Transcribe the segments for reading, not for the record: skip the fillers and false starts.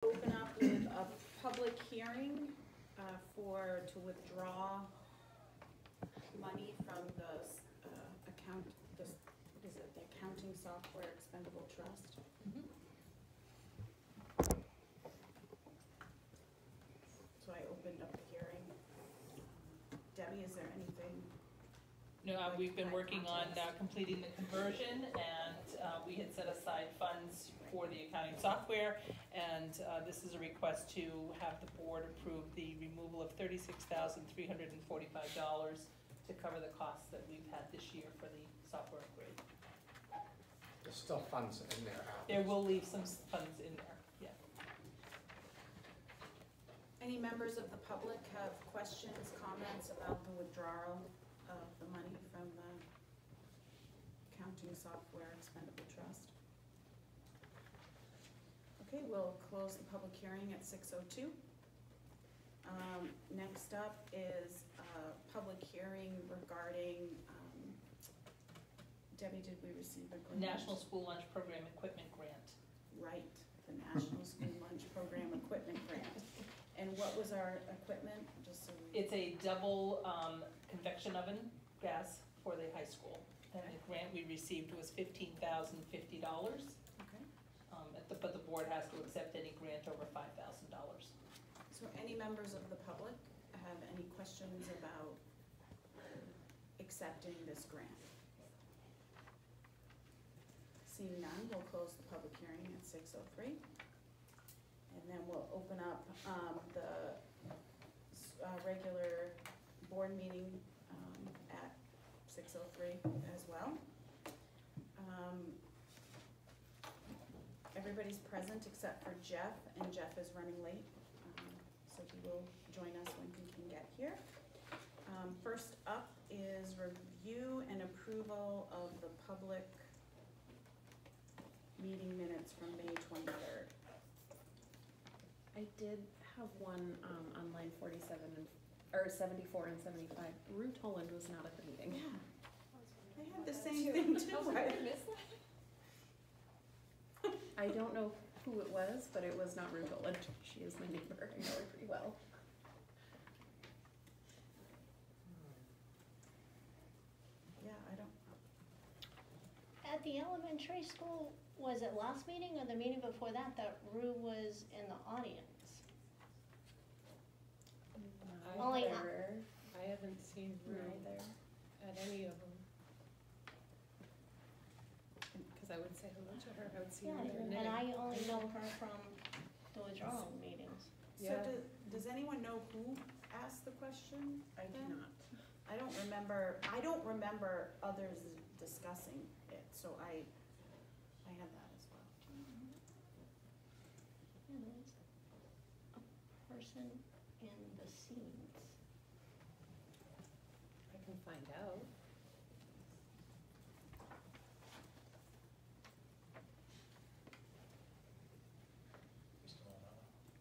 Open up with a public hearing to withdraw money from the account, what is it, the Accounting Software Expendable Trust. So I opened up the hearing. Debbie, is there anything? No, we've been working on completing the conversion, and we had set aside funds for the accounting software, and this is a request to have the board approve the removal of $36,345 to cover the costs that we've had this year for the software upgrade. There's still funds in there. There will leave some funds in there, yeah. Any members of the public have questions, comments about the withdrawal of the money from the Accounting Software Expendable Trust? Okay, we'll close the public hearing at 6:02. Next up is a public hearing regarding, Debbie, did we receive a grant? National School Lunch Program Equipment Grant. Right, the National School Lunch Program Equipment Grant. And what was our equipment, just so we... It's a double convection oven gas for the high school. And the grant we received was $15,050. Okay. But the board has to accept any grant over $5,000. So any members of the public have any questions about accepting this grant? Seeing none, we'll close the public hearing at 6:03. And then we'll open up the regular board meeting at 6:03 as well. Everybody's present except for Jeff, and Jeff is running late, so he will join us when he can get here. First up is review and approval of the public meeting minutes from May 23rd. I did have one on line 74 and 75. Ruth Holland was not at the meeting. Yeah, I had the same thing too. I don't know who it was, but it was not Ruth Holland. She is my neighbor. I know her pretty well. Yeah, I don't. At the elementary school, was it last meeting or the meeting before that Rue was in the audience? Only I haven't seen Rue either at any of them. Because I would say hello to her, I would see her there. And I only know her from the withdrawal meetings. So does anyone know who asked the question? I do then? not. I don't remember others discussing it, so I had that as well. Yeah, there's a person in the scenes. I can find out.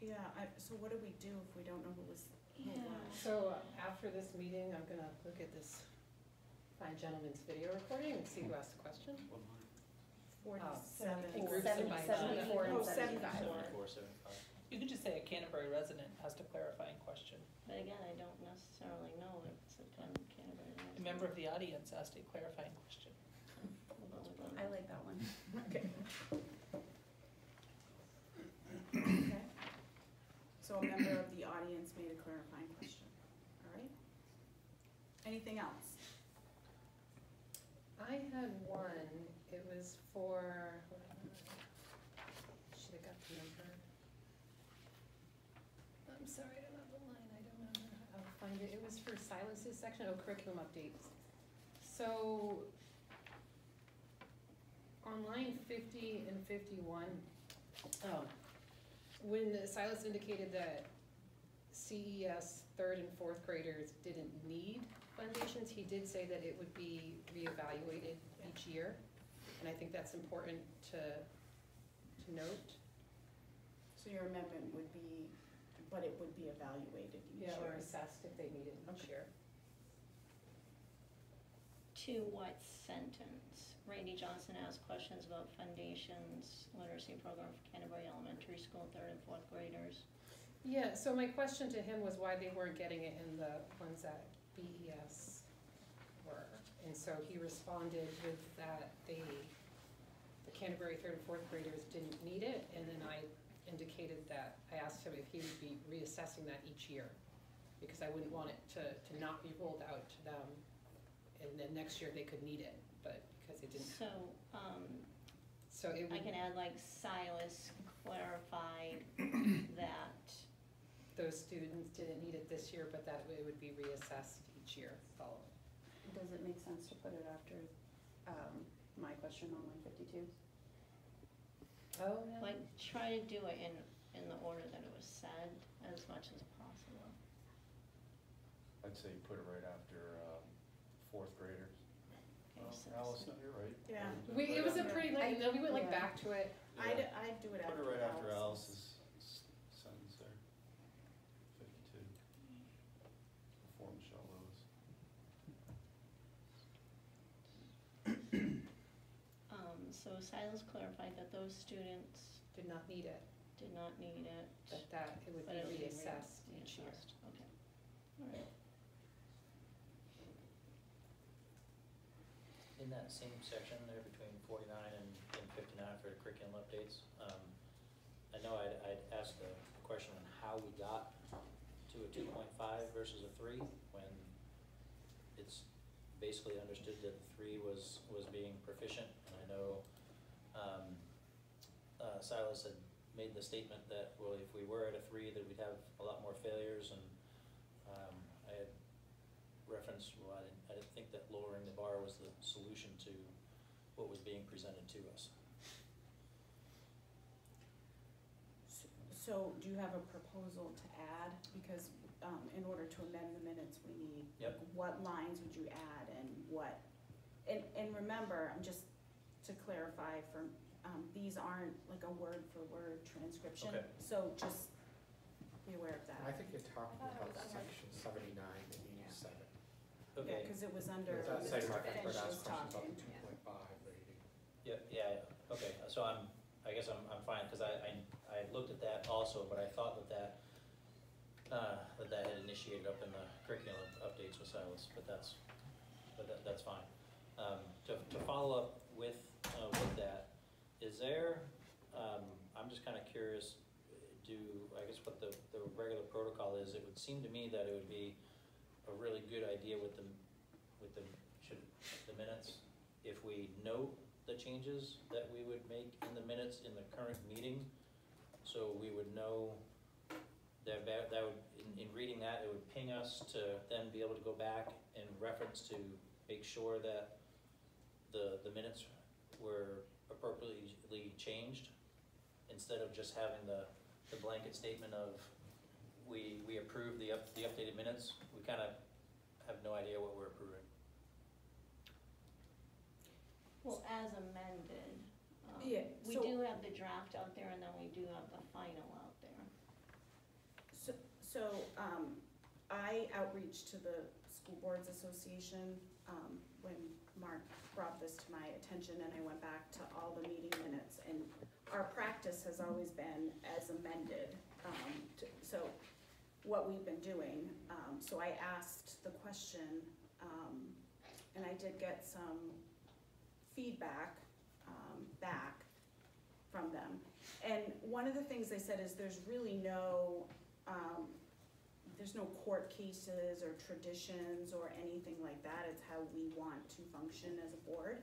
Yeah, so what do we do if we don't know who was? So after this meeting, I'm gonna look at this fine gentleman's video recording and see who asked the question. 47. In groups of by 74 and 75. 75. You could just say a Canterbury resident asked a clarifying question. But again, I don't necessarily know if it's a Canterbury. A member of the audience asked a clarifying question. I like that one. Okay. Okay. So a member of the audience made a clarifying question, all right? Anything else? I had one, it was for, should have got the number. I'm sorry, I don't have the line, I don't know, I'll find it. It was for Silas's section, curriculum updates. So, on line 50 and 51, when Silas indicated that CES 3rd and 4th graders didn't need foundations, he did say that it would be reevaluated each year. And I think that's important to note. So your amendment would be, but it would be evaluated each year. Or assessed if they needed each year. To what sentence? Randy Johnson asked questions about Foundations literacy program for Canterbury Elementary School, 3rd and 4th graders. Yeah, so my question to him was why they weren't getting it in the ones that BES were. And so he responded with that the Canterbury 3rd and 4th graders didn't need it, and then I indicated that, I asked him if he would be reassessing that each year, because I wouldn't want it to not be rolled out to them, and then next year they could need it, but because it didn't. So, So it I would, can add like Silas clarified that, those students didn't need it this year, but that it would be reassessed each year following. Does it make sense to put it after, my question on line 52? Oh, yeah. like, try to do it in the order that it was said as much as possible. I'd say you put it right after 4th graders. Okay, so- Allison, you're right. Yeah. It was a pretty, like, and then we went like Yeah. back to it. I'd do it after Put it right after Alice's. Alice's sentence there. 52. Before Michelle Lewis. So Silas clarified that those students Did not need it, did not need it. that it would But it would be be reassessed each year. reassessed. Okay, all right. In that same section there between 49 and 59 for the curriculum updates, I know I'd asked a question on how we got to a 2.5 versus a 3, when it's basically understood that the 3 was being proficient. And I know Silas had made the statement that, well, if we were at a 3, that we'd have a lot more failures, and I had referenced, well, I didn't think that lowering the bar was the solution to what was being presented to us. So do you have a proposal to add? Because in order to amend the minutes, we need, Yep. what lines would you add and what? And remember, just to clarify, these aren't like a word for word transcription. Okay. So just be aware of I that. think you're talking about section 79 and 87. Yeah, Okay, because it was under That's Mr. saying, like, I Finch could was ask questions about talking. the 2.5 rating. yeah, okay, so I guess I'm fine, because I looked at that also, but I thought that had initiated up in the curriculum updates with Silas, but that's fine. To follow up with that, is there, I'm just kind of curious, I guess what the regular protocol is, it would seem to me that it would be a really good idea with the minutes, if we note the changes that we would make in the minutes in the current meeting, so we would know that would, in reading that, it would ping us to then be able to go back and reference to make sure that the minutes were appropriately changed, instead of just having the blanket statement of we approve the updated minutes. We kind of have no idea what we're approving. Well, as amended, Yeah, we so- do have the draft out there, and then we do have the final out there. So I outreached to the School Boards Association when Mark brought this to my attention, and I went back to all the meeting minutes, and our practice has always been as amended. So what we've been doing, so I asked the question, and I did get some feedback back from them. And one of the things they said is there's really no court cases or traditions or anything like that. It's how we want to function as a board.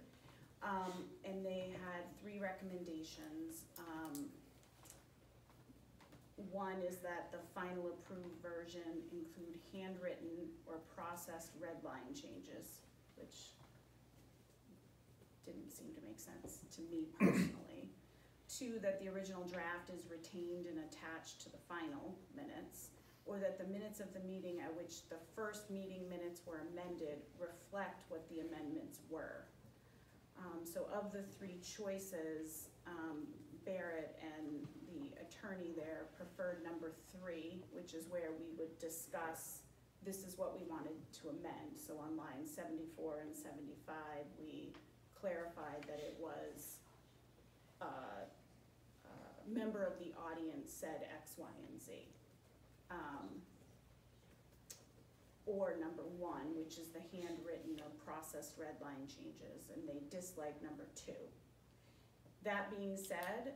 And they had 3 recommendations. One is that the final approved version include handwritten or processed red line changes, which didn't seem to make sense to me personally. 2, that the original draft is retained and attached to the final minutes, or that the minutes of the meeting at which the first meeting minutes were amended reflect what the amendments were. So of the 3 choices, Barrett and the attorney there preferred number 3, which is where we would discuss, this is what we wanted to amend. So on lines 74 and 75, we clarified that it was, member of the audience said X, Y, and Z. Or number one, which is the handwritten or processed red line changes, and they dislike number two. That being said,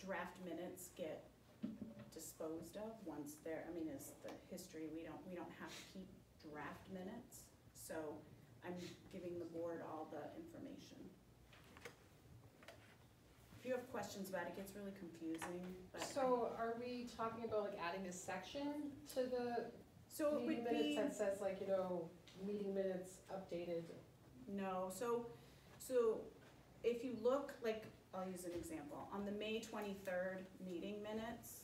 draft minutes get disposed of once they're, I mean, as the history, we don't have to keep draft minutes, so I'm giving the board all the information. If you have questions about it, it gets really confusing, but. So are we talking about like adding a section to the So it meeting would be, minutes that says like, you know, meeting minutes updated? no, so if you look, like, I'll use an example, on the May 23rd meeting minutes,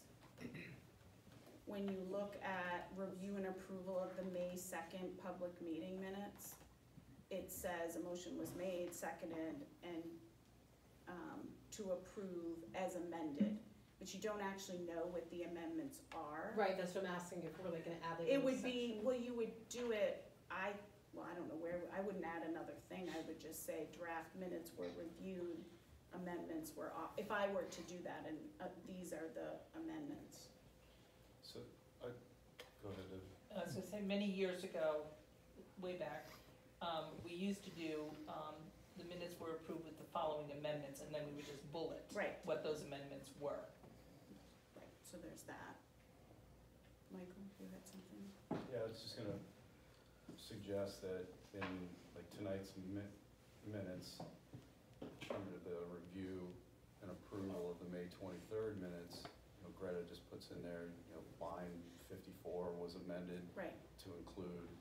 when you look at review and approval of the May 2nd public meeting minutes, it says a motion was made, seconded, and to approve as amended, but you don't actually know what the amendments are. Right, that's what I'm asking, if we're like gonna add like a It would section. be, well, you would do it, I don't know where, I wouldn't add another thing, I would just say draft minutes were reviewed, amendments were off, if I were to do that, and these are the amendments. So, go ahead, Deb. I was gonna say, many years ago, way back, we used to do, the minutes were approved with the following amendments, and then we would just bullet Right, what those amendments were. right, so there's that. Michael, you had something? Yeah, I was just gonna suggest that in like tonight's minutes, under the review and approval of the May 23rd minutes, you know, Greta just puts in there, you know, line 54 was amended Right, to include,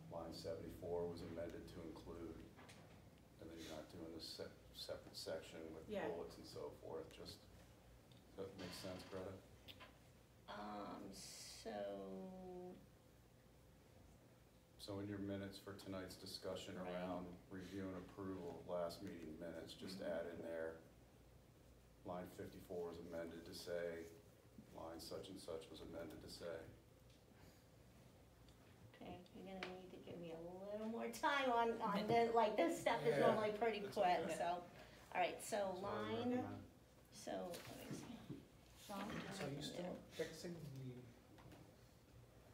line 74 was amended to include, and then you're not doing this separate section with Yeah. bullets and so forth, just, that makes sense, Greta? So in your minutes for tonight's discussion Right. around review and approval of last meeting minutes, just add in there, line 54 was amended to say, line such and such was amended to say. Okay, you're gonna need to give me a little more time on the, like, this stuff is Yeah. normally pretty That's quick, okay. so. All right, so So I line, recommend- so, let me see. Sean? So you still fixing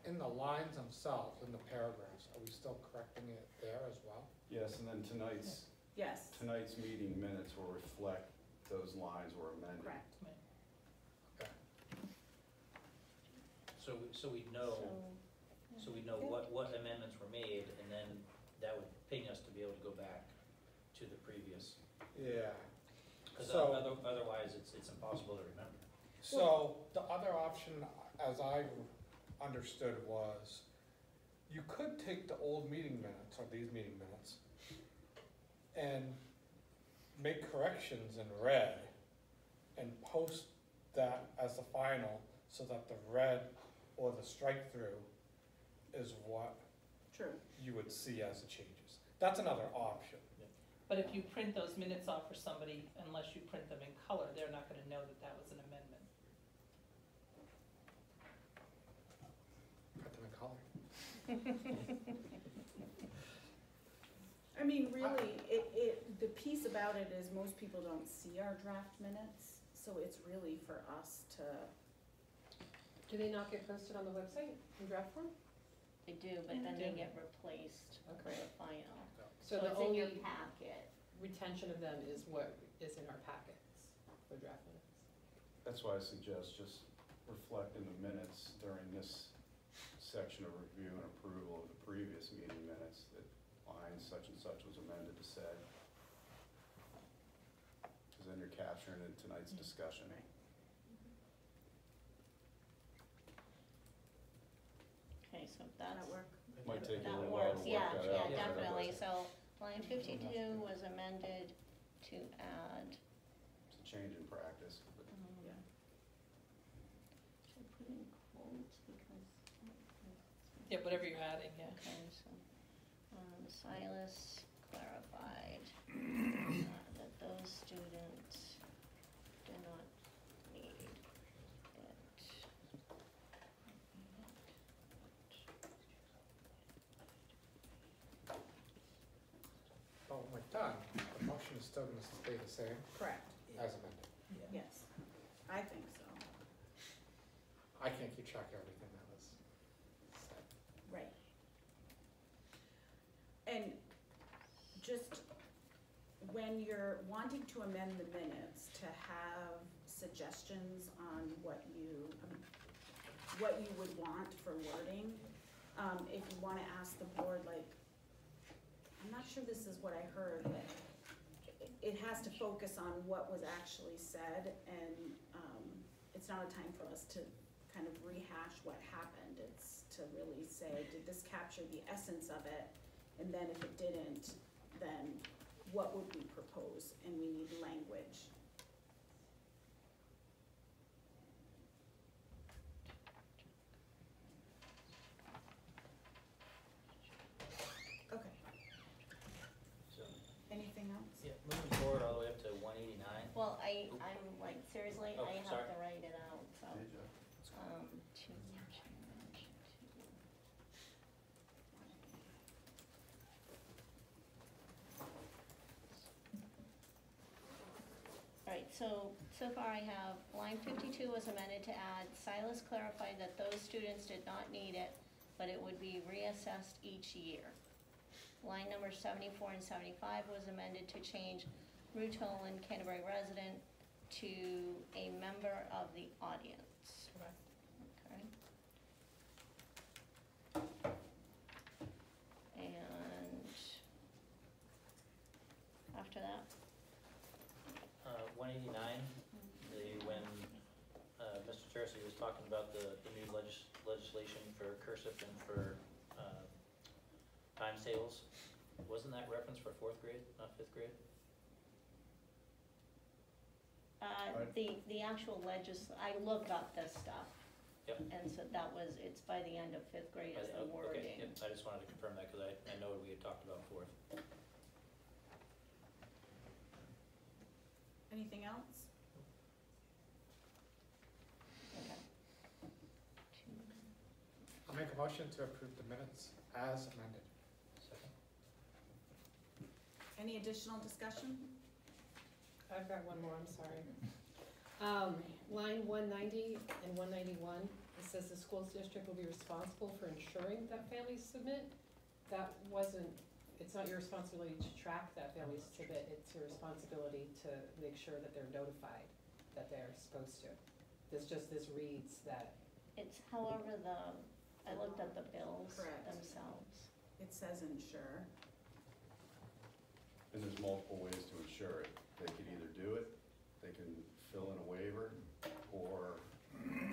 in the lines themselves, in the paragraphs, are we still correcting it there as well? Yes, and then tonight's meeting minutes will reflect those lines were amended. Correct. So we know, so we know what amendments were made, and then that would ping us to be able to go back to the previous. Yeah. Because So- otherwise, it's impossible to remember. So the other option, as I understood, was you could take the old meeting minutes, or these meeting minutes, and make corrections in red and post that as the final, so that the red or the strike-through is what True, you would see as the changes. That's another option. But if you print those minutes off for somebody, unless you print them in color, they're not gonna know that that was an amendment. Put them in color. I mean, really, the piece about it is most people don't see our draft minutes, so it's really for us to, Do they not get posted on the website in draft form? They do, but Yeah, then they they do. get replaced for Okay. the final. So So the it's in your only packet. retention of them is what is in our packets for draft minutes. That's why I suggest just reflect in the minutes during this section of review and approval of the previous meeting minutes that line such and such was amended to say. Because then you're capturing it in tonight's discussion. Right. Okay, so does that's, that work? Might take a that little while to works, work yeah, that yeah, out. definitely. So line 52 was amended to add, It's a change in practice, but Yeah. should I put in quotes because, Yeah, whatever you're adding, yeah. okay, so, Silas clarified that those students do not need it. done, the motion is still gonna stay the same Correct, as amended. yes, I think so. I can't keep track of everything that was said. Right. And just when you're wanting to amend the minutes, to have suggestions on what you would want for wording, if you wanna ask the board, like, I'm not sure this is what I heard, but it has to focus on what was actually said, and, it's not a time for us to kind of rehash what happened. It's to really say, did this capture the essence of it? And then if it didn't, then what would we propose? And we need language. Okay, So, anything else? yeah, moving forward all the way up to 189. Well, I'm like, seriously, Oh, I have sorry. to write it out, so, Hey, Jeff. two. Alright, so far I have, line 52 was amended to add, Silas clarified that those students did not need it, but it would be reassessed each year. Line number 74 and 75 was amended to change Ruth Toland, Canterbury resident, to a member of the audience. Okay. And after that, 189, when Mr. Tercey was talking about the new legislation for cursive and for times tables, wasn't that reference for 4th grade, not 5th grade? the actual I look up this stuff. Yep. And so that was, it's by the end of 5th grade is the wording. Okay, yep, I just wanted to confirm that, because I know we had talked about 4th. Anything else? Okay. I'll make a motion to approve the minutes as amended. Second. Any additional discussion? I've got one more, I'm sorry. Line 190 and 191, it says the school district will be responsible for ensuring that families submit. That wasn't, it's not your responsibility to track that families submit, it's your responsibility to make sure that they're notified that they're supposed to. This reads that. It's however I looked at the bills Correct. themselves. It says ensure. And there's multiple ways to ensure it. They could either do it, they can fill in a waiver, or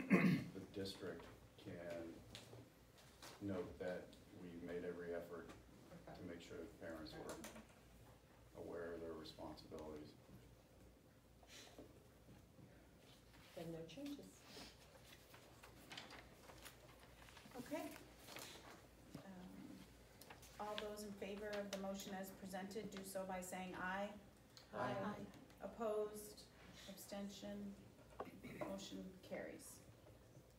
the district can note that we made every effort to make sure that parents were aware of their responsibilities. Then no changes. Okay. All those in favor of the motion as presented, do so by saying aye. Aye. Opposed, abstention, motion carries.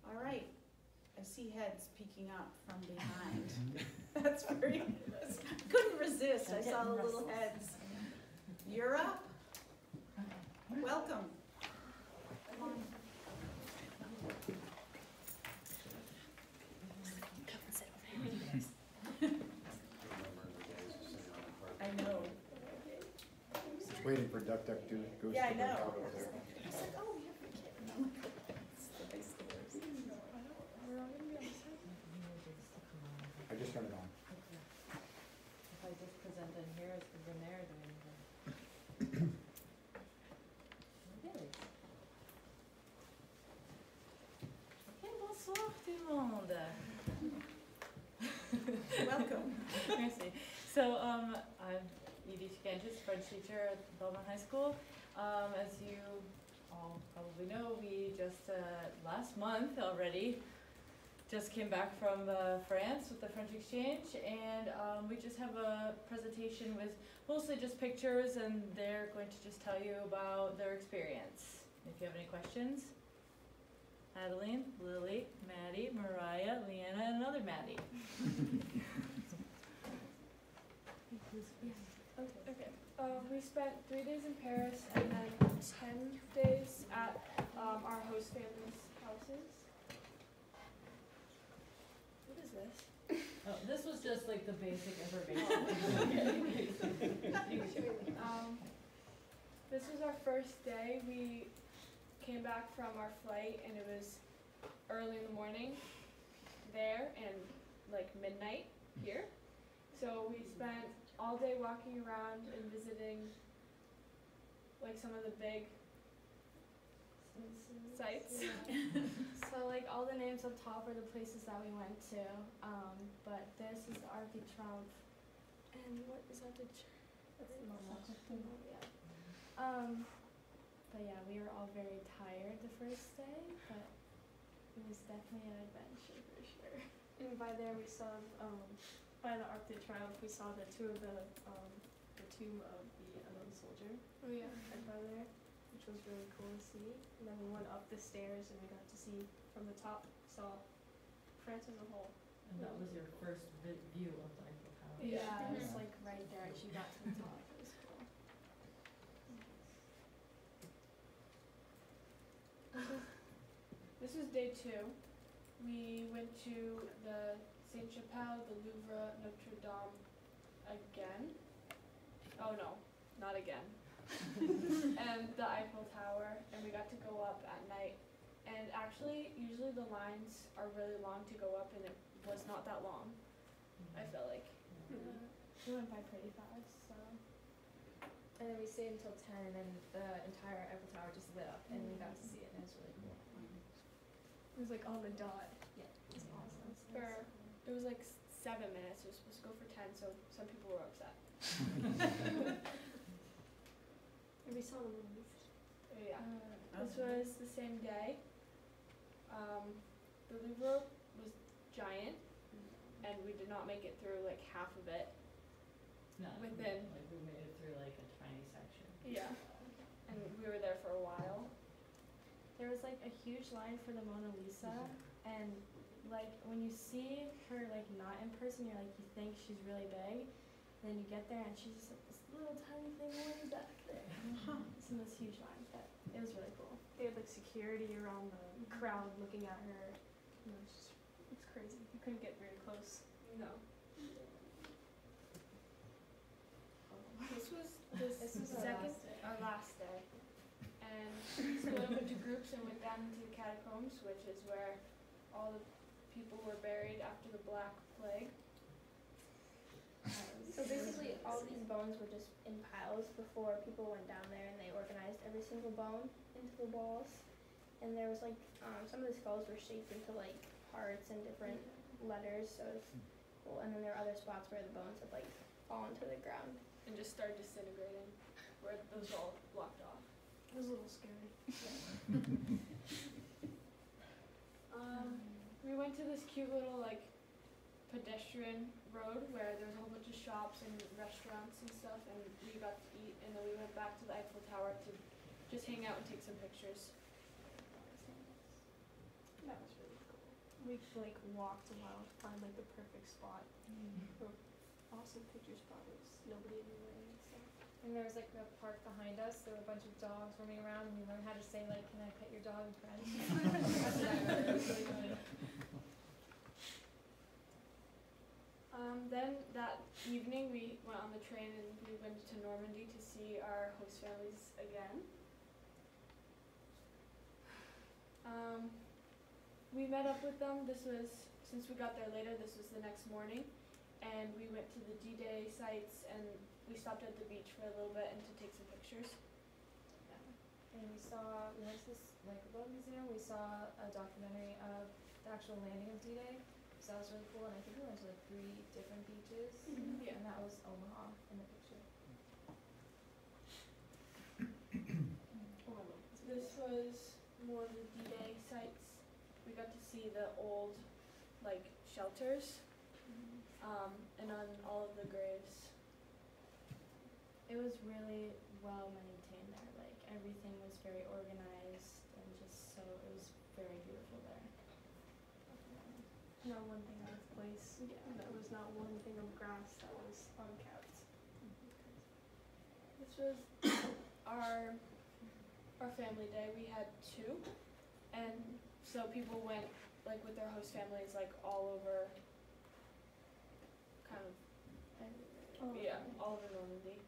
All right, I see heads peeking up from behind. That's very, couldn't resist, I saw the little heads. You're up. Welcome. Come on. Remember the days of sitting on the park. I know. Just waiting for Duck Duck Goose Yeah, I to break know. out over there. I was like, oh, you're kidding. It's the base doors. I just turned it on. If I just present in here, it's because in there, then. Really? Ok, bonsoir tout le monde. Welcome. Merci. So, I'm Edie Chikantis, French teacher at Belmont High School. As you all probably know, we just, last month already, just came back from France with the French exchange, and we just have a presentation with mostly just pictures, and they're going to just tell you about their experience. If you have any questions, Adeline, Lily, Maddie, Mariah, Leanna, and another Maddie. Okay. We spent 3 days in Paris and then 10 days at our host family's houses. What is this? Oh, this was just like the basic information. This was our first day. We came back from our flight and it was early in the morning there and like midnight here. So we spent all day walking around and visiting like some of the big sites. So like all the names up top are the places that we went to. But this is the Arc de Triomphe. And what is that? That's the yeah. But yeah, we were all very tired the first day, but it was definitely an adventure for sure. And by there we saw, by the Arc de Triomphe, we saw the tomb of the unknown soldier. Oh yeah. Right by there, which was really cool to see. And then we went up the stairs and we got to see from the top, saw France as a whole. And that was your first view of the Eiffel Tower. Yeah, it was like right there as you got to the top. It was cool. This was day 2. We went to the Sainte-Chapelle, the Louvre, Notre Dame again. Oh no, not again. And the Eiffel Tower, and we got to go up at night. And actually, usually the lines are really long to go up, and it was not that long, I felt like. We went by pretty fast, so. And then we stayed until 10, and then the entire Eiffel Tower just lit up, and we got to see it, and it was really cool. It was like on the dot. Yeah, it's awesome. It was like 7 minutes. It was supposed to go for 10, so some people were upset. And we saw the movies. Yeah. This was the same day. The Louvre was giant, and we did not make it through like half of it. No, Within. like we made it through like a tiny section. Yeah. And we were there for a while. There was like a huge line for the Mona Lisa, and like when you see her like not in person, you're like, you think she's really big, then you get there and she's just like this little tiny thing way back there. It's in this huge line, but it was really cool. They had like security around the crowd looking at her. You know, it's crazy. You couldn't get very close. No. This was our last day. And we split up into groups and went down into the catacombs, which is where all the people were buried after the Black Plague. So basically, all these bones were just in piles before people went down there, and they organized every single bone into the walls. And there was like, some of the skulls were shaped into like hearts and different letters, so it was cool. And then there were other spots where the bones had like fallen to the ground. And just started disintegrating, where those were all blocked off. It was a little scary. We went to this cute little like pedestrian road where there was a whole bunch of shops and restaurants and stuff, and we got to eat, and then we went back to the Eiffel Tower to just hang out and take some pictures. That was really cool. We like walked a while to find like the perfect spot. Awesome picture spot. There was nobody anywhere and stuff. And there was like a park behind us, there were a bunch of dogs roaming around, and we learned how to say like, can I pet your dog in French? That's what I remember, it was really funny. Then that evening we went on the train and we went to Normandy to see our host families again. We met up with them. This was, since we got there later, this was the next morning. And we went to the D-Day sites and we stopped at the beach for a little bit and to take some pictures. And we went to this Microboat Museum, we saw a documentary of the actual landing of D-Day, so that was really cool, and I think we went to like 3 different beaches, Yeah. and that was Omaha in the picture. This was more of the D-Day sites. We got to see the old, like, shelters, and on all of the graves. It was really well maintained there. Like everything was very organized and just so it was very beautiful there. Not one thing out of place. Yeah, that was not one thing of grass that was unkept. was our family day. We had 2, and so people went like with their host families like all over, kind of, all over Normandy.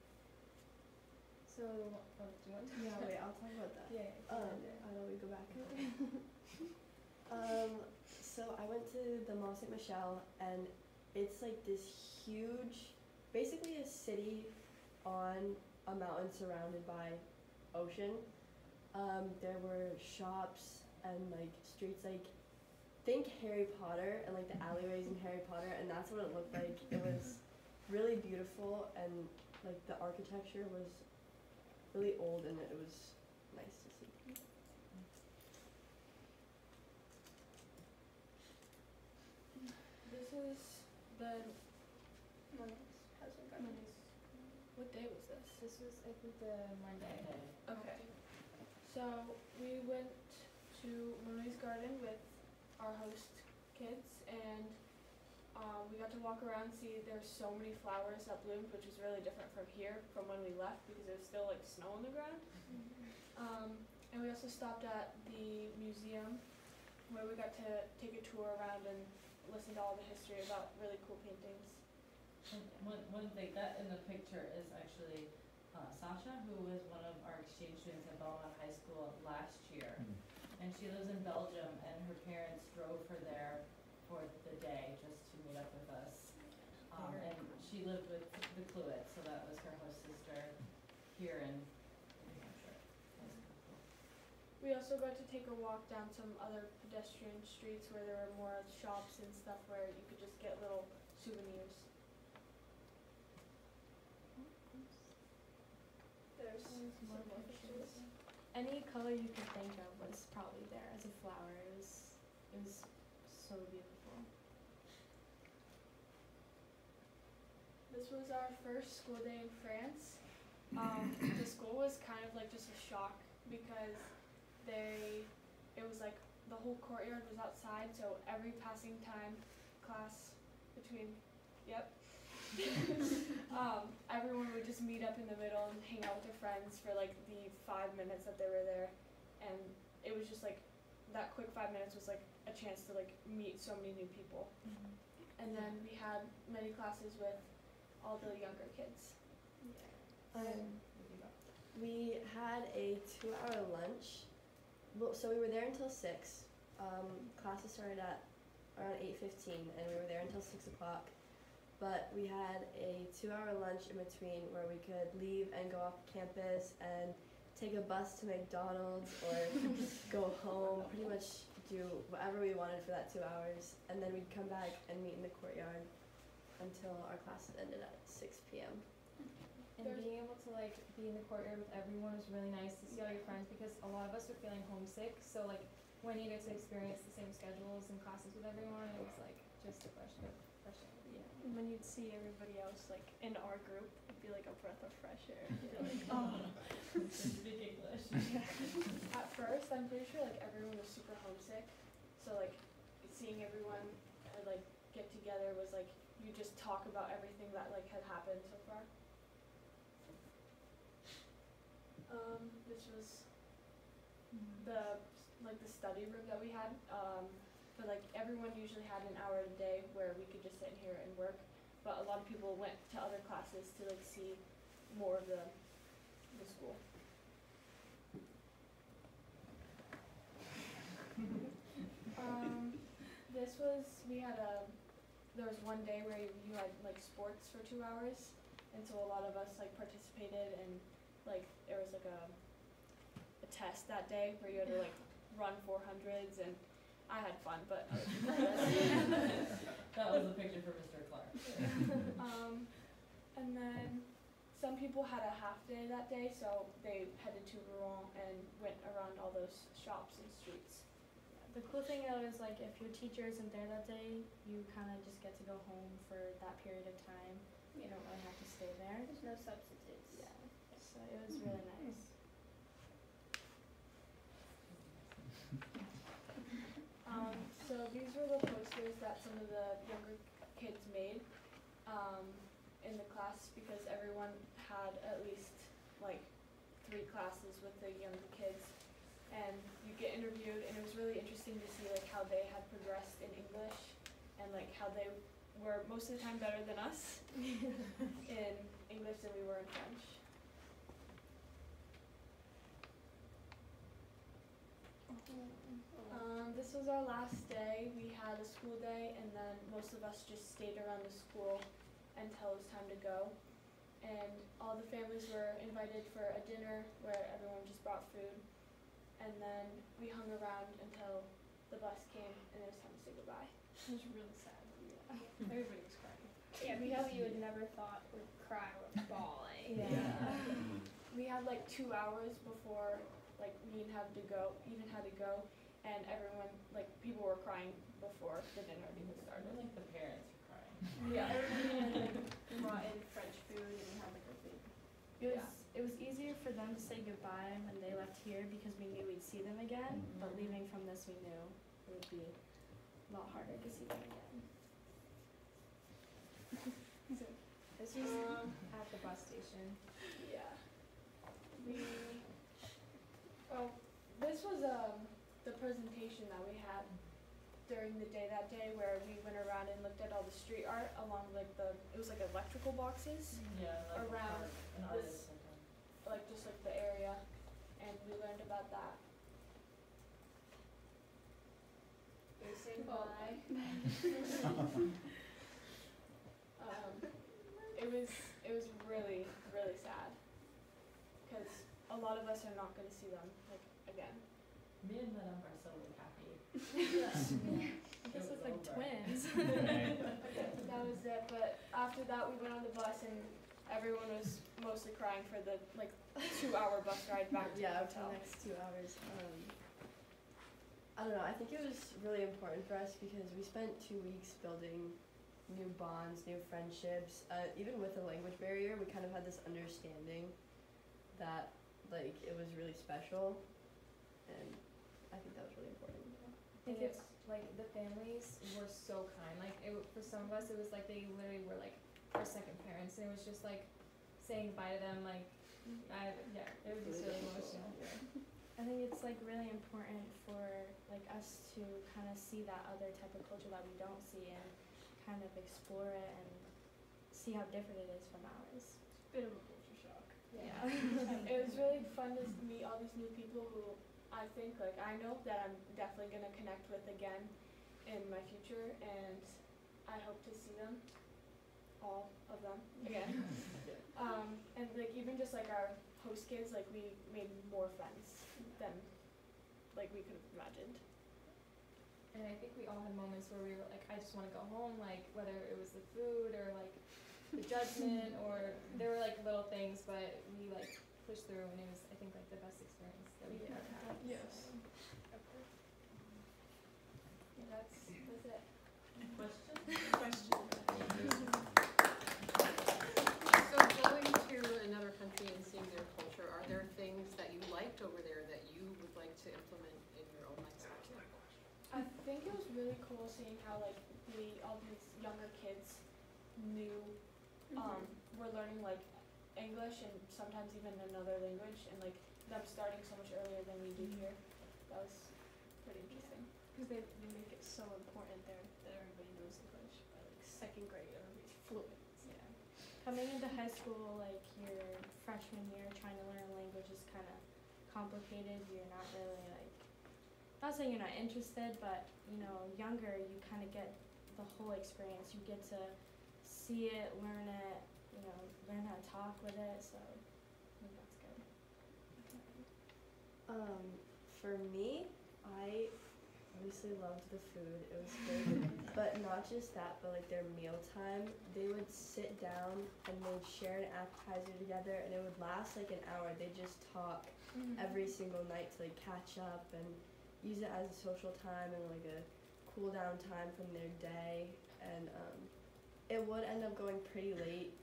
So, do you want to? Yeah, wait, I'll talk about that. Yeah. I know we go back. So I went to the Mont Saint Michel, and it's like this huge, basically a city on a mountain surrounded by ocean. There were shops and like streets, like think Harry Potter and like the alleyways in Harry Potter, and that's what it looked like. It was really beautiful, and like the architecture was really old, and it was nice to see. This is the Mondays. What day was this? This was, I think, the Monday. Okay. So we went to Moni's Garden with our host kids, and we got to walk around and see there's so many flowers that bloomed, which is really different from here, from when we left, because there's still like snow on the ground. And we also stopped at the museum, where we got to take a tour around and listen to all the history about really cool paintings. And one thing, that in the picture is actually Sasha, who was one of our exchange students at Belmont High School last year. And she lives in Belgium, and her parents drove her there for the day just to meet up with us. And she lived with the Cluets, so that was her host sister here in New Hampshire. We also got to take a walk down some other pedestrian streets where there were more shops and stuff where you could just get little souvenirs. There's some more pictures. Any color you could think of was probably there as a flower. It was so beautiful. This was our first school day in France. The school was kind of like just a shock because it was like the whole courtyard was outside, so every passing time class between, everyone would just meet up in the middle and hang out with their friends for like the 5 minutes that they were there, and it was just like that quick 5 minutes was like a chance to like meet so many new people. And then we had many classes with all the younger kids. We had a 2-hour lunch. Well, so we were there until 6. Classes started at around 8:15, and we were there until 6 o'clock. But we had a 2-hour lunch in between where we could leave and go off campus and take a bus to McDonald's or go home, pretty much do whatever we wanted for that 2 hours. And then we'd come back and meet in the courtyard until our classes ended at 6 p.m. And being able to like be in the courtyard with everyone was really nice to see all your friends, because a lot of us were feeling homesick. So like when you get to experience the same schedules and classes with everyone, it was like just a fresh air. And when you'd see everybody else like in our group, it'd be like a breath of fresh air. You're like, oh. Speak English. At first, I'm pretty sure like everyone was super homesick. So like seeing everyone like get together was like you just talk about everything that like had happened so far. This was the study room that we had. But like everyone usually had an hour a day where we could just sit in here and work. But a lot of people went to other classes to like see more of the school. There was one day where you had like sports for 2 hours, and so a lot of us like participated, and like there was like a test that day where you had to like run 400s, and I had fun, but that was a picture for Mr. Clark. And then some people had a half day that day, so they headed to Rouen and went around all those shops and streets. The cool thing though is like if your teacher isn't there that day, you kind of just get to go home for that period of time. You don't really have to stay there. There's no substitutes. Yeah, so it was really nice. So these were the posters that some of the younger kids made in the class, because everyone had at least like 3 classes with the younger kids, and you get interviewed, and it was really interesting to see like how they had progressed in English, and like how they were most of the time better than us in English than we were in French. This was our last day. We had a school day, and then most of us just stayed around the school until it was time to go. And all the families were invited for a dinner where everyone just brought food. And then we hung around until the bus came and it was time to say goodbye. It was really sad. Yeah. Everybody was crying. Yeah, people you would never thought would cry or bawling. Yeah. We had like 2 hours before like we even had to go, and everyone, like people were crying before the dinner even started. Like the parents are crying. Yeah. Everybody brought in French food and we had like a big. It was easier for them to say goodbye when they left here because we knew we'd see them again. But leaving from this, we knew it would be a lot harder to see them again. This was at the bus station. Yeah. This was the presentation that we had during the day that day, where we went around and looked at all the street art along like it was like electrical boxes Yeah, like around an this, artist sometimes. like just like the area, and we learned about that. We say goodbye. It was really, really sad, because a lot of us are not going to see them like again. Me and Madame are so happy. This is like twins. That was it, but after that we went on the bus and everyone was mostly crying for the like 2-hour bus ride back to the For hotel. the next 2 hours. I don't know, I think it was really important for us because we spent 2 weeks building new bonds, new friendships. Even with the language barrier, we kind of had this understanding that like it was really special, and I think that was really important. I think it's like the families were so kind. Like for some of us, it was like they literally were like our second parents, and it was just like saying goodbye to them. Like, it was just really emotional. I think it's like really important for like us to kind of see that other type of culture that we don't see and kind of explore it and see how different it is from ours. Bit of a culture shock. Yeah. It was really fun to meet all these new people who I think like I know that I'm definitely gonna connect with again in my future, and I hope to see them, all of them, again. And like even just like our host kids, like we made more friends than like we could have imagined. And I think we all had moments where we were like, I just want to go home, like whether it was the food or like the judgment or there were like little things, but we like pushed through, and it was, I think, like the best experience that we could have had. Yes. That's it. Question? So going to another country and seeing their culture, are there things that you liked over there that you would like to implement in your own life? I think it was really cool seeing how like all these younger kids knew, were learning like English and sometimes even another language, and like them starting so much earlier than we do here. That was pretty interesting. Because they make it so important there that everybody knows English. By like 2nd grade, everybody's fluent. Yeah. Coming into high school, like your freshman year, trying to learn a language is kind of complicated. You're not really like, not saying you're not interested, but you know, younger, you kind of get the whole experience. You get to see it, learn it, you know, learn how to talk with it. So I think that's good. For me, I obviously loved the food. It was good. But not just that, but like their mealtime, they would sit down and they'd share an appetizer together, and it would last like an hour. They'd just talk every single night to like catch up and use it as a social time and like a cool down time from their day. And it would end up going pretty late,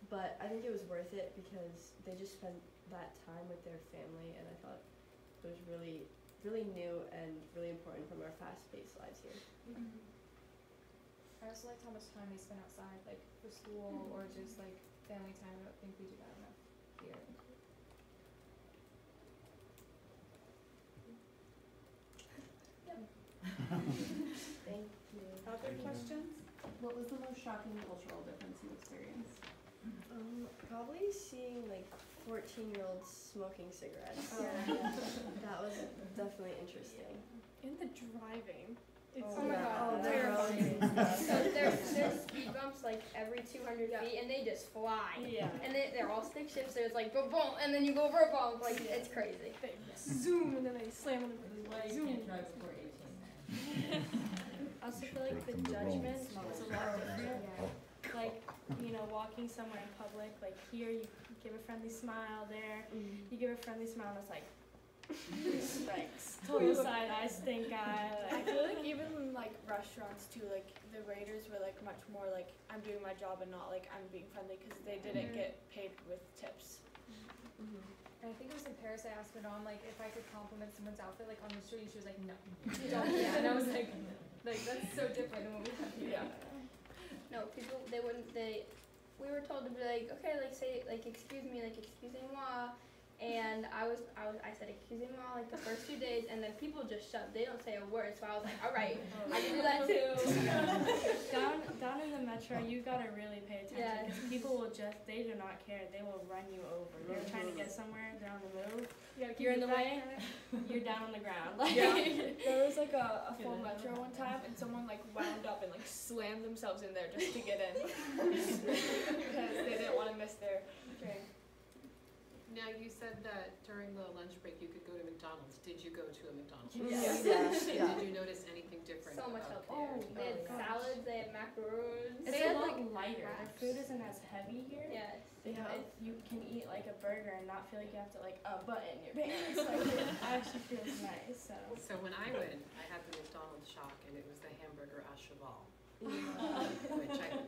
but I think it was worth it because they just spent that time with their family, and I thought it was really, really new and really important from our fast-paced lives here. I also liked how much time we spent outside, like for school or just like family time. I don't think we do that enough here. Other questions? What was the most shocking cultural difference you experienced? Probably seeing like 14-year-olds smoking cigarettes. That was definitely interesting. In the driving. It's Oh my God, terrifying. So there's speed bumps like every 200 feet, and they just fly. Yeah. And they're all stick shifts, so it's like boom, boom, and then you go over a bump, like it's crazy. They zoom and then they slam on the Why you can't drive before 18. I also feel like the judgment is a lot different. Like, you know, walking somewhere in public, like here you give a friendly smile, there you give a friendly smile and it's like total side eye, stink eye. I feel like even in like restaurants too, like the waiters were like much more like I'm doing my job and not like I'm being friendly because they didn't get paid with tips. And I think it was in Paris I asked Madame, like, if I could compliment someone's outfit, like, on the street, she was like, no, don't do that. And I was like, that's so different than what we have here. No, people we were told to be like, okay, like say like excuse me, like excusez-moi. And I said excusez-moi like the first 2 days, and then people just shut. They don't say a word, so I was like, all right, I can do that too. Down in the metro, you gotta really pay attention Yes. because people will they do not care. They will run you over. They're trying to get somewhere, they're on the move. You're in the way, you're down on the ground. Like, There was like a full metro one time, and someone like wound up and like slammed themselves in there just to get in because they didn't want to miss their train. Now, you said that during the lunch break you could go to McDonald's. Did you go to a McDonald's? Yes. And did you notice anything different So much about healthier. theirs? They had salads, they had macaroons. it's They a had lot like lighter. Their food isn't as heavy here. yes. You can eat like a burger and not feel like you have to like button your pants. Like, it actually feels nice. So when I went, I had the McDonald's shock, and it was the hamburger à cheval, which I'm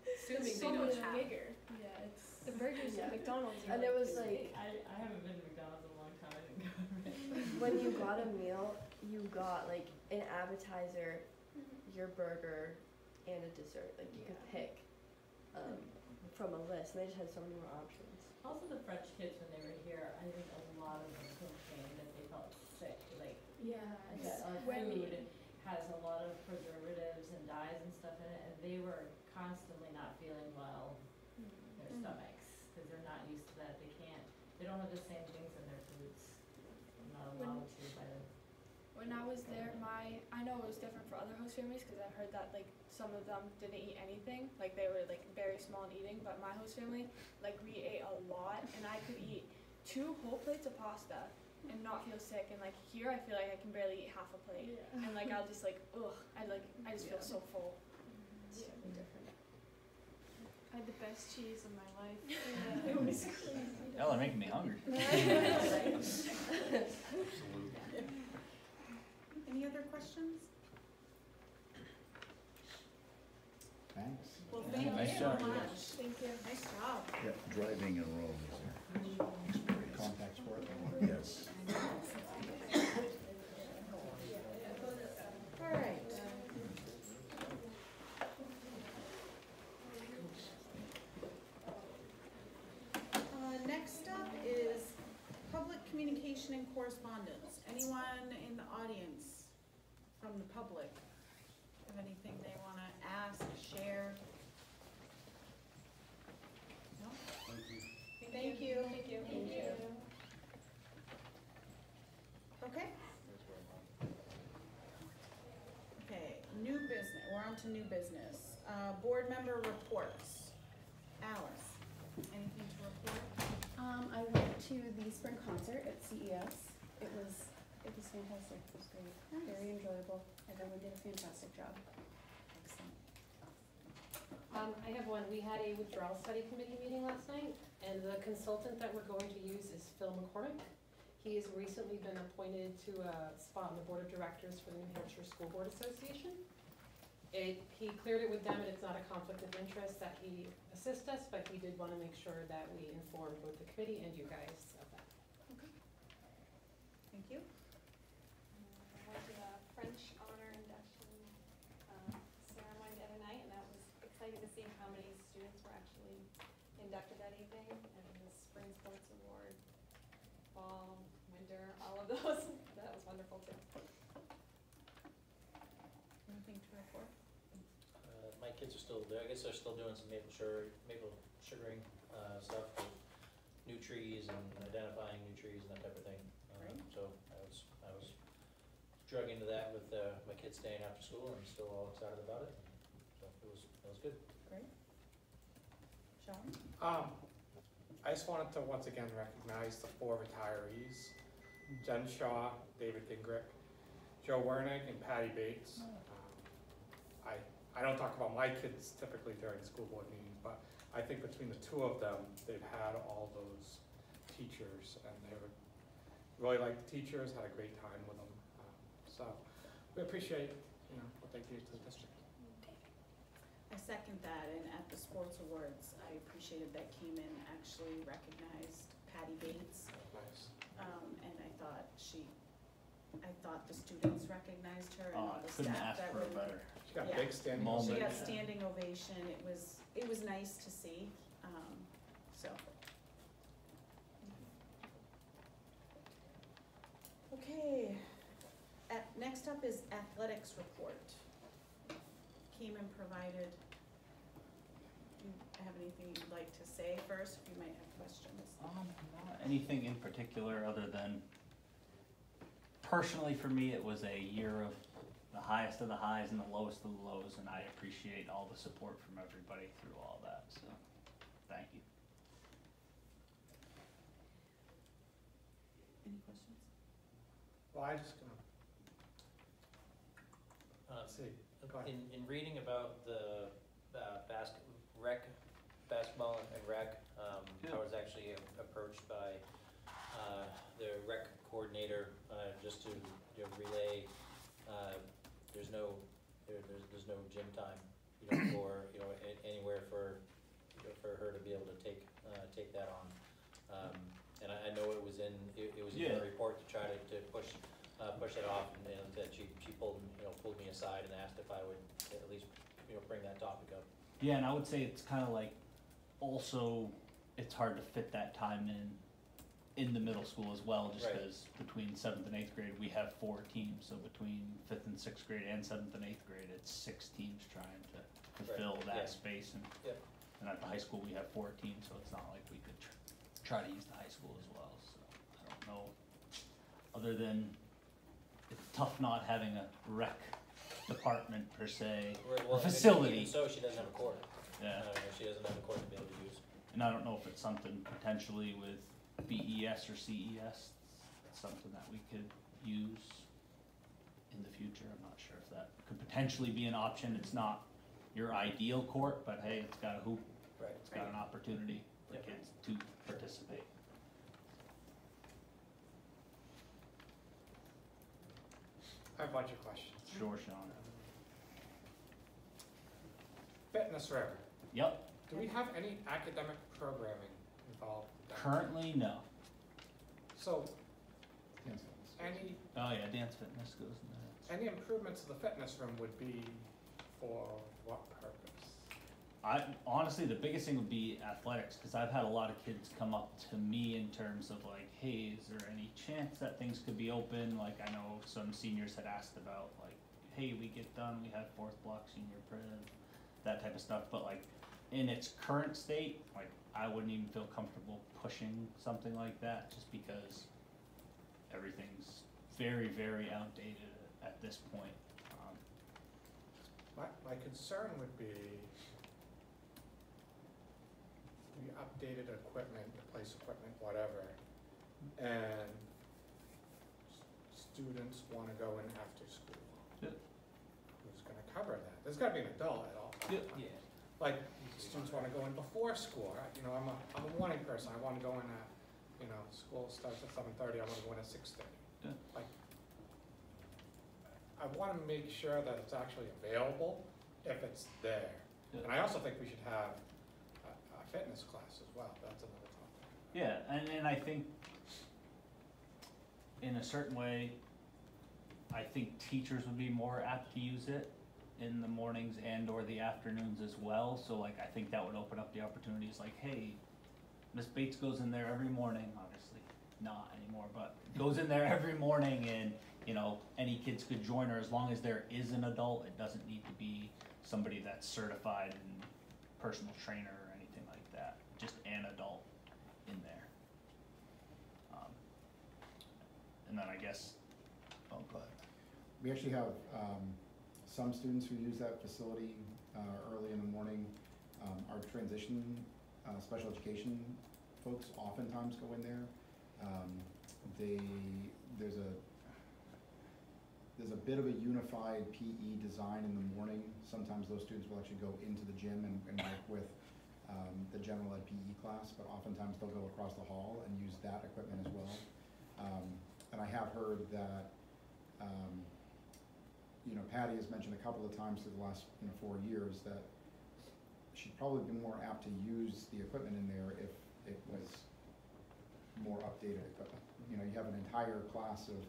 assuming So they don't much have. bigger. Yeah, it's The burgers at McDonald's. And it was like, I haven't been to McDonald's in a long time, I didn't go already. when you got a meal, you got like an appetizer, your burger, and a dessert. Like you could pick from a list, and they just had so many more options. Also, the French kids, when they were here, I think a lot of them complained that they felt sick, like, that our food has a lot of preservatives and dyes and stuff in it, and they were constantly not feeling well, their stomachs, because they're not used to that, they don't have the same things in their foods, they're not allowed to by the. When I was there, I know it was different for other host families because I've heard that like some of them didn't eat anything, like they were like very small in eating. But my host family, like we ate a lot, and I could eat 2 whole plates of pasta and not feel sick. And like here, I feel like I can barely eat half a plate, and like I'll just like I just feel so full. It's totally different. I had the best cheese of my life. It was crazy. Y'all are making me hungry. Absolutely. Any other questions? Thanks. Well, Yeah, thank you nice so job. much. Thank you. Nice job. Yeah, driving in Rome is a contact sport. Yes. All right. Next up is public communication and correspondence. Anyone in the audience from the public have anything they want to ask, share? No? Thank you. Thank you. Thank you. Okay. Okay, new business, we're on to new business. Board member reports. Alice, anything to report? I went to the spring concert at CES. It was fantastic. It was great. Very enjoyable. Everyone did a fantastic job. Excellent. I have one. We had a withdrawal study committee meeting last night, and the consultant that we're going to use is Phil McCormick. He has recently been appointed to a spot on the board of directors for the New Hampshire School Board Association. He cleared it with them, and it's not a conflict of interest that he assist us, but he did want to make sure that we inform both the committee and you guys of that. Thank you. I went to the French honor induction ceremony the other night, and that was exciting to see how many students were actually inducted that evening, and the spring sports award, fall, winter, all of those. That was wonderful too. Anything to report? kids are still, I guess they're still doing some maple sugaring, stuff with new trees and identifying new trees and that type of thing. So I was drug into that with, my kids staying after school and still all excited about it. So it was good. Great. Sean? I just wanted to once again recognize the 4 retirees, Jen Shaw, David Gingrich, Joe Wernick, and Patty Bates. I don't talk about my kids typically during school board meetings, but I think between the 2 of them, they've had all those teachers, and they were really like the teachers, had a great time with them. So we appreciate, what they do to the district. I second that, and at the sports awards, I appreciated that Keeman actually recognized Patty Bates. Nice. And I thought the students recognized her and all the couldn't staff ask that for were. a better. She got Yeah. big standing Moment. She got ovation. standing ovation, it was nice to see, so. Okay, next up is athletics report. Keeman provided, do you have anything you'd like to say first, if you might have questions? Not anything in particular other than, personally for me, it was a year of the highest of the highs and the lowest of the lows, and I appreciate all the support from everybody through all that, so, thank you. Any questions? Well, I just gonna, let's see. Go ahead. In reading about the basketball and rec, I was actually approached by the rec coordinator just to relay. There's no gym time, for anywhere for her to be able to take that on. And I know it was in the report to try to push it off, and that she pulled me aside and asked if I would at least bring that topic up. Yeah, and I would say it's kind of like, also, it's hard to fit that time in the middle school as well, just Right. because between 7th and 8th grade, we have 4 teams, so between 5th and 6th grade and 7th and 8th grade, it's 6 teams trying to fill that Yeah. space, and Yeah. and at the high school, we have 4 teams, so it's not like we could try to use the high school as well, so I don't know. Other than, it's tough not having a rec department per se, Well, a facility. Even so, she doesn't have a court. Yeah. She doesn't have a court to be able to use. And I don't know if it's something potentially with BES or CES, it's something that we could use in the future. I'm not sure if that could potentially be an option. It's not your ideal court, but hey, it's got a hoop. Right. It's got an opportunity for Yep. kids to participate. I have a bunch of questions. Sure, Sean. Fitness River, Yep, do we have any academic programming involved with that? currently, no. So, any, Oh yeah, dance fitness goes in there. any improvements to the fitness room would be for what purpose? Honestly, the biggest thing would be athletics, because I've had a lot of kids come up to me in terms of like, hey, is there any chance that things could be open? Like, I know some seniors had asked about like, hey, we get done, we have 4th block senior priv, that type of stuff, but like, in its current state, like, I wouldn't even feel comfortable pushing something like that, just because everything's very, very outdated at this point. My concern would be the updated equipment, replace equipment, whatever, and students wanna go in after school. Yeah. Who's gonna cover that? There's gotta be an adult at all. Yeah. Like, students wanna go in before school, I'm a morning person, I wanna go in at, school starts at 7:30, I wanna go in at 6:30. Yeah. Like, I wanna make sure that it's actually available if it's there. Yeah. And I also think we should have a fitness class as well, that's another topic. Yeah, and I think in a certain way, I think teachers would be more apt to use it in the mornings and or the afternoons as well. So like, I think that would open up the opportunities like, hey, Miss Bates goes in there every morning, obviously not anymore, but goes in there every morning, and any kids could join her as long as there is an adult. It doesn't need to be somebody that's certified in personal trainer or anything like that, just an adult in there. And then I guess, oh, go ahead. We actually have some students who use that facility early in the morning. Our transition special education folks oftentimes go in there. There's a bit of a unified PE design in the morning. Sometimes those students will actually go into the gym and work with the general ed PE class, but oftentimes they'll go across the hall and use that equipment as well. And I have heard that, Patty has mentioned a couple of times through the last 4 years that she'd probably be more apt to use the equipment in there if it was more updated equipment. You have an entire class of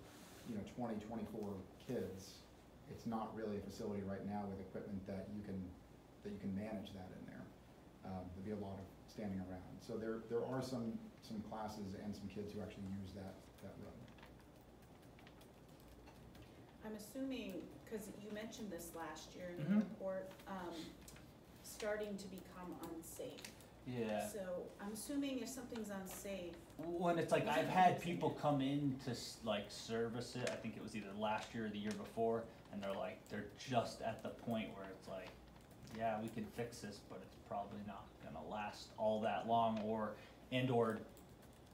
20, 24 kids. It's not really a facility right now with equipment that you can manage that in there. There'd be a lot of standing around. So there are some classes and some kids who actually use that room. I'm assuming, because you mentioned this last year in the Mhm. report, starting to become unsafe. Yeah. So I'm assuming if something's unsafe, When it's like, I've had people come in to service it, I think it was either last year or the year before, and they're just at the point where it's like, yeah, we can fix this, but it's probably not gonna last all that long, or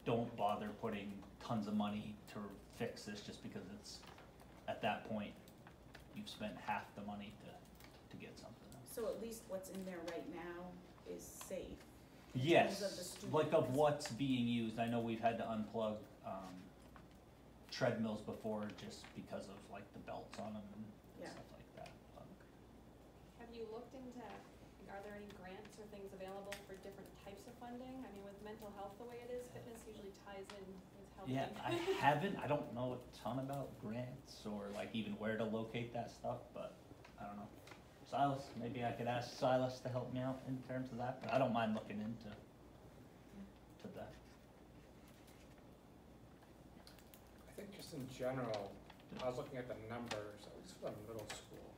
don't bother putting tons of money to fix this just because it's, at that point, you've spent half the money to get something. so at least what's in there right now is safe. in Yes, terms of the student like of numbers. what's being used. I know we've had to unplug treadmills before just because of like the belts on them and Yeah. stuff like that. Have you looked into, are there any grants or things available for different types of funding? I mean, with mental health the way it is, fitness usually ties in with helping. Yeah, I haven't, I don't know a ton about grants or like even where to locate that stuff, but I don't know. Silas, maybe I could ask Silas to help me out in terms of that, but I don't mind looking into that. I think just in general, I was looking at the numbers, at least for the middle school.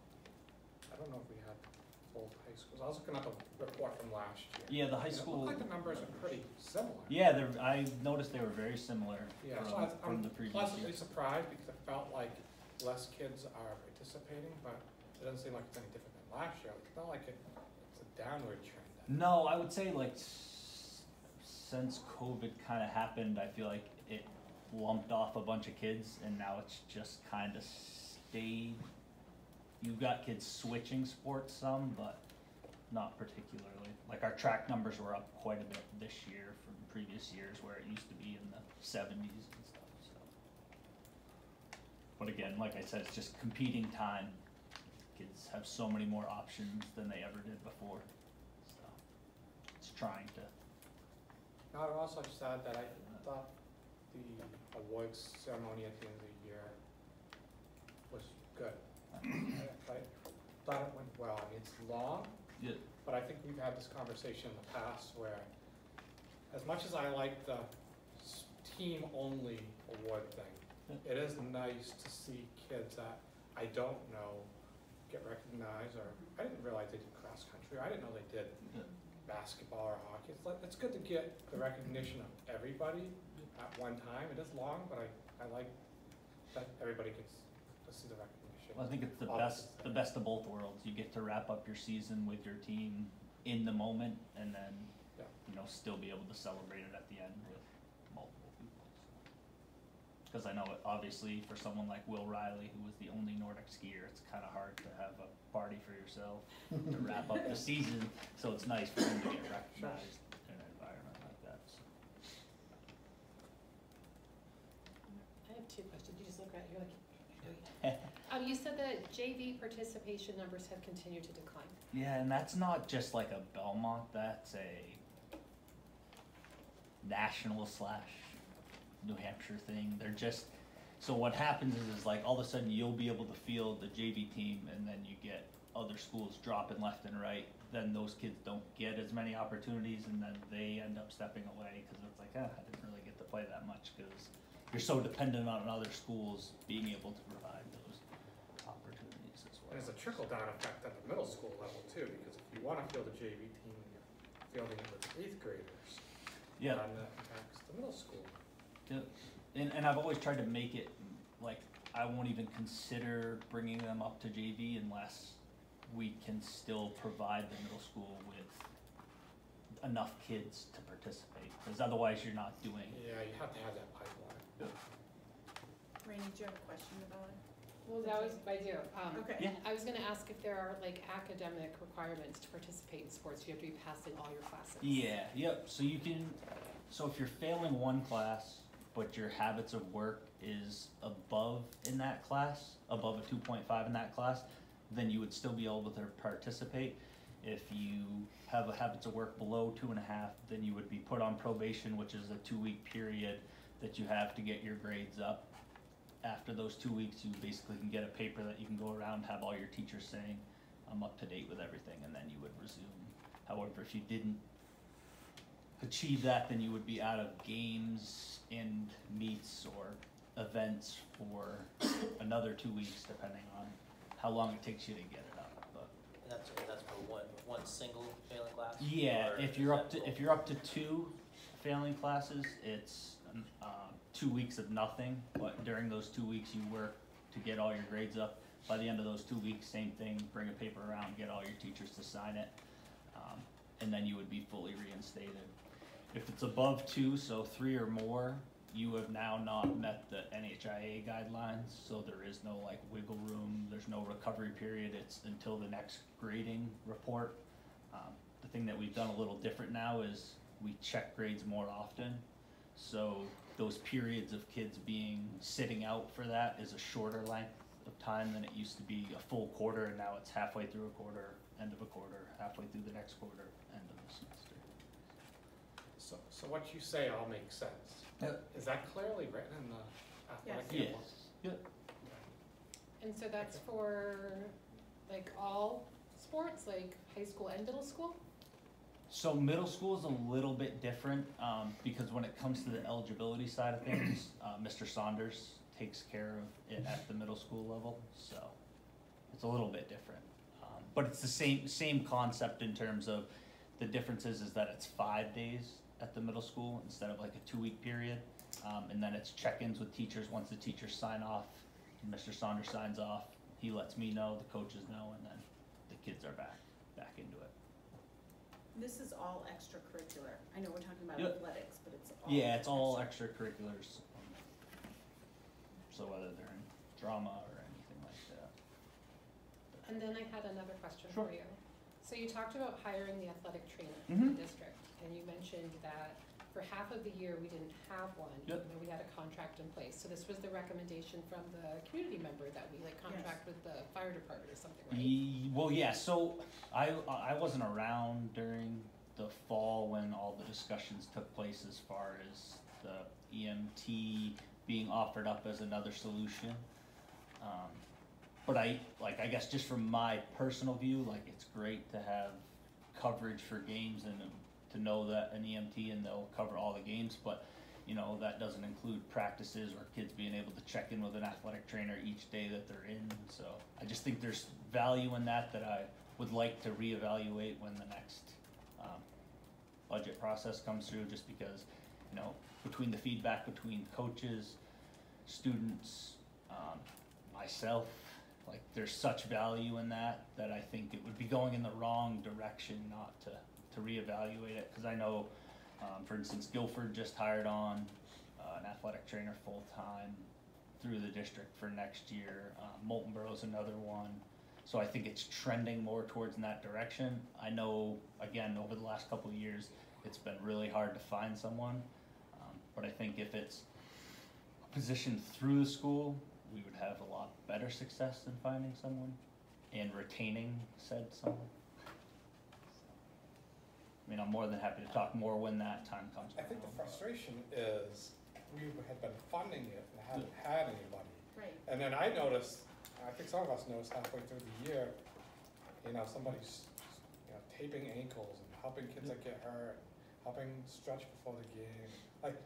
I don't know if we had both high schools. I was looking at the report from last year. Yeah, the high And school. It looked like the numbers are pretty similar. Yeah, I noticed they were very similar Yeah, so from I'm the previous pleasantly year. surprised because it felt like less kids are participating, but it doesn't seem like it's any different than last year. It's not like it's a downward trend. No, I would say like since COVID kind of happened, I feel like it lumped off a bunch of kids and now it's just kind of stayed. You've got kids switching sports some, but not particularly. Like our track numbers were up quite a bit this year from previous years where it used to be in the 70s and stuff, so. But again, like I said, it's just competing time. Kids have so many more options than they ever did before, so it's trying to. I would also just add that I thought the awards ceremony at the end of the year was good. I thought it went well. I mean, it's long, Yeah. but I think we've had this conversation in the past where as much as I like the team-only award thing, it is nice to see kids that I don't know get recognized, or I didn't realize they did cross country, I didn't know they did basketball or hockey. It's good to get the recognition of everybody at one time. It is long, but I like that everybody gets to see the recognition. Well, I think it's the of best of both worlds. You get to wrap up your season with your team in the moment, and then still be able to celebrate it at the end with multiple people. Because I know it, obviously for someone like Will Riley, who was the only Nordic skier, it's kind of hard to have a party for yourself to wrap up the season. So it's nice for him to get recognized in an environment like that. So. I have two questions. You just look right, you're like, you said that JV participation numbers have continued to decline. Yeah, and that's not just like a Belmont, that's a national / New Hampshire thing. They're just, so what happens is like all of a sudden you'll be able to field the JV team and then you get other schools dropping left and right. Then those kids don't get as many opportunities and then they end up stepping away because it's like, I didn't really get to play that much because you're so dependent on other schools being able to provide those opportunities as well. And as a trickle-down effect at the middle school level too, because if you wanna field a JV team, you're fielding it with 8th graders. Yeah. And that impacts the middle school. Yeah. And I've always tried to make it, like, I won't even consider bringing them up to JV unless we can still provide the middle school with enough kids to participate, because otherwise you're not doing. Yeah, you have to have that pipeline. Rainey, do you have a question about it? Well, that was, I do. Okay. Yeah. I was gonna ask if there are like academic requirements to participate in sports, you have to be passing all your classes. Yeah, yep, so you can, so if you're failing one class, but your habits of work is above in that class, above a 2.5 in that class, then you would still be able to participate. If you have a habits of work below 2.5, then you would be put on probation, which is a 2-week period that you have to get your grades up. After those 2 weeks, you basically can get a paper that you can go around, have all your teachers saying, I'm up to date with everything, and then you would resume. However, if you didn't achieve that, then you would be out of games and meets or events for another 2 weeks, depending on how long it takes you to get it up. But That's for one single failing class? yeah, Or if is you're that up to both? if you're up to 2 failing classes, it's 2 weeks of nothing. But during those 2 weeks, you work to get all your grades up. By the end of those 2 weeks, same thing. Bring a paper around, get all your teachers to sign it, and then you would be fully reinstated. If it's above 2, so 3 or more, you have now not met the NHIA guidelines, so there is no like wiggle room, there's no recovery period, it's until the next grading report. The thing that we've done a little different now is we check grades more often, so those periods of kids being sitting out for that is a shorter length of time than it used to be a full quarter, and now it's halfway through a quarter, end of a quarter, halfway through the next quarter, end of the semester. So what you say all makes sense. Is that clearly written in the athletic Yes. handbook? Yep. And so that's for like all sports, like high school and middle school? So middle school is a little bit different, because when it comes to the eligibility side of things, Mr. Saunders takes care of it at the middle school level, so it's a little bit different. But it's the same concept in terms of the difference is that it's 5 days at the middle school instead of like a 2-week period. And then it's check-ins with teachers. Once the teachers sign off, Mr. Saunders signs off, he lets me know, the coaches know, and then the kids are back into it. This is all extracurricular. I know we're talking about Yep. athletics, but it's all. Yeah, it's all extracurriculars. So whether they're in drama or anything like that. And then I had another question Sure. for you. So you talked about hiring the athletic trainer in Mhm. the district, and you mentioned that for half of the year we didn't have one, Yep. even though we had a contract in place. So this was the recommendation from the community member that we like contract with the fire department or something, right? Well, yeah, so I wasn't around during the fall when all the discussions took place as far as the EMT being offered up as another solution. But I guess just from my personal view, like it's great to have coverage for games and to know that an EMT and they'll cover all the games, but you know, that doesn't include practices or kids being able to check in with an athletic trainer each day that they're in. So I just think there's value in that I would like to reevaluate when the next budget process comes through, just because, you know, between the feedback between coaches, students, myself, like there's such value in that I think it would be going in the wrong direction not to reevaluate it, because I know, for instance, Guilford just hired on an athletic trainer full-time through the district for next year. Molten Borough's another one. So I think it's trending more towards in that direction. I know, again, over the last couple of years, it's been really hard to find someone. But I think if it's a position through the school, we would have a lot better success in finding someone and retaining said someone. I mean, I'm more than happy to talk more when that time comes I around. think the frustration is we had been funding it and hadn't had anybody. Right. And then I noticed, I think some of us noticed halfway through the year, you know, somebody's, you know, taping ankles and helping kids that get hurt, helping stretch before the game. Like,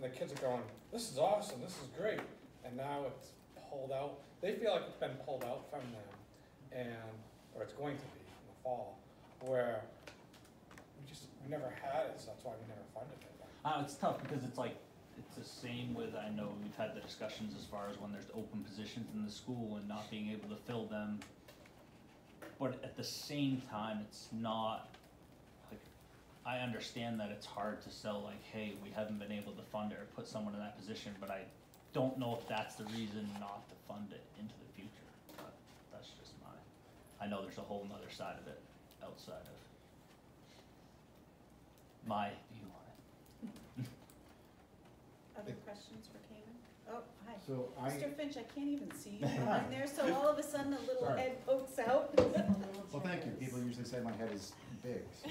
the kids are going, this is awesome, this is great. And now it's pulled out. They feel like it's been pulled out from them. or it's going to be in the fall, where we never had it, so that's why we never funded it. It's tough because it's like, it's the same with, I know we've had the discussions as far as when there's open positions in the school and not being able to fill them. But at the same time, it's not, like, I understand that it's hard to sell like, hey, we haven't been able to fund it or put someone in that position, but I don't know if that's the reason not to fund it into the future. But that's just I know there's a whole nother side of it outside of my view on it. Other questions for Cayman? Oh, hi. So Mr. Finch, I can't even see you behind there, so all of a sudden a little Sorry. head pokes out. Well, thank you. People usually say my head is big. So.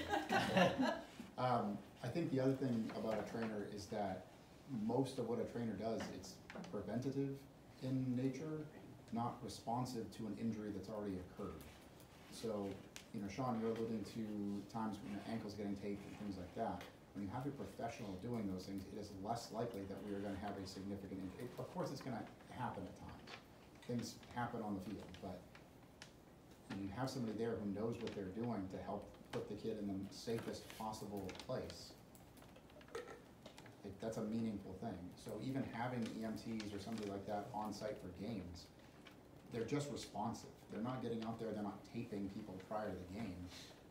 I think the other thing about a trainer is that most of what a trainer does, it's preventative in nature, not responsive to an injury that's already occurred. So, Sean, you're alluding to times when your ankle's getting taped and things like that. When you have a professional doing those things, it is less likely that we are going to have a significant injury. Of course, it's going to happen at times. Things happen on the field, but you have somebody there who knows what they're doing to help put the kid in the safest possible place. That's a meaningful thing. So even having EMTs or somebody like that on site for games, they're just responsive. They're not getting out there, they're not taping people prior to the game.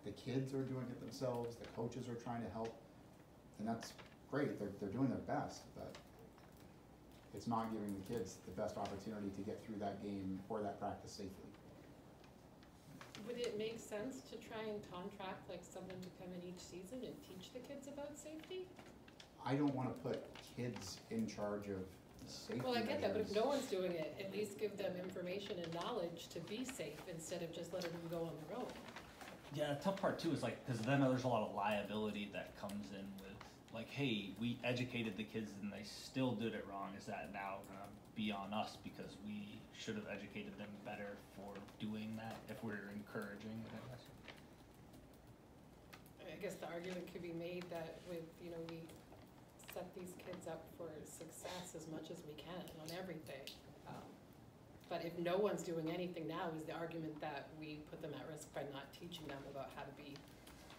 The kids are doing it themselves, the coaches are trying to help, and that's great, they're doing their best, but it's not giving the kids the best opportunity to get through that game or that practice safely. Would it make sense to try and contract like someone to come in each season and teach the kids about safety? I don't wanna put kids in charge of safety Well, I get that, but if measures. no one's doing it, at least give them information and knowledge to be safe instead of just letting them go on their own. Yeah, the tough part too is like, cause then there's a lot of liability that comes in with, like, hey, we educated the kids and they still did it wrong, is that now gonna be on us because we should have educated them better for doing that, if we're encouraging it, I guess. I guess the argument could be made that with, we set these kids up for success as much as we can on everything. But if no one's doing anything now, is the argument that we put them at risk by not teaching them about how to be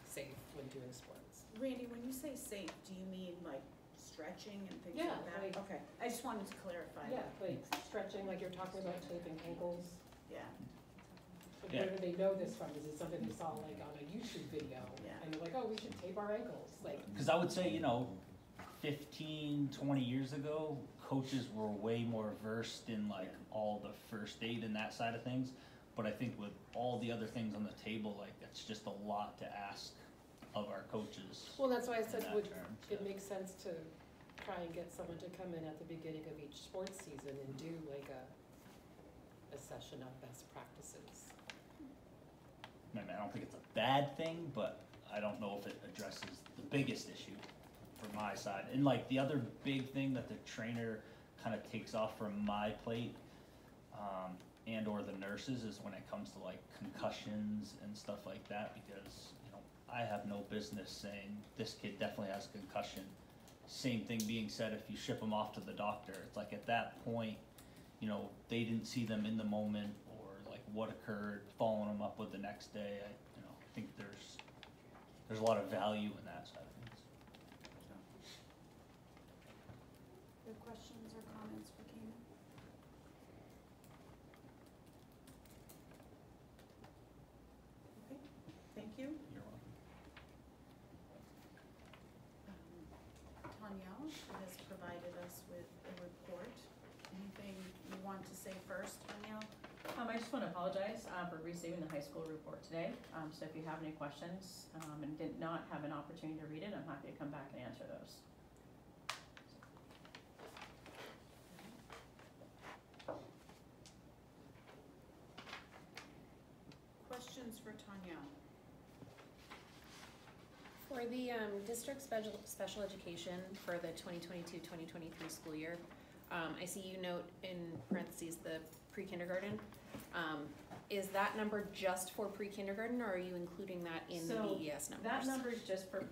safe when doing sports. Randy, when you say safe, do you mean like stretching and things Yeah, like that? like- Okay, I just wanted to clarify. Yeah, like stretching, like you're talking about taping ankles. Yeah. But Yeah. where do they know this from? Is it something they saw like on a YouTube video? Yeah. And they're like, oh, we should tape our ankles, like. Cause I would say, 15, 20 years ago, coaches were way more versed in like all the first aid and that side of things. But I think with all the other things on the table, like it's just a lot to ask of our coaches. Well, that's why I in said, that would term, it so. makes sense to try and get someone to come in at the beginning of each sports season and do like a session of best practices. I mean, I don't think it's a bad thing, but I don't know if it addresses the biggest issue from my side. And like the other big thing that the trainer kind of takes off from my plate, and or the nurses, is when it comes to like concussions and stuff like that, because I have no business saying this kid definitely has a concussion. Same thing being said if you ship them off to the doctor. It's like at that point, they didn't see them in the moment, or like what occurred, following them up with the next day. I think there's a lot of value in that side of things. Other questions or comments for Cayman? Okay, thank you. You're welcome. Tanyelle has provided us with a report. Anything you want to say first, Tanyelle? I just want to apologize for receiving the high school report today. So if you have any questions and did not have an opportunity to read it, I'm happy to come back and answer those. Questions for Tanyelle? For the district special education for the 2022-2023 school year, I see you note in parentheses the pre-kindergarten. Is that number just for pre-kindergarten, or are you including that in the BES numbers? That number is just for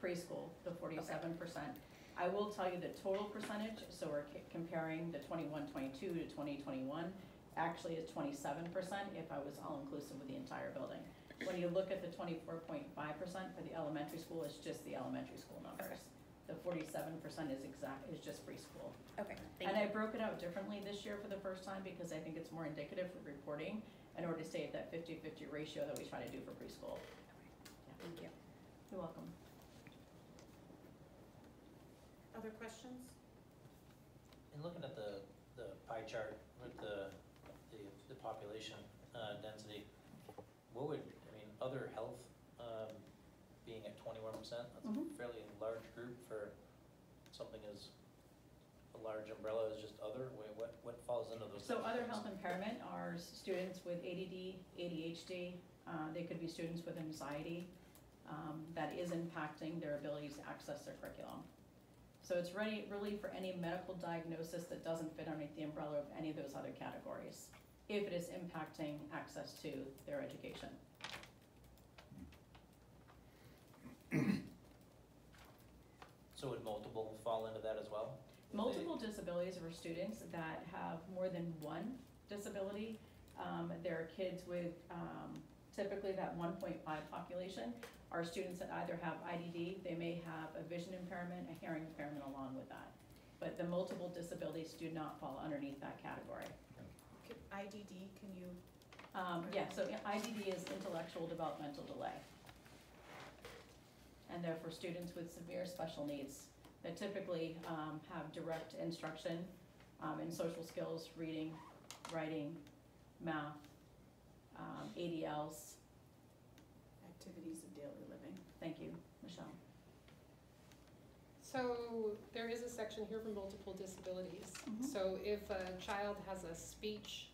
preschool, the 47%. I will tell you the total percentage, so we're comparing the 21-22 to 20-21, actually is 27% if I was all-inclusive with the entire building. When you look at the 24.5% for the elementary school, it's just the elementary school numbers. The 47% is just preschool. Okay, And I broke it out differently this year for the first time because I think it's more indicative for reporting in order to stay at that 50-50 ratio that we try to do for preschool. Thank you. You're welcome. Other questions? In looking at the pie chart with the population density, what would, other health being at 21%, that's a fairly large group for something as a large umbrella as just other, what falls into those? So other health impairment are students with ADD, ADHD, they could be students with anxiety, that is impacting their abilities to access their curriculum. So it's really for any medical diagnosis that doesn't fit underneath the umbrella of any of those other categories, if it is impacting access to their education. So would multiple fall into that as well? Multiple disabilities are students that have more than one disability. There are kids with typically that 1.5 population are students that either have IDD, they may have a vision impairment, a hearing impairment along with that. But the multiple disabilities do not fall underneath that category. IDD, can you? Yeah, so IDD is intellectual developmental delay. And they're for students with severe special needs that typically have direct instruction in social skills, reading, writing, math, ADLs. Activities of daily living. Thank you, Michelle. So there is a section here for multiple disabilities. So if a child has a speech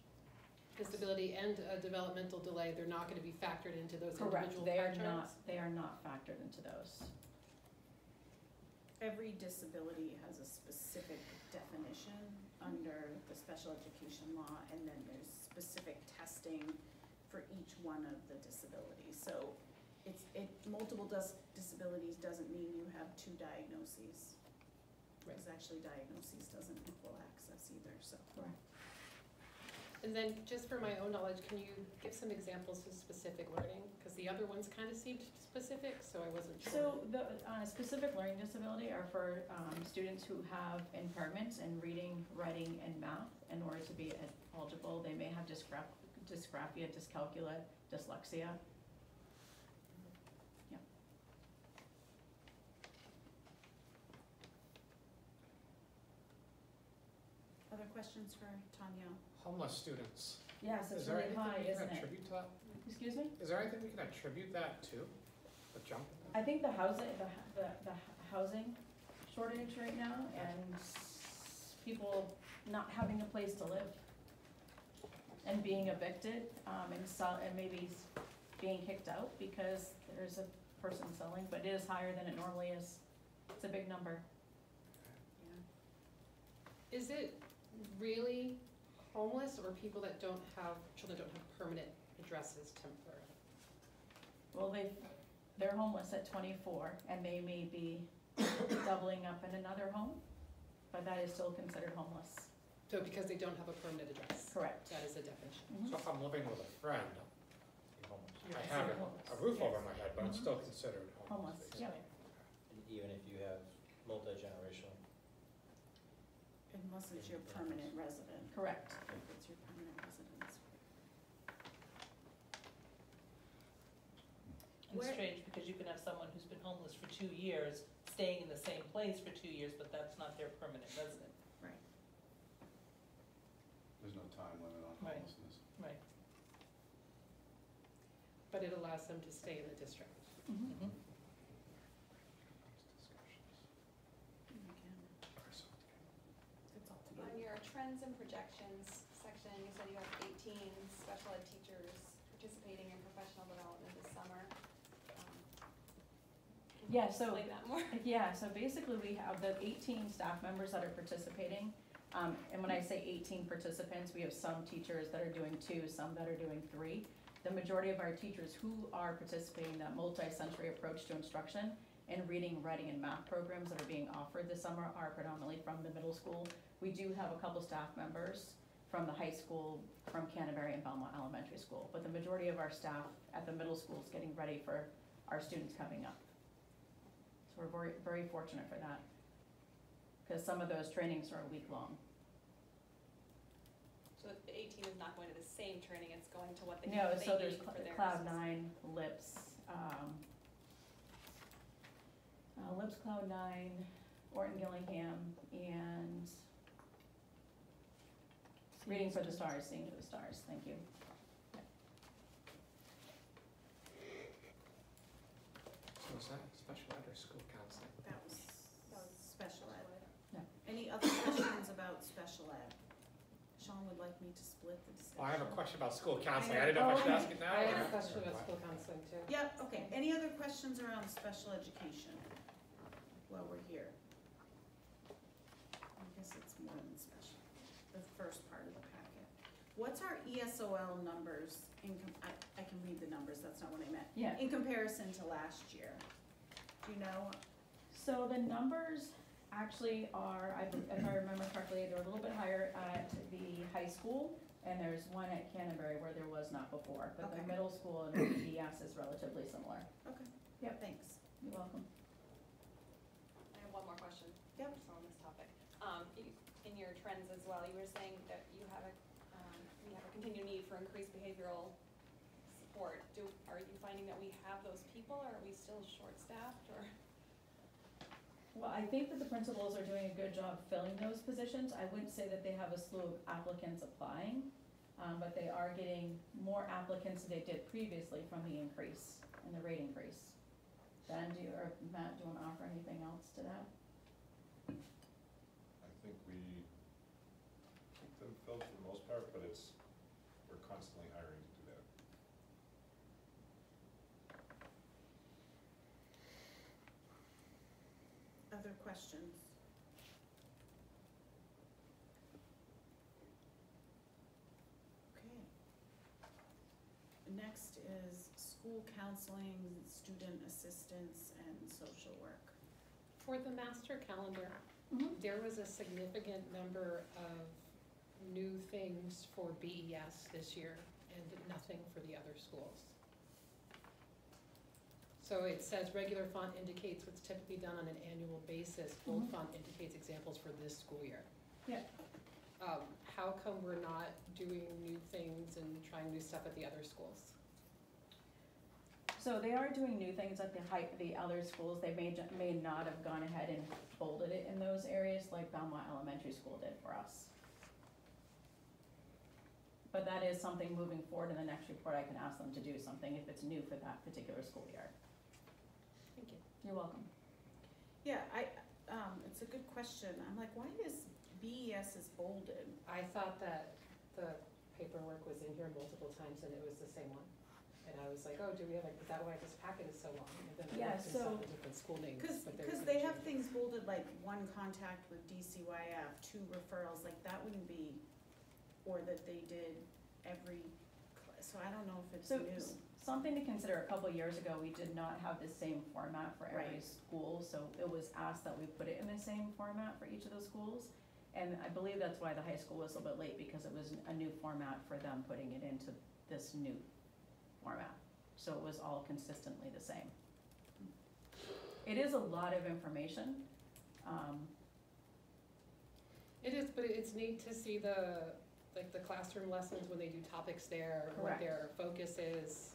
disability and a developmental delay, they're not gonna be factored into those individual pie charts? They are not factored into those. Every disability has a specific definition under the special education law, and then there's specific testing for each one of the disabilities. So multiple disabilities doesn't mean you have two diagnoses. Because actually diagnoses doesn't equal access either, so. Correct. And then just for my own knowledge, can you give some examples of specific learning? Because the other ones kind of seemed specific, so I wasn't sure. So the specific learning disability are for students who have impairments in reading, writing, and math. In order to be eligible, they may have dysgraphia, dyscalculia, dyslexia. Yeah. Other questions for Tanya? Homeless students. Yes, it's Is there really anything high, we can isn't it? attribute to that? Excuse me? Is there anything we can attribute that to? The jump? I think the housing, the housing shortage right now and people not having a place to live and being evicted, and maybe being kicked out because there's a person selling, but it is higher than it normally is. It's a big number. Yeah. Is it really homeless or people that children don't have permanent addresses temporarily? Well, they're homeless at 24 and they may be doubling up in another home, but that is still considered homeless. So because they don't have a permanent address? Correct. That is a definition. So if I'm living with a friend, You're I have considered a roof homeless. over my head, but I'm still considered Homeless, homeless. yeah. Even if you have multi-generational. Unless it's your permanent resident. Correct. If it's your permanent residence. It's strange because you can have someone who's been homeless for 2 years, staying in the same place for 2 years, but that's not their permanent resident. Right. There's no time limit on Right. homelessness. Right. But it allows them to stay in the district. Mm-hmm. It's all On together. your trends and projections section, you said you have 18 special ed teachers participating in professional development this summer. Can you Yeah, so- explain that more? Yeah, so basically we have the 18 staff members that are participating. And when I say 18 participants, we have some teachers that are doing 2, some that are doing 3. The majority of our teachers who are participating in that multi-sensory approach to instruction and reading, writing, and math programs that are being offered this summer are predominantly from the middle school. We do have a couple staff members from the high school, from Canterbury and Belmont Elementary School. But the majority of our staff at the middle school is getting ready for our students coming up. So we're very, very fortunate for that, because some of those trainings are a week long. So the 18 is not going to the same training, it's going to what they No, they so there's need for their Cloud9, LIPS, LIPS Cloud9, Orton Gillingham, and Reading for the Stars, Seeing to the Stars, thank you. So is that special ed or school counseling? That was special ed. Yeah. Any other questions about special ed? Sean would like me to split the discussion. Well, I have a question about school counseling. I didn't know if I should ask it now. I or- have a question about school counseling too. Yep, okay. Any other questions around special education while we're here? I guess it's more than special, the first part of the packet. What's our ESOL numbers I can read the numbers, that's not what I meant. Yeah. In comparison to last year? Do you know? So the numbers actually are, if I remember correctly, they're a little bit higher at the high school, and there's one at Canterbury where there was not before, but the Okay. middle school and ES is relatively similar. Okay. Yep. Thanks. You're welcome. I have one more question. Yep. Just on this topic. In your trends as well, you were saying that you have a continued need for increased behavioral support. Are you finding that we have those people, or are we still short-staffed, or? Well, I think that the principals are doing a good job filling those positions. I wouldn't say that they have a slew of applicants applying, but they are getting more applicants than they did previously from the increase, and the rate increase. Ben, or Matt, do you wanna offer anything else to that? I think we keep them filled for the most part, but we're constantly hiring to do that. Other questions? Okay. Next is school counseling, student assistance, and social work. For the master calendar, there was a significant number of new things for BES this year and nothing for the other schools. So it says regular font indicates what's typically done on an annual basis. Bold font indicates examples for this school year. Yeah. How come we're not doing new things and trying new stuff at the other schools? So they are doing new things at the other schools. They may not have gone ahead and bolded it in those areas like Belmont Elementary School did for us. But that is something moving forward in the next report. I can ask them to do something if it's new for that particular school year. Thank you. You're welcome. Yeah, it's a good question. I'm like, why is BES is bolded? I thought that the paperwork was in here multiple times and it was the same one. And I was like, oh, do we have, is that why this packet is so long? And then I looked in some different school names, but there was Because they have things bolded like one contact with DCYF, 2 referrals, like that wouldn't be, or that they did so I don't know if it's So new. something to consider, a couple years ago, we did not have the same format for every Right. school, so it was asked that we put it in the same format for each of those schools. And I believe that's why the high school was a little bit late, because it was a new format for them putting it into this new format. So it was all consistently the same. It is a lot of information. It is, but it's neat to see the classroom lessons when they do topics there, what Correct. their focus is.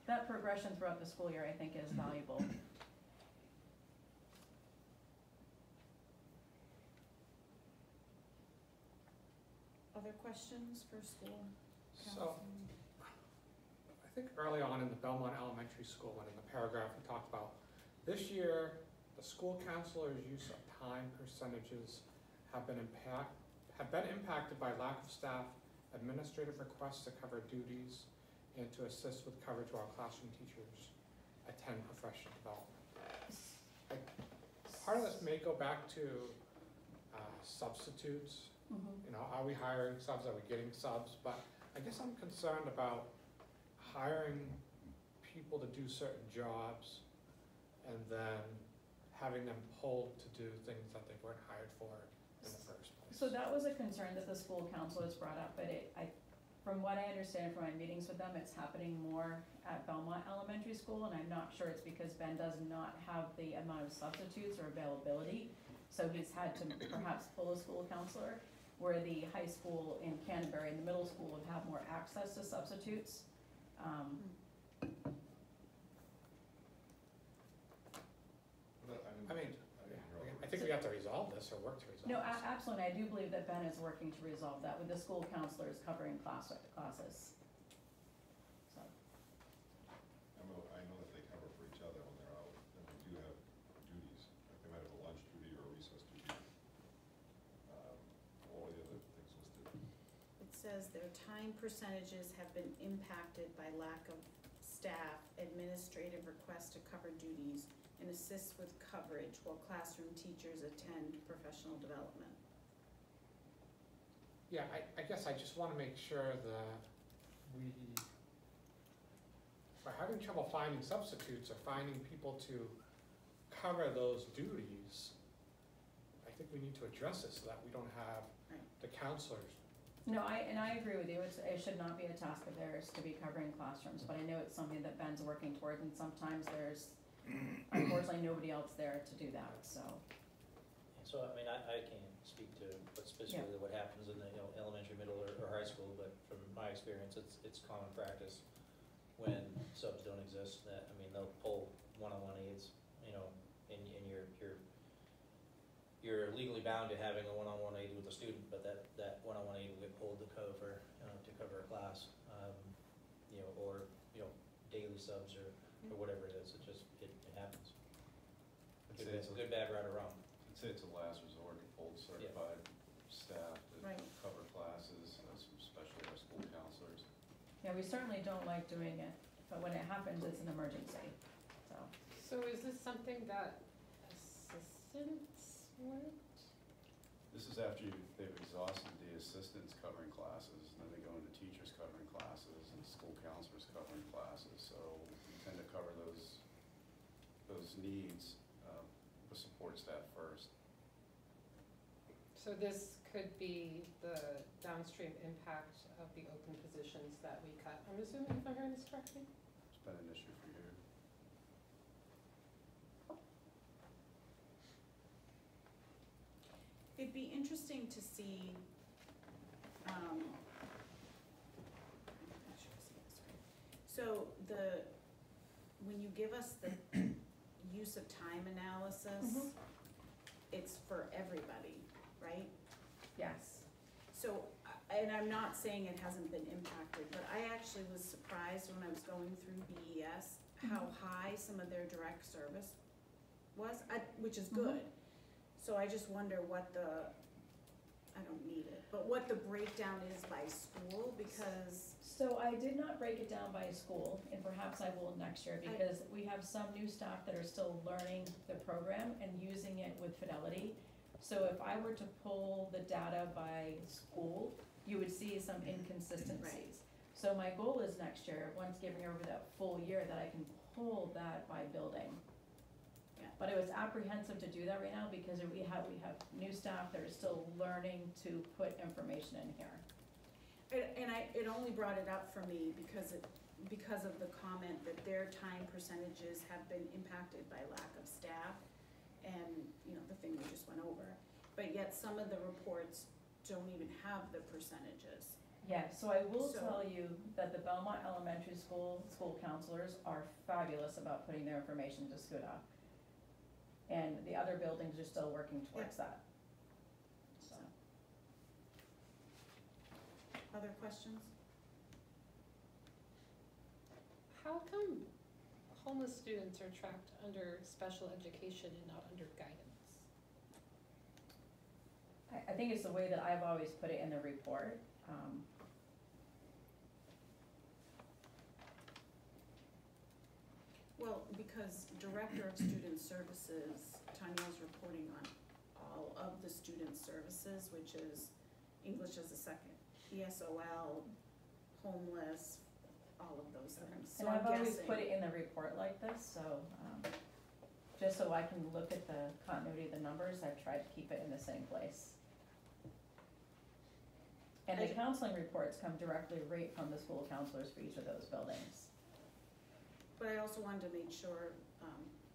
That progression throughout the school year, I think, is valuable. Other questions for school So, counseling? I think early on in the Belmont Elementary School, and in the paragraph we talked about, this year, the school counselor's use of time percentages have been impacted by lack of staff, administrative requests to cover duties, and to assist with coverage while classroom teachers attend professional development. Part of this may go back to substitutes. You know, are we hiring subs, are we getting subs? But I guess I'm concerned about hiring people to do certain jobs and then having them pulled to do things that they weren't hired for in the first place. So that was a concern that the school counselors brought up, but from what I understand from my meetings with them, it's happening more at Belmont Elementary School, and I'm not sure it's because Ben does not have the amount of substitutes or availability. So he's had to perhaps pull a school counselor, where the high school in Canterbury and the middle school would have more access to substitutes. I think we have to resolve this or work to resolve No, this. absolutely, I do believe that Ben is working to resolve that with the school counselors covering classes. So, I know that they cover for each other when they're out, and they do have duties, like they might have a lunch duty or a recess duty. All the other things listed. It says their time percentages have been impacted by lack of staff, administrative requests to cover duties, and assist with coverage while classroom teachers attend professional development. Yeah, I guess I just wanna make sure that we're having trouble finding substitutes or finding people to cover those duties. I think we need to address it so that we don't have the counselors. no, I agree with you, it should not be a task of theirs to be covering classrooms, but I know it's something that Ben's working towards, and sometimes there's unfortunately nobody else there to do that, so. So, I mean, I can't speak to what specifically what happens in the, elementary, middle, or high school, but from my experience, it's common practice when subs don't exist, that, I mean, they'll pull one-on-one aides, and you're legally bound to having a one-on-one aide with a student, but that one-on-one aide will get pulled to cover a class, or, daily subs or whatever it is, it happens. It's good, bad, right, or wrong. I'd say it's a last resort to pull certified staff to cover classes, especially our school counselors. Yeah, we certainly don't like doing it, but when it happens, it's an emergency, so. So is this something that assistants want? This is after they've exhausted the assistants covering classes, and then they go into teachers covering classes and school counselors covering classes, so we tend to cover those needs with support staff first. So this could be the downstream impact of the open positions that we cut. I'm assuming, if I'm hearing this correctly? It's been an issue for years. It'd be interesting to see, so when you give us the use of time analysis, it's for everybody, right? Yes. So, and I'm not saying it hasn't been impacted, but I actually was surprised when I was going through BES, how high some of their direct service was, which is good. So I just wonder what I don't need it, but what the breakdown is by school, because. So I did not break it down by school, and perhaps I will next year, because we have some new staff that are still learning the program and using it with fidelity. So if I were to pull the data by school, you would see some inconsistencies. So my goal is next year, once giving over that full year, that I can pull that by building. But it was apprehensive to do that right now because we have new staff that are still learning to put information in here. And it only brought it up for me because of the comment that their time percentages have been impacted by lack of staff and, the thing we just went over. But yet some of the reports don't even have the percentages. Yeah, so I will tell you that the Belmont Elementary School counselors are fabulous about putting their information to SCUDA. And the other buildings are still working towards that. So. Other questions? How come homeless students are tracked under special education and not under guidance? I think it's the way that I've always put it in the report. Well, because Director of Student Services, Tanya's reporting on all of the student services, which is English as a second, ESOL, homeless, all of those things. So And I've I'm always guessing. put it in the report like this, so, just so I can look at the continuity of the numbers, I've tried to keep it in the same place. And the counseling reports come directly right from the school counselors for each of those buildings. But I also wanted to make sure,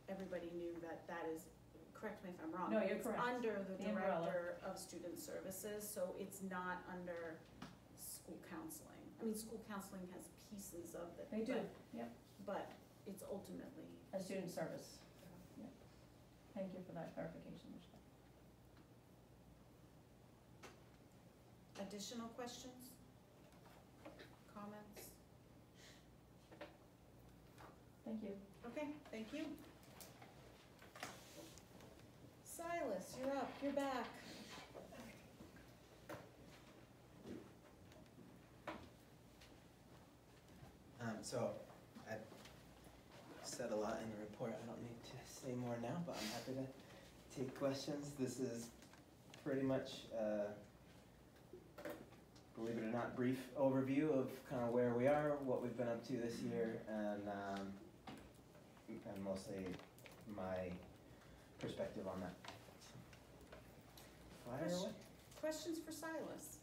everybody knew that that is, correct me if I'm wrong. No, you're it's correct. under the The umbrella. Director of Student Services, so it's not under school counseling. I mean, school counseling has pieces of it. They do, but- yep. But it's ultimately. A student service. Yep. Thank you for that clarification, Michelle. Additional questions? Comments? Thank you. Okay, thank you. Silas, you're up, you're back. So I said a lot in the report. I don't need to say more now, but I'm happy to take questions. This is pretty much, believe it or not, brief overview of kind of where we are, what we've been up to this year, and mostly my perspective on that. Fire away. Questions for Silas?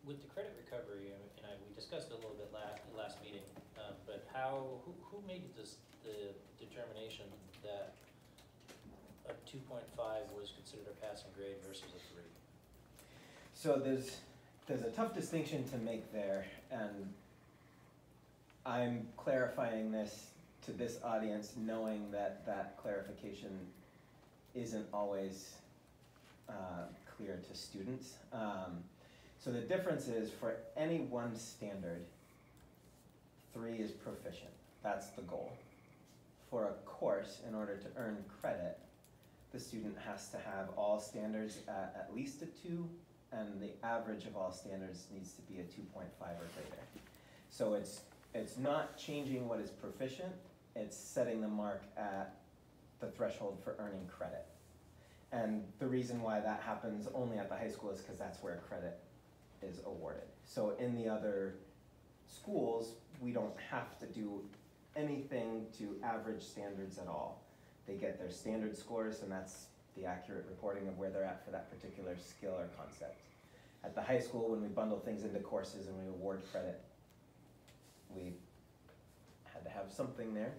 With the credit recovery, we discussed it a little bit last meeting, but who made the determination that a 2.5 was considered a passing grade versus a 3? So there's a tough distinction to make there, and I'm clarifying this to this audience knowing that that clarification isn't always clear to students. So the difference is for any one standard, 3 is proficient. That's the goal. For a course, in order to earn credit, the student has to have all standards at least a 2, and the average of all standards needs to be a 2.5 or greater. So it's not changing what is proficient, it's setting the mark at the threshold for earning credit. And the reason why that happens only at the high school is because that's where credit is awarded. So in the other schools, we don't have to do anything to average standards at all. They get their standard scores, and that's the accurate reporting of where they're at for that particular skill or concept. At the high school, when we bundle things into courses and we award credit, we had to have something there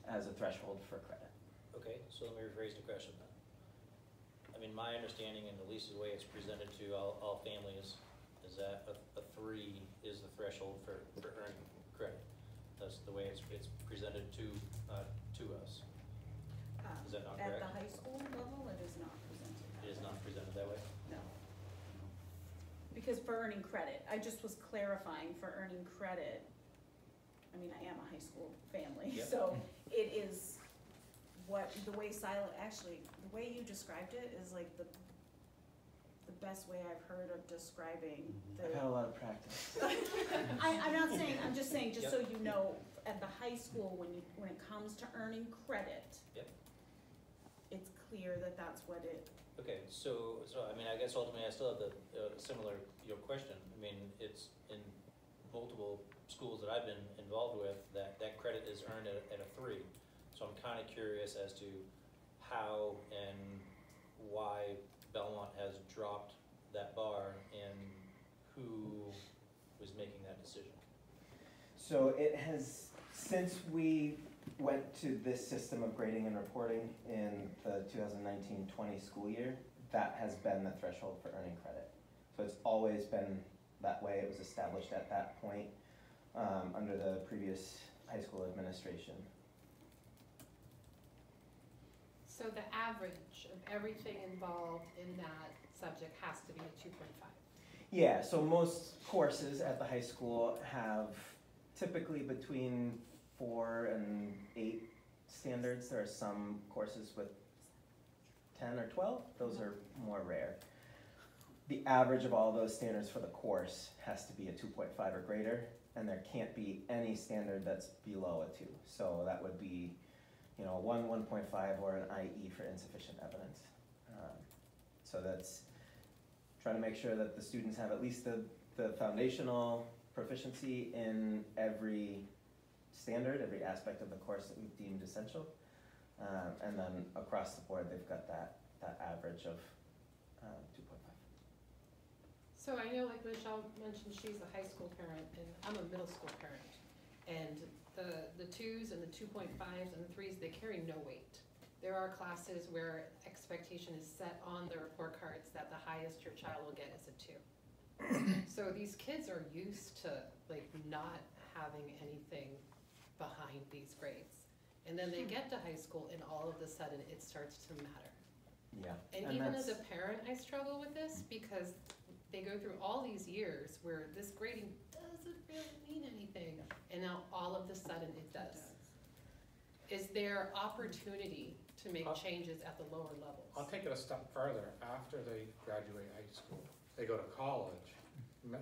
as a threshold for credit. Okay, so let me rephrase the question then. I mean, my understanding, and at least the way it's presented to all families, is that a 3 is the threshold for earning credit. That's the way it's presented to us. Is that not correct? At the high school level, it is not presented. It is not presented that way? No. Because for earning credit, I just was clarifying for earning credit. I mean, I am a high school family, Yep. so it is the way the way you described it is like the best way I've heard of describing the. I've had a lot of practice. I'm not saying, I'm just saying, just Yep. so you know, at the high school, when it comes to earning credit. Yep. It's clear that that's what it. Okay, so I mean, I guess ultimately I still have the similar question. I mean, it's in multiple schools that I've been involved with that credit is earned at a 3. So I'm kind of curious as to how and why Belmont has dropped that bar and who was making that decision. So it has, since we went to this system of grading and reporting in the 2019-20 school year, that has been the threshold for earning credit. So it's always been that way. It was established at that point under the previous high school administration. So the average of everything involved in that subject has to be a 2.5. Yeah, so most courses at the high school have typically between 4 and 8 standards. There are some courses with 10 or 12. Those are more rare. The average of all those standards for the course has to be a 2.5 or greater, and there can't be any standard that's below a 2. So that would be, you know, 1, 1.5, or an IE for insufficient evidence. So that's trying to make sure that the students have at least the foundational proficiency in every standard, every aspect of the course that we've deemed essential. And then across the board, they've got that average of 2.5. So I know, like Michelle mentioned, she's a high school parent, and I'm a middle school parent. And the 2s and the 2.5s and the 3s, they carry no weight. There are classes where expectation is set on the report cards that the highest your child will get is a 2. So these kids are used to like not having anything behind these grades. And then they get to high school and all of a sudden it starts to matter. Yeah. And even as a parent, I struggle with this because they go through all these years where this grading doesn't really mean anything, and now all of a sudden it does. Is there opportunity to make changes at the lower levels? I'll take it a step further. After they graduate high school, they go to college.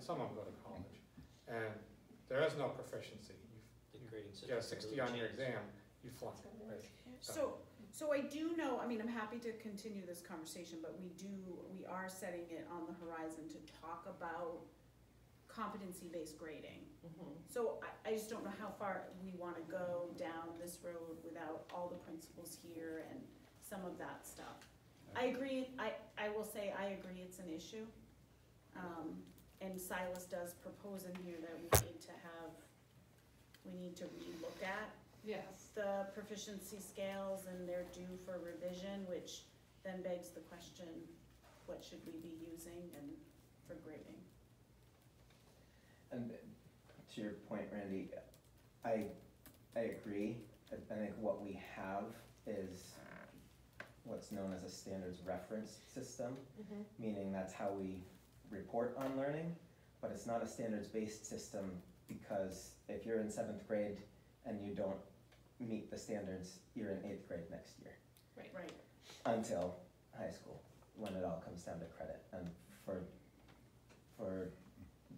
Some of them go to college, and there is no proficiency. The grading system. You get a 60 on your exam, you flunk. Right? So I do know, I mean, I'm happy to continue this conversation, but we are setting it on the horizon to talk about competency-based grading. So I just don't know how far we wanna go down this road without all the principals here and some of that stuff. I agree, I will say, I agree it's an issue. And Silas does propose in here that we need to relook at Yes. the proficiency scales, and they're due for revision, which then begs the question, what should we be using and for grading? And to your point, Randy, I agree. I think what we have is what's known as a standards reference system, meaning that's how we report on learning, but it's not a standards-based system, because if you're in 7th grade and you don't meet the standards, you're in 8th grade next year. Right. Until high school, when it all comes down to credit. And for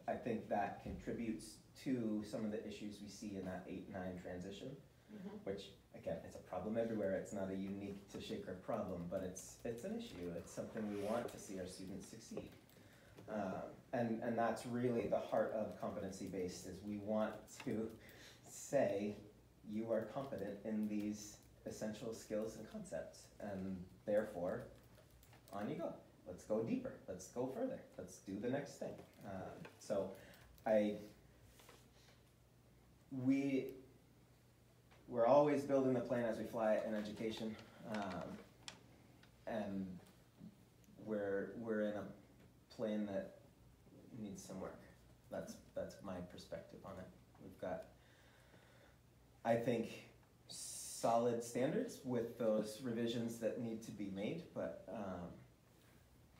I think that contributes to some of the issues we see in that 8-9 transition, which, again, it's a problem everywhere. It's not a unique to Shaker problem, but it's an issue. It's something we want to see our students succeed. And that's really the heart of competency-based, is we want to say you are competent in these essential skills and concepts, and therefore, on you go. Let's go deeper, let's go further, let's do the next thing. So we're always building the plane as we fly in education, and we're in a plane that needs some work. That's my perspective on it. We've got, I think, solid standards with those revisions that need to be made, but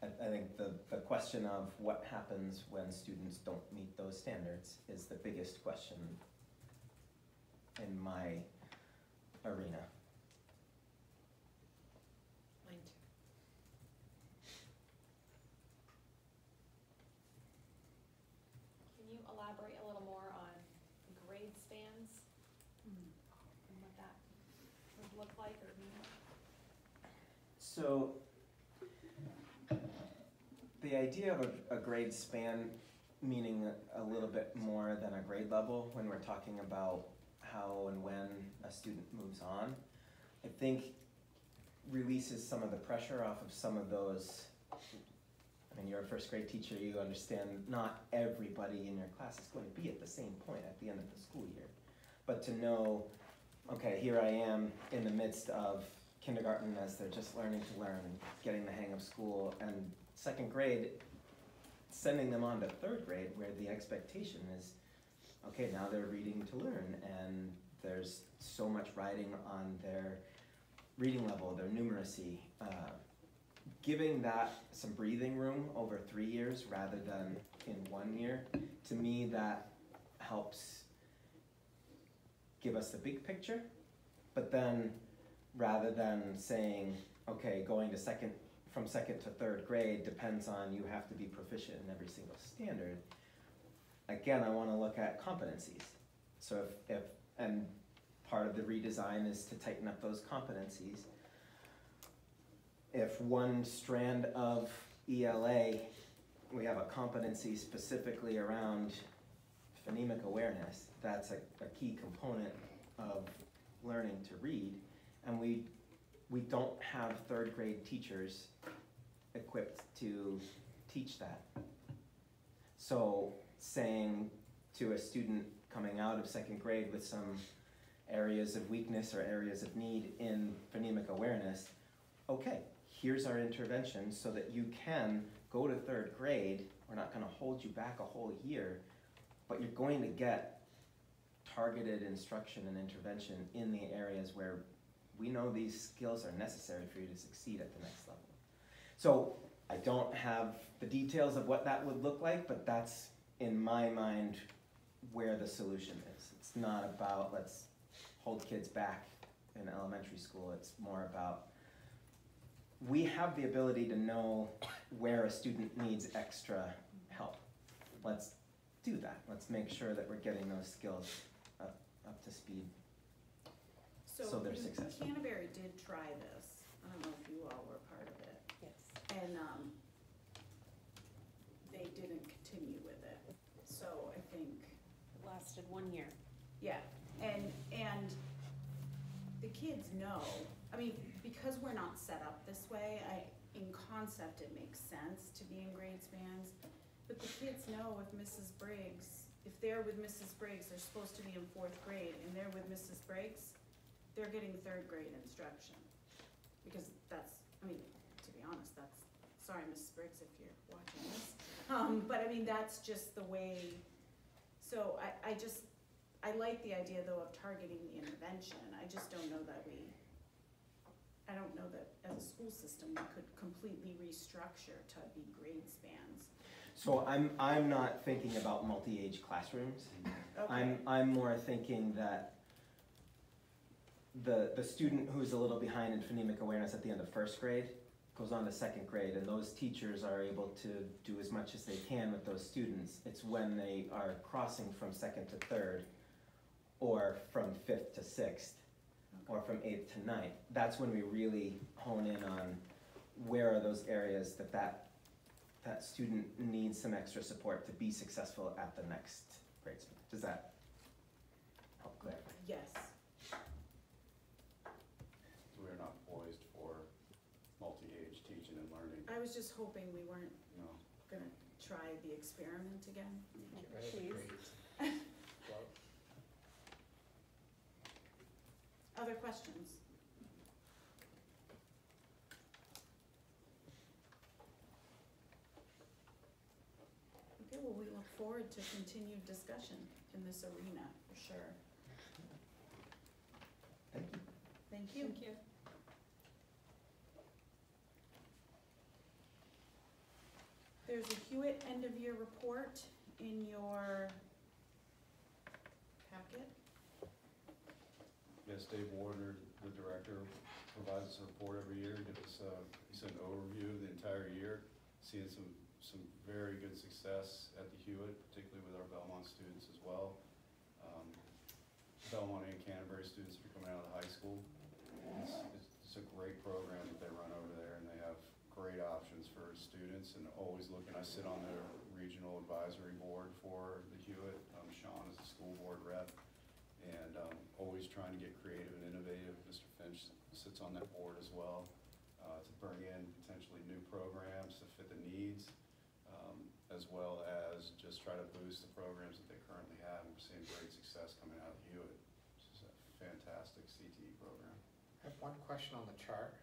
I think the question of what happens when students don't meet those standards is the biggest question in my arena. Mine too. Can you elaborate a little more on grade spans and what that would look like or mean? So the idea of a grade span, meaning a little bit more than a grade level when we're talking about how and when a student moves on, I think releases some of the pressure off of some of those. I mean, you're a first grade teacher, you understand not everybody in your class is going to be at the same point at the end of the school year. But to know, okay, here I am in the midst of kindergarten as they're just learning to learn and getting the hang of school, and 2nd grade, sending them on to 3rd grade where the expectation is, okay, now they're reading to learn, and there's so much riding on their reading level, their numeracy. Giving that some breathing room over 3 years rather than in 1 year, to me that helps give us the big picture. But then rather than saying, okay, going to from 2nd to 3rd grade depends on you have to be proficient in every single standard, again, I want to look at competencies. So and part of the redesign is to tighten up those competencies. If one strand of ELA, we have a competency specifically around phonemic awareness, that's a key component of learning to read, and we don't have 3rd grade teachers equipped to teach that. So saying to a student coming out of second grade with some areas of weakness or areas of need in phonemic awareness, okay, here's our intervention so that you can go to third grade. We're not going to hold you back a whole year, but you're going to get targeted instruction and intervention in the areas where we know these skills are necessary for you to succeed at the next level. So I don't have the details of what that would look like, but that's, in my mind, where the solution is. It's not about let's hold kids back in elementary school. It's more about we have the ability to know where a student needs extra help. Let's do that. Let's make sure that we're getting those skills up to speed so they're successful. Canterbury did try this. I don't know if you all were part of it. Yes. And they didn't continue with it. So I think It lasted 1 year. yeah, and the kids know, I mean, because we're not set up this way, in concept it makes sense to be in grade spans, but the kids know if Mrs. Briggs, if they're with Mrs. Briggs, they're supposed to be in 4th grade, and they're with Mrs. Briggs, they're getting 3rd grade instruction. Because that's, I mean, to be honest, that's, sorry Mrs. Briggs if you're watching this, but I mean, that's just the way, so I like the idea though of targeting the intervention. I just don't know that I don't know that as a school system we could completely restructure to be grade spans. So I'm not thinking about multi-age classrooms. Okay. I'm more thinking that the student who's a little behind in phonemic awareness at the end of 1st grade goes on to 2nd grade, and those teachers are able to do as much as they can with those students. It's when they are crossing from 2nd to 3rd, or from 5th to 6th, or from 8th to 9th. That's when we really hone in on where are those areas that student needs some extra support to be successful at the next grade span. Does that help clarify? Yes. So we're not poised for multi-age teaching and learning. I was just hoping we weren't No. gonna try the experiment again. Please. Other questions? Okay, well, we look forward to continued discussion in this arena, for sure. Thank you. Thank you. Thank you. There's a Hewitt end-of-year report in your packet. Yes, Dave Warner, the director, provides us a report every year, gives us an overview of the entire year, seeing some very good success at the Hewitt, particularly with our Belmont students as well. Belmont and Canterbury students are coming out of the high school. It's a great program that they run over there, and they have great options for students, and always looking. I sit on the regional advisory board for the Hewitt. Sean is the school board rep, and always trying to get creative and innovative. Mr. Finch sits on that board as well, to bring in potentially new programs to fit the needs, as well as just try to boost the programs that they currently have. And we're seeing great success coming out of Hewitt. This is a fantastic CTE program. I have one question on the chart,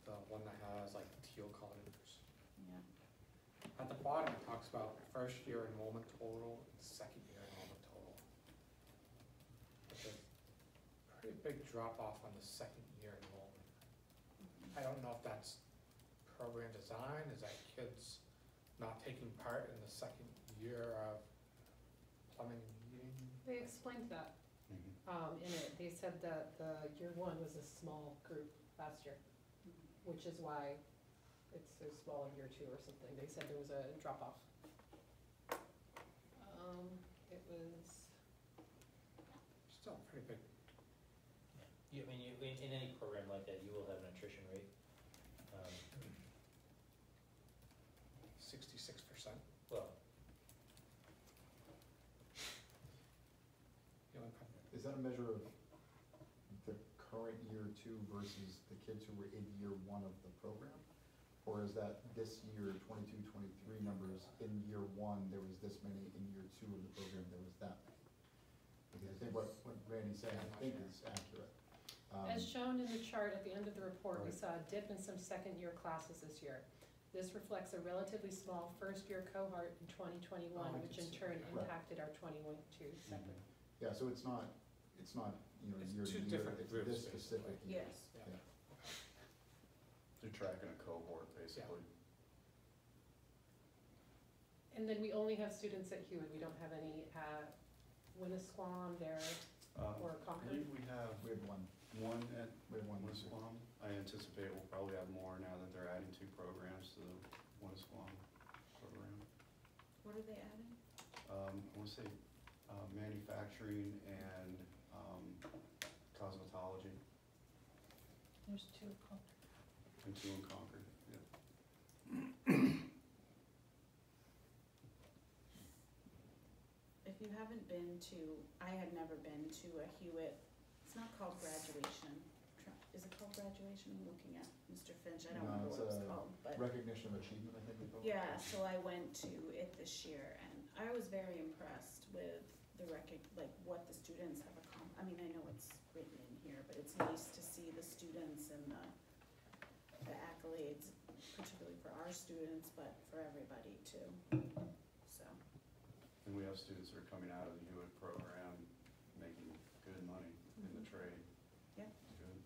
the one that has like teal colors. Yeah. At the bottom, it talks about 1st year enrollment total and 2nd year enrollment total. But there's a pretty big drop off on the 2nd year enrollment. I don't know if that's program design, is that kids not taking part in the 2nd year of plumbing and heating? They explained that. In it, they said that the year 1 was a small group last year, which is why it's so small in year 2 or something. They said there was a drop off. It was still pretty big. I mean, in any program like that, you will have an attrition rate. 66%. Well, Is that a measure of the current year 2 versus the kids who were in year 1 of the program? Or is that this year, 22, 23 numbers, in year one, there was this many, in year two of the program, there was that many? Because I think what Randy's saying, I think is accurate. As shown in the chart at the end of the report, we Right. saw a dip in some second-year classes this year. This reflects a relatively small first-year cohort in 2021, Oh, I which can in see turn that. Right. impacted our 22 second. Yeah, so it's not, you know, It's year to two year, different it's groups, this specific year. Yes. Yeah. Yeah. They're tracking a cohort, basically. And then we only have students at Hewitt, we don't have any at Winnisquam, there, or I Concord. believe we have We have one, at we have one this year. Winnisquam. I anticipate we'll probably have more now that they're adding 2 programs to the Winnisquam program. What are they adding? I wanna say, manufacturing and, cosmetology, There's 2 Concord. and 2 in Concord, yeah. If you haven't been to, I had never been to a Hewitt, it's not called graduation. Is it called graduation? I'm looking at Mr. Finch, I don't No, remember it's what it was a called, but. Recognition of achievement, I think we call it. Yeah, so I went to it this year and I was very impressed with the like what the students have I mean, I know it's written in here, but it's nice to see the students and the accolades, particularly for our students, but for everybody too, so. And we have students that are coming out of the Hewitt program making good money in the trade. Yep. Good.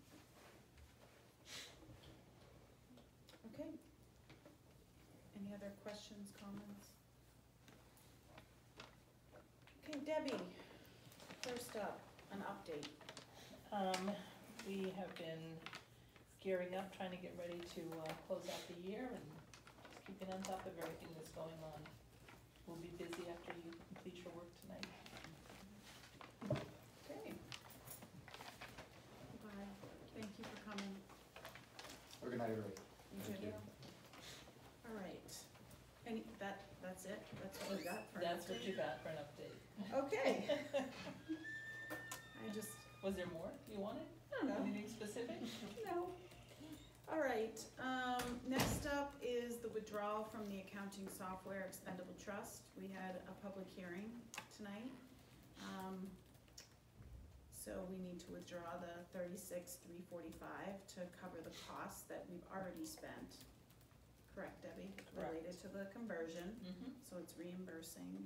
Okay. Any other questions, comments? Okay, Debbie, first up, an update. We have been gearing up, trying to get ready to close out the year and just keeping on top of everything that's going on. We'll be busy after you complete your work tonight. Okay. Bye, thank you for coming. Have a good night, everybody. You too. All right, that's it, that's what we got for an That's what update? you got for an update. Okay. I just, Was there more you wanted? I don't know. Anything specific? No. All right, next up is the withdrawal from the accounting software expendable trust. We had a public hearing tonight. So we need to withdraw the $36,345 to cover the costs that we've already spent. Correct, Debbie? Correct. Related to the conversion, Mm-hmm. so it's reimbursing.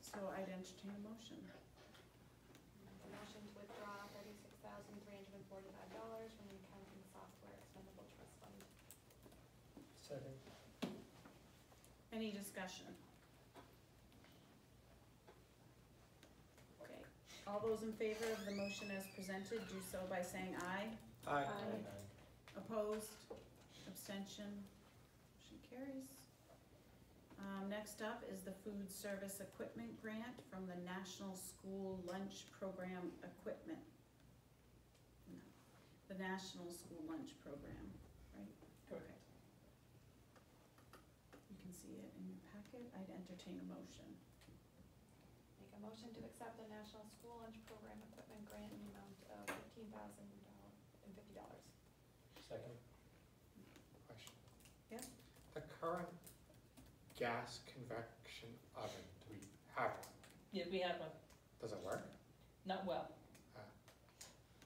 So I'd entertain a motion. Make a motion to withdraw $36,345 from the accounting software expendable trust fund. Second. Any discussion? Okay, all those in favor of the motion as presented, do so by saying aye. Aye. Opposed, abstention, motion carries. Next up is the food service equipment grant from the National School Lunch Program Equipment. No, the National School Lunch Program, right? Correct. Okay. You can see it in your packet. I'd entertain a motion. Make a motion to accept the National School Lunch Program Equipment Grant in the amount of $15,050. Second. Question. Yeah. The current gas convection oven, do we have one? Yeah, we have one. Does it work? Not well.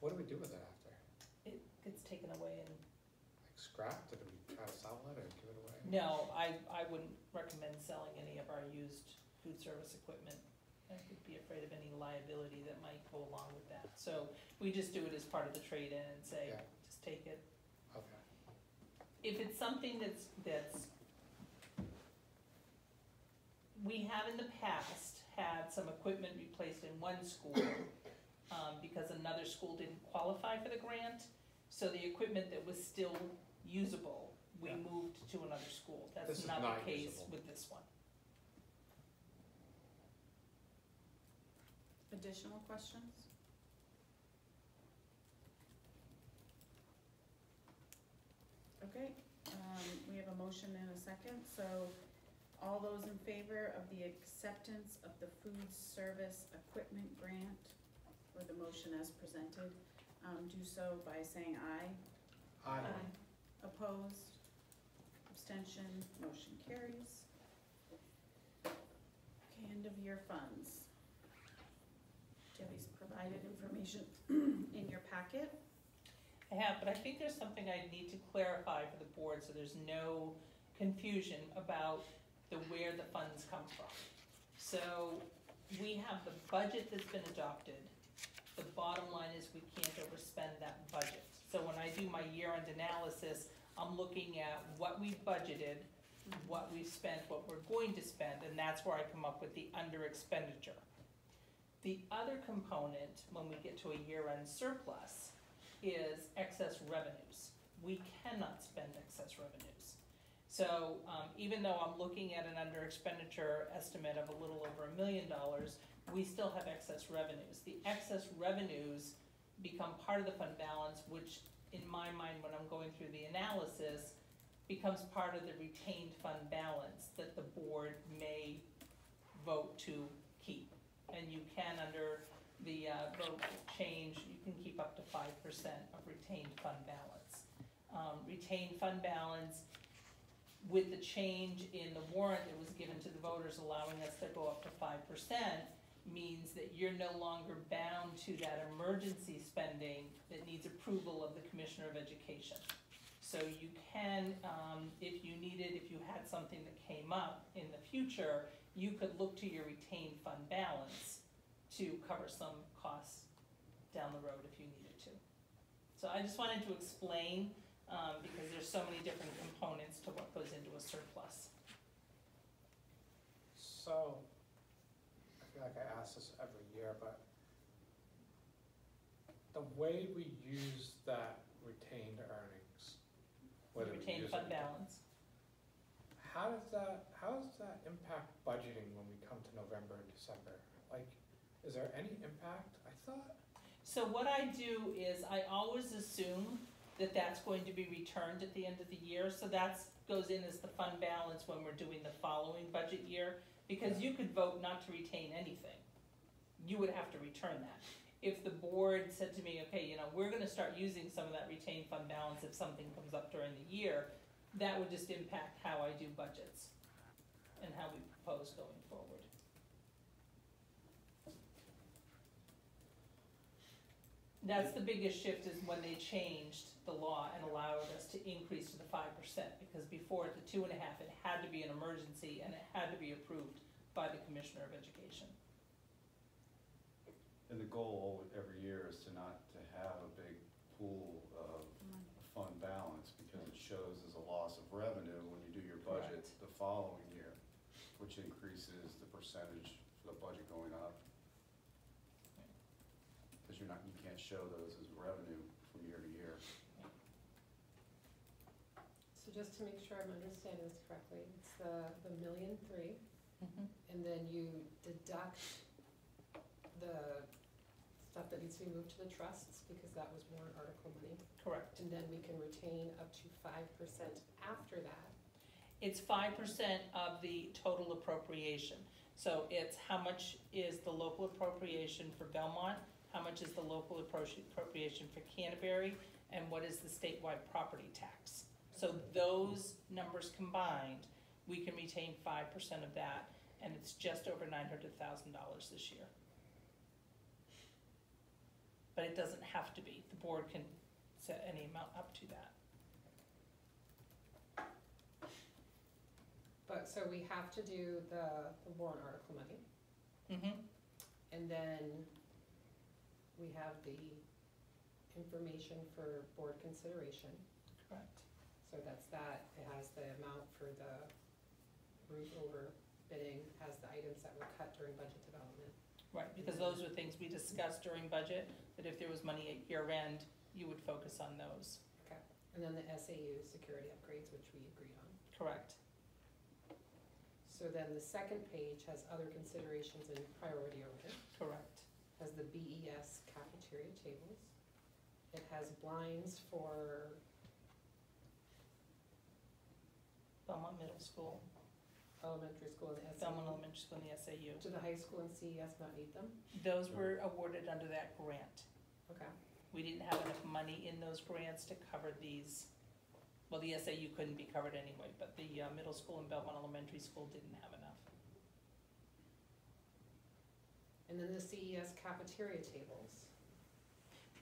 What do we do with it after? It gets taken away and, Like scrapped, or do we try to sell it or give it away? no, I wouldn't recommend selling any of our used food service equipment. I would be afraid of any liability that might go along with that. So we just do it as part of the trade-in and say, Yeah. just take it. Okay. If it's something that's, we have in the past had some equipment replaced in one school, because another school didn't qualify for the grant. So the equipment that was still usable, we Yeah. moved to another school. This That's is not not the case usable. with this one. Additional questions? Okay, we have a motion and a second, so all those in favor of the acceptance of the food service equipment grant, or the motion as presented, do so by saying aye. Aye. Opposed? Abstention? Motion carries. Okay, end of year funds. Debbie's provided information in your packet. I have, but I think there's something I need to clarify for the board so there's no confusion about where the funds come from. So we have the budget that's been adopted. The bottom line is we can't overspend that budget. So when I do my year-end analysis, I'm looking at what we've budgeted, what we've spent, what we're going to spend, and that's where I come up with the under expenditure. The other component, when we get to a year-end surplus, is excess revenues. We cannot spend excess revenues. So even though I'm looking at an under expenditure estimate of a little over $1 million, we still have excess revenues. The excess revenues become part of the fund balance, which in my mind, when I'm going through the analysis, becomes part of the retained fund balance that the board may vote to keep. And you can, under the vote change, you can keep up to 5% of retained fund balance. Retained fund balance, with the change in the warrant that was given to the voters allowing us to go up to 5%, means that you're no longer bound to that emergency spending that needs approval of the Commissioner of Education. So you can, if you needed, if you had something that came up in the future, you could look to your retained fund balance to cover some costs down the road if you needed to. So I just wanted to explain, because there's so many different components to what goes into a surplus. So, I feel like I ask this every year, but the way we use that retained earnings, whether we Retained use fund it, balance. how does that impact budgeting when we come to November and December? Like, is there any impact? I thought. So what I do is I always assume that that's going to be returned at the end of the year, so that goes in as the fund balance when we're doing the following budget year, because you could vote not to retain anything. You would have to return that. If the board said to me, okay, we're gonna start using some of that retained fund balance if something comes up during the year, that would just impact how I do budgets and how we propose going forward. That's the biggest shift, is when they changed the law and allowed us to increase to the 5%, because before at the 2.5, it had to be an emergency and it had to be approved by the Commissioner of Education. And the goal every year is to not to have a big pool of fund balance, because it shows as a loss of revenue when you do your budget the following year, which increases the percentage for the budget going up. Because you can't show those as revenue from year to year. So just to make sure I'm understanding this correctly, it's the $1.3 million, and then you deduct the stuff that needs to be moved to the trusts, because that was warrant article money. Correct. And then we can retain up to 5% after that. It's 5% of the total appropriation. So it's how much is the local appropriation for Belmont, how much is the local appropriation for Canterbury, and what is the statewide property tax. So those numbers combined, we can retain 5% of that, and it's just over $900,000 this year. But it doesn't have to be. The board can set any amount up to that. But, so we have to do the warrant article money, and then we have the information for board consideration. Correct. So that's that, it has the amount for the roof over bidding, has the items that were cut during budget development. Right, because those were things we discussed during budget, that if there was money at year end, you would focus on those. Okay, and then the SAU security upgrades, which we agreed on. Correct. So then the second page has other considerations in priority order. Correct. Has the BES cafeteria tables. It has blinds for Belmont Middle School, elementary school and the SAU. Belmont Elementary School and the SAU. Do the high school and CES not need them? Those were awarded under that grant. Okay. We didn't have enough money in those grants to cover these Well, the SAU couldn't be covered anyway, but the middle school and Belmont Elementary School didn't have enough. And then the CES cafeteria tables.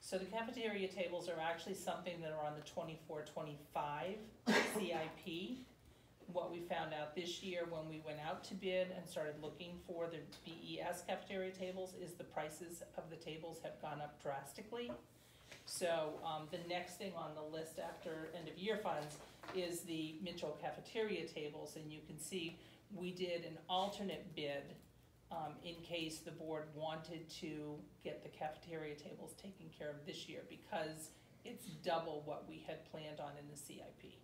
So the cafeteria tables are actually something that are on the 24-25 CIP. What we found out this year when we went out to bid and started looking for the BES cafeteria tables is the prices of the tables have gone up drastically. So the next thing on the list after end of year funds is the Mitchell cafeteria tables, and you can see we did an alternate bid in case the board wanted to get the cafeteria tables taken care of this year, because it's double what we had planned on in the CIP.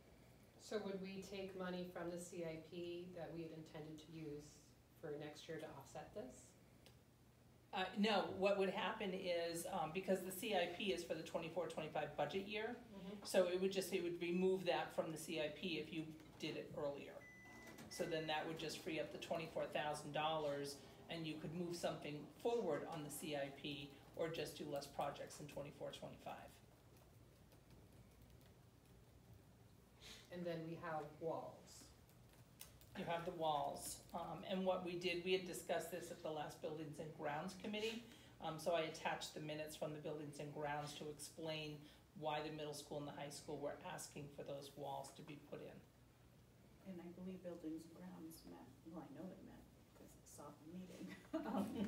So would we take money from the CIP that we had intended to use for next year to offset this? No, what would happen is, because the CIP is for the 24-25 budget year, so it would remove that from the CIP if you did it earlier. So then that would just free up the $24,000, and you could move something forward on the CIP or just do less projects in 24-25. And then we have walls. You have the walls, and what we did, we had discussed this at the last Buildings and Grounds Committee, so I attached the minutes from the Buildings and Grounds to explain why the middle school and the high school were asking for those walls to be put in. And I believe Buildings and Grounds met, well, I know they met, because I saw the meeting.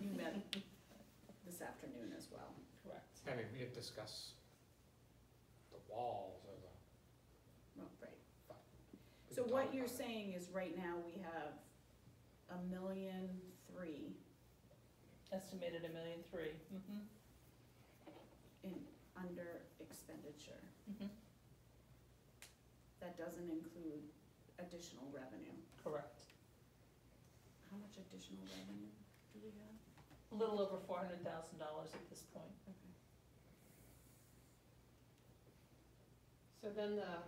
You met this afternoon as well. Correct. I mean, we had discussed the walls as a. Oh, right. So what you're saying is right now we have $1.3 million. Estimated $1.3 million. In under expenditure. Mm-hmm. That doesn't include additional revenue. Correct. How much additional revenue do we have? A little over $400,000 at this point. Okay. So then the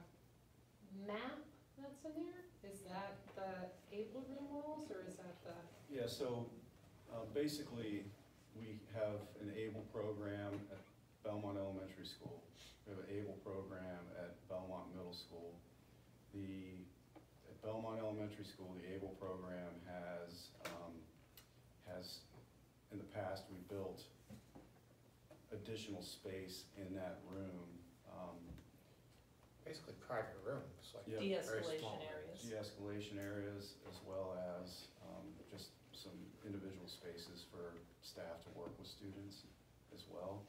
map that's in there, is that the Able Room walls, or is that the? Yeah, so basically, we have an ABLE program at Belmont Elementary School. We have an ABLE program at Belmont Middle School. At Belmont Elementary School, the ABLE program has in the past, we built additional space in that room. Basically private rooms, like Yeah. very De-escalation small areas. De-escalation areas, as well as just some individual spaces for staff to work with students as well.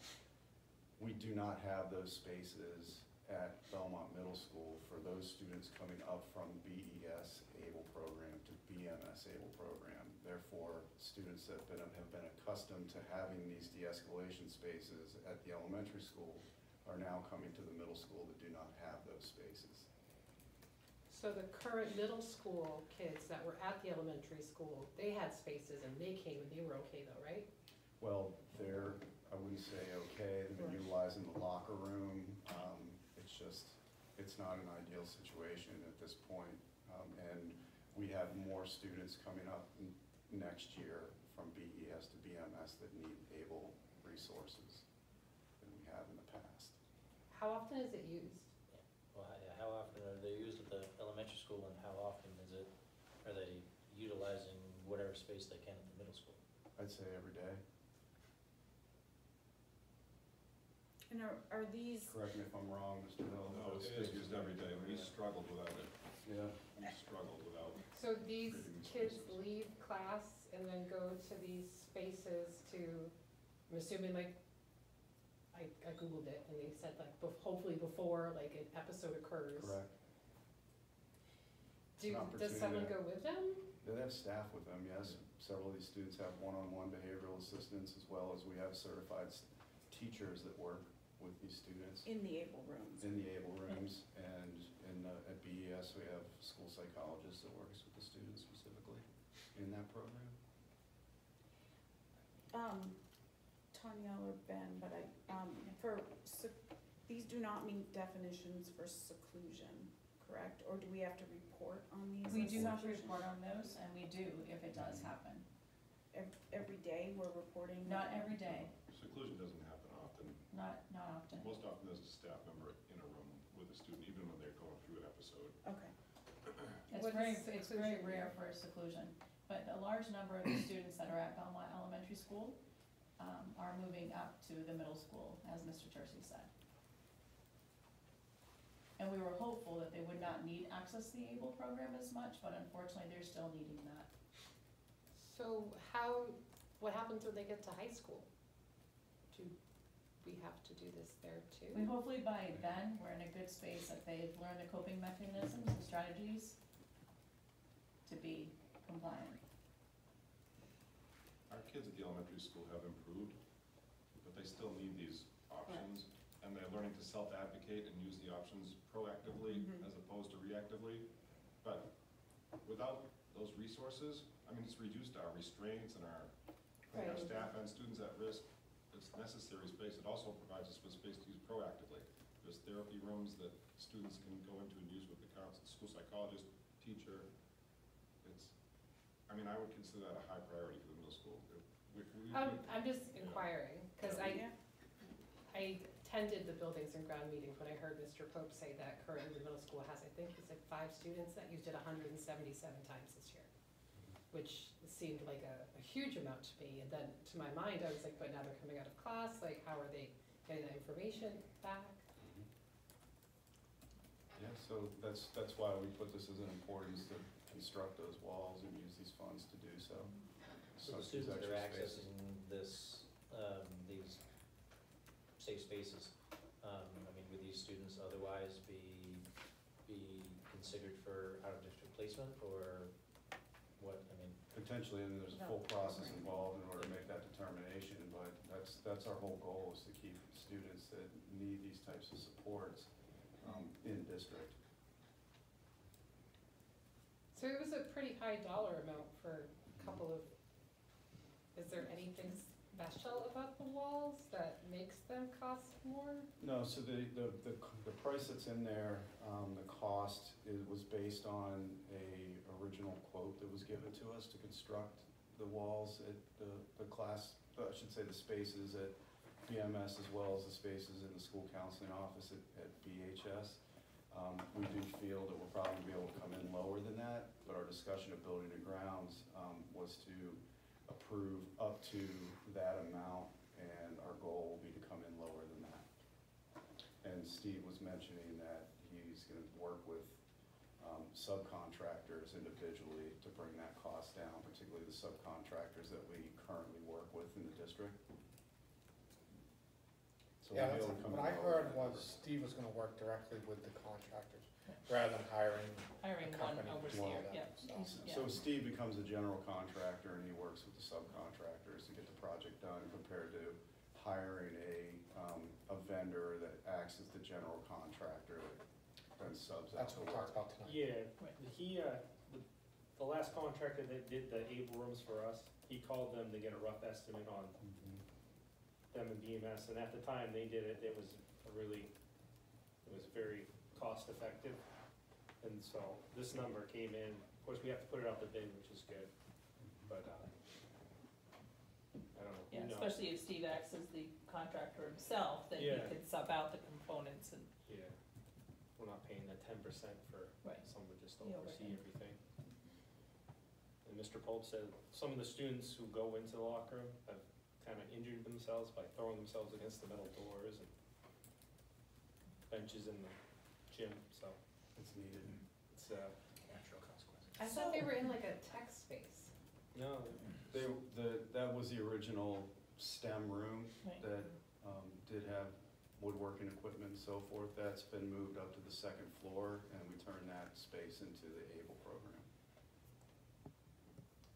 We do not have those spaces at Belmont Middle School for those students coming up from BES ABLE program to BMS ABLE program. Therefore, students that have been accustomed to having these de-escalation spaces at the elementary school are now coming to the middle school that do not have those spaces. So the current middle school kids that were at the elementary school, they had spaces and they came and they were okay though, right? Well, they're, I wouldn't say okay, they've been utilizing the locker room. It's just, it's not an ideal situation at this point. And we have more students coming up next year from BES to BMS that need ABLE resources than we have in the past. How often is it used? Well, how often are they used at the elementary school, and how often are they utilizing whatever space they can at the middle school? I'd say every day. And are these, Correct me if I'm wrong, Mr. Hill. No, it is used every day. We struggled without it. Yeah. We struggled without it. So these Creating kids spaces. leave class and then go to these spaces to, I'm assuming like, I Googled it and they said like, hopefully before like an episode occurs. Correct. Does someone go with them? They have staff with them, yes. Several of these students have one-on-one behavioral assistants, as well as we have certified teachers that work with these students. in the ABLE rooms? In the ABLE rooms, and at BES, we have school psychologists that works with the students specifically in that program. Tanya or Ben, but these do not meet definitions for seclusion, correct? Or do we have to report on these? We as do have to seclusion? report on those, and we do if it does happen. Every day we're reporting? Not every day, Seclusion doesn't happen often. not often. Most often there's a staff member in a room with a student, even when they're going through an episode. Okay. It's very rare for seclusion, but a large number of the students that are at Belmont Elementary School are moving up to the middle school, as Mr. Tercey said. And we were hopeful that they would not need access to the ABLE program as much, but unfortunately, they're still needing that. So what happens when they get to high school? Do we have to do this there too? We hopefully by then, we're in a good space that they've learned the coping mechanisms and strategies to be compliant. Our kids at the elementary school have improved, but they still need these options, and they're learning to self-advocate and use the options proactively as opposed to reactively. But without those resources, I mean, it's reduced our restraints and our staff and students at risk. It's necessary space. It also provides us with space to use proactively. There's therapy rooms that students can go into and use with the school psychologist, teacher. I mean, I would consider that a high priority for the middle school. I'm just inquiring, because I attended the buildings and ground meetings when I heard Mr. Pope say that currently the middle school has, I think he said 5 students that used it 177 times this year, which seemed like a huge amount to me. And then to my mind, I was like, but now they're coming out of class, like how are they getting that information back? Yeah, so that's why we put this as an importance to construct those walls and use these funds to do so. So the students that are accessing this, these safe spaces, I mean, would these students otherwise be considered for out-of-district placement, or what, I mean? Potentially, and there's a full process involved in order to make that determination, but that's our whole goal, is to keep students that need these types of supports in district. So it was a pretty high dollar amount for a couple of, is there anything special about the walls that makes them cost more? No, so the price that's in there, the cost was based on a original quote that was given to us to construct the walls at the class, I should say the spaces at BMS as well as the spaces in the school counseling office at BHS. We do feel that we'll probably be able to come in lower than that, but our discussion of building and grounds was to approve up to that amount, and our goal will be to come in lower than that. And Steve was mentioning that he's going to work with subcontractors individually to bring that cost down, particularly the subcontractors that we currently work with in the district. So Yeah, we'll be able to come what in I lower heard than that. was Steve was gonna work directly with the contractors, rather than hiring a Hiring one company to do overseer, that. yeah. So Steve becomes a general contractor and he works with the subcontractors to get the project done, compared to hiring a vendor that acts as the general contractor that then subs out That's the what we work. talked about tonight. Yeah, the last contractor that did the ABLE rooms for us, he called them to get a rough estimate on them and BMS, and at the time they did it, it was very cost effective. And so this number came in, of course, we have to put it out to bid, which is good, but, I don't know. Yeah, who knows? especially if Steve acts as the contractor himself, then he Yeah. could sub out the components and. Yeah, we're not paying the 10% for Right. someone just to The oversee overhead. everything. And Mr. Pope said some of the students who go into the locker room have kind of injured themselves by throwing themselves against the metal doors and benches in the gym, so It's needed. it's Natural consequences. I thought they were in like a tech space. no. That was the original STEM room Right. that did have woodworking equipment and so forth. That's been moved up to the second floor, and we turned that space into the ABLE program.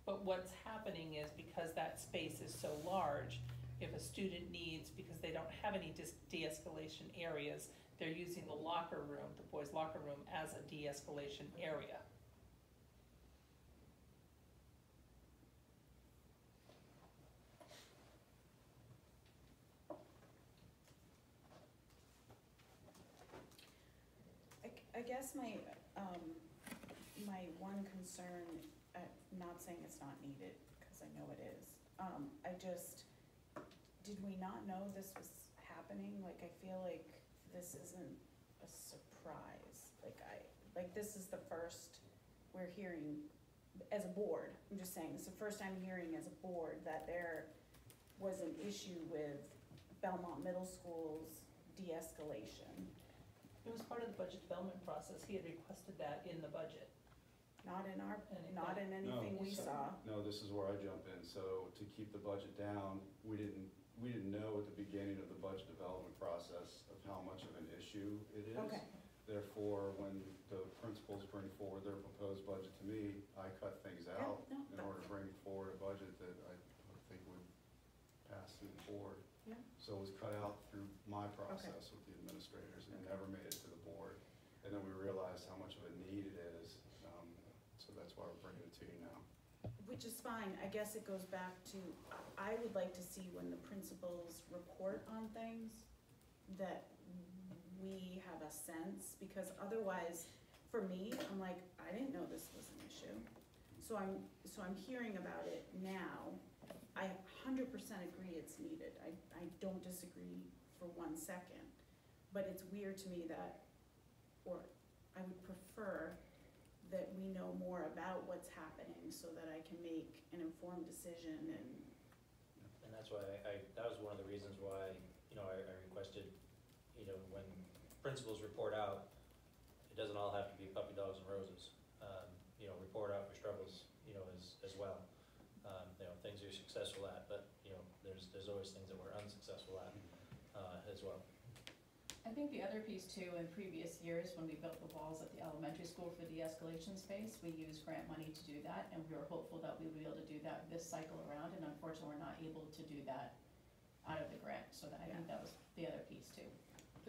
But what's happening is, because that space is so large, if a student needs, because they don't have any de-escalation areas, they're using the locker room, the boys' locker room, as a de-escalation area. I guess my one concern, not saying it's not needed, because I know it is, did we not know this was happening? Like, I feel like this isn't a surprise. Like this is the first we're hearing as a board, I'm just saying, it's the first I'm hearing as a board that there was an issue with Belmont Middle School's de-escalation. It was part of the budget development process, he had requested that in the budget. Not in Anything. not in anything we saw. No, this is where I jump in. So to keep the budget down, we didn't know at the beginning of the budget development process of how much of an issue it is. Okay. Therefore, when the principals bring forward their proposed budget to me, I cut things out no, in order to bring forward a budget that I think would pass through the board. Yeah. So it was cut out through my process with the administrators and never made it to the board. And then we realized how much of a need it is. So that's why we're bringing it to you now. Which is fine, I guess it goes back to, I would like to see when the principals report on things, that we have a sense, because otherwise, for me, I'm like, I didn't know this was an issue. So I'm hearing about it now, I 100% agree it's needed, I don't disagree for 1 second, but it's weird to me that, or I would prefer that we know more about what's happening so that I can make an informed decision And that's why that was one of the reasons why, I requested, when principals report out, it doesn't all have to be puppy dogs and roses. Report out your struggles, as well. Things you're successful at, but, there's always things that we're unsuccessful at, as well. I think the other piece too, in previous years, when we built the walls at the elementary school for de-escalation space, we used grant money to do that, and we were hopeful that we would be able to do that this cycle around, and unfortunately, we're not able to do that out of the grant, so I think that was the other piece too.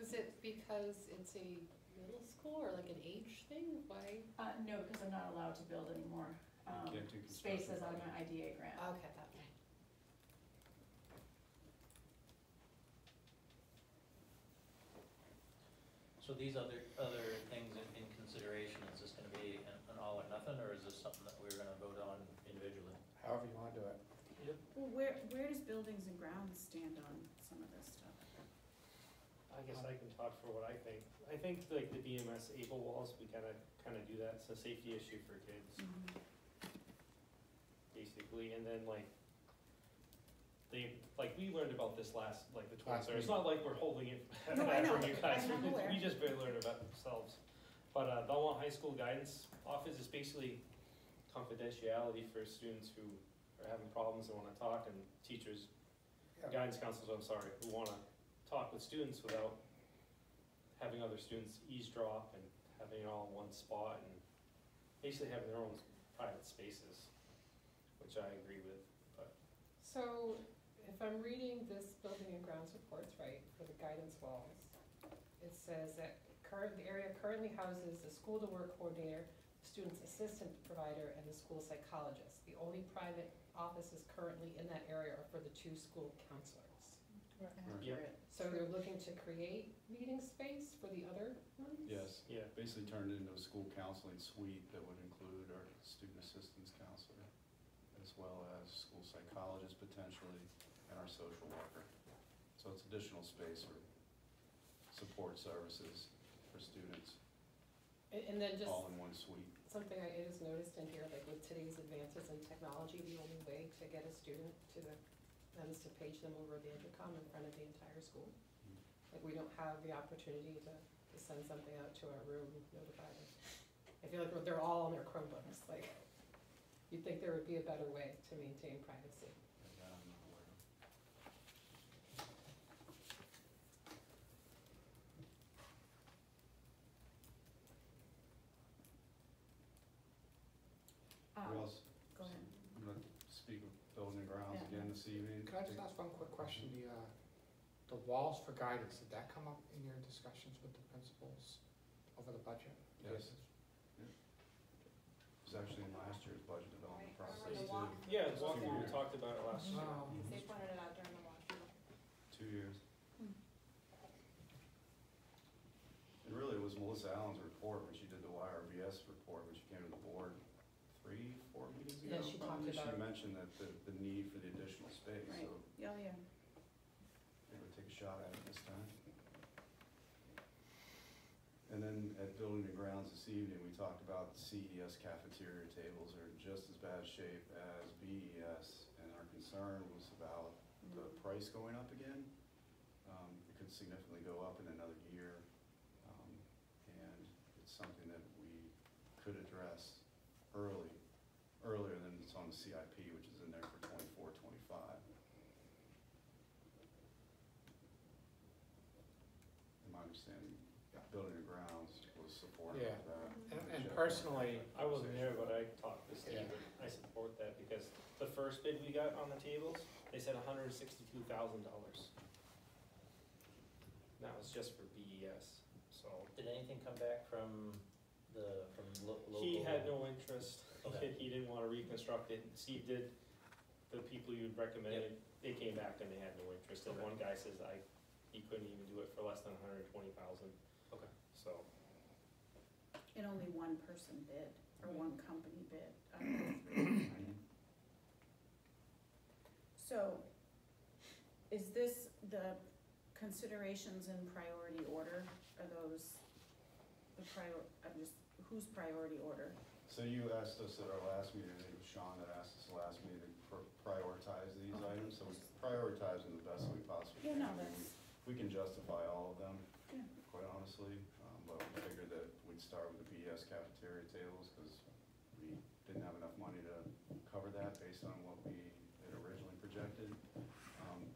Is it because it's a middle school or like an age thing? Why? No, because I'm not allowed to build any more, You can't do construction spaces on my projects. IDA grant. Okay, that way. So these other things in consideration, is this gonna be an all or nothing, or is this something that we're gonna vote on individually? However you wanna do it. Well, where does buildings and grounds stand on some of this stuff? I guess I can talk for what I think. I think like the BMS ABLE walls, we kinda do that, it's a safety issue for kids, basically, and then we learned about this the Last 23rd, it's not like we're holding it No, I know. from you guys, I'm aware. we just barely learned about it ourselves. But Belmont High School Guidance Office is basically confidentiality for students who are having problems and wanna talk, and teachers, guidance counselors, who wanna talk with students without having other students eavesdrop and having it all in one spot, and basically having their own private spaces, which I agree with, but. So, if I'm reading this building and grounds reports right, for the guidance walls, it says that the area currently houses the school-to-work coordinator, student's assistant provider, and the school psychologist. The only private offices currently in that area are for the 2 school counselors. Yep. So they're looking to create meeting space for the other ones? Yes. Yeah. Basically turned it into a school counseling suite that would include our student assistance counselor, as well as school psychologist potentially, and our social worker. So it's additional space for support services for students, And then just all in one suite. something I just noticed in here, like with today's advances in technology, the only way to get a student to that is to page them over the intercom in front of the entire school. Like, we don't have the opportunity to send something out to our room, notify them. I feel like they're all on their Chromebooks, like, you'd think there would be a better way to maintain privacy. That I'm not aware of. Who else? Go ahead. I'm gonna speak of building and grounds Yeah. again this evening. Can I just ask one quick question? The walls for guidance, did that come up in your discussions with the principals over the budget? Yes. It was actually in last year's budget development process the too. walk- Yeah, It's walking, 2 we years. talked about it last year. Wow. They pointed it out during the walkthrough. 2 years. And really, it was Melissa Allen's report when she did the YRBS report, when she came to the board 3-4 meetings ago. Yeah, she talked probably. about She it. mentioned that the need for the additional space, Right. so Yeah, yeah. they would take a shot at it this time. And then at Building and Grounds this evening, we talked about the CES cafeteria tables are just as bad shape as BES, and our concern was about the price going up again. It could significantly go up in another year, and it's something that we could address earlier than it's on the CIP, which is in there for 24, 25. In my understanding, Building and Grounds was supportive Yeah. of that. And personally, I wasn't there, but I talked to Steve, and I support that, because the first bid we got on the tables, they said $162,000. And that was just for BES, so. Did anything come back from local? He had no interest, Okay. he didn't wanna reconstruct it, Steve did, the people you'd recommended, they came back and they had no interest, and Okay. one guy says he couldn't even do it for less than 120,000. Okay. So, And only one person bid, or one company bid. So, is this the considerations in priority order? Are those the whose priority order? So you asked us at our last meeting, I think it was Sean that asked us last meeting to prioritize these items, so we prioritize them the best we possibly Yeah, can. no, that's, We can justify all of them, yeah. quite honestly, but we figured that we'd start with the BES cafeteria tables, because we didn't have enough money to cover that based on what we had originally projected.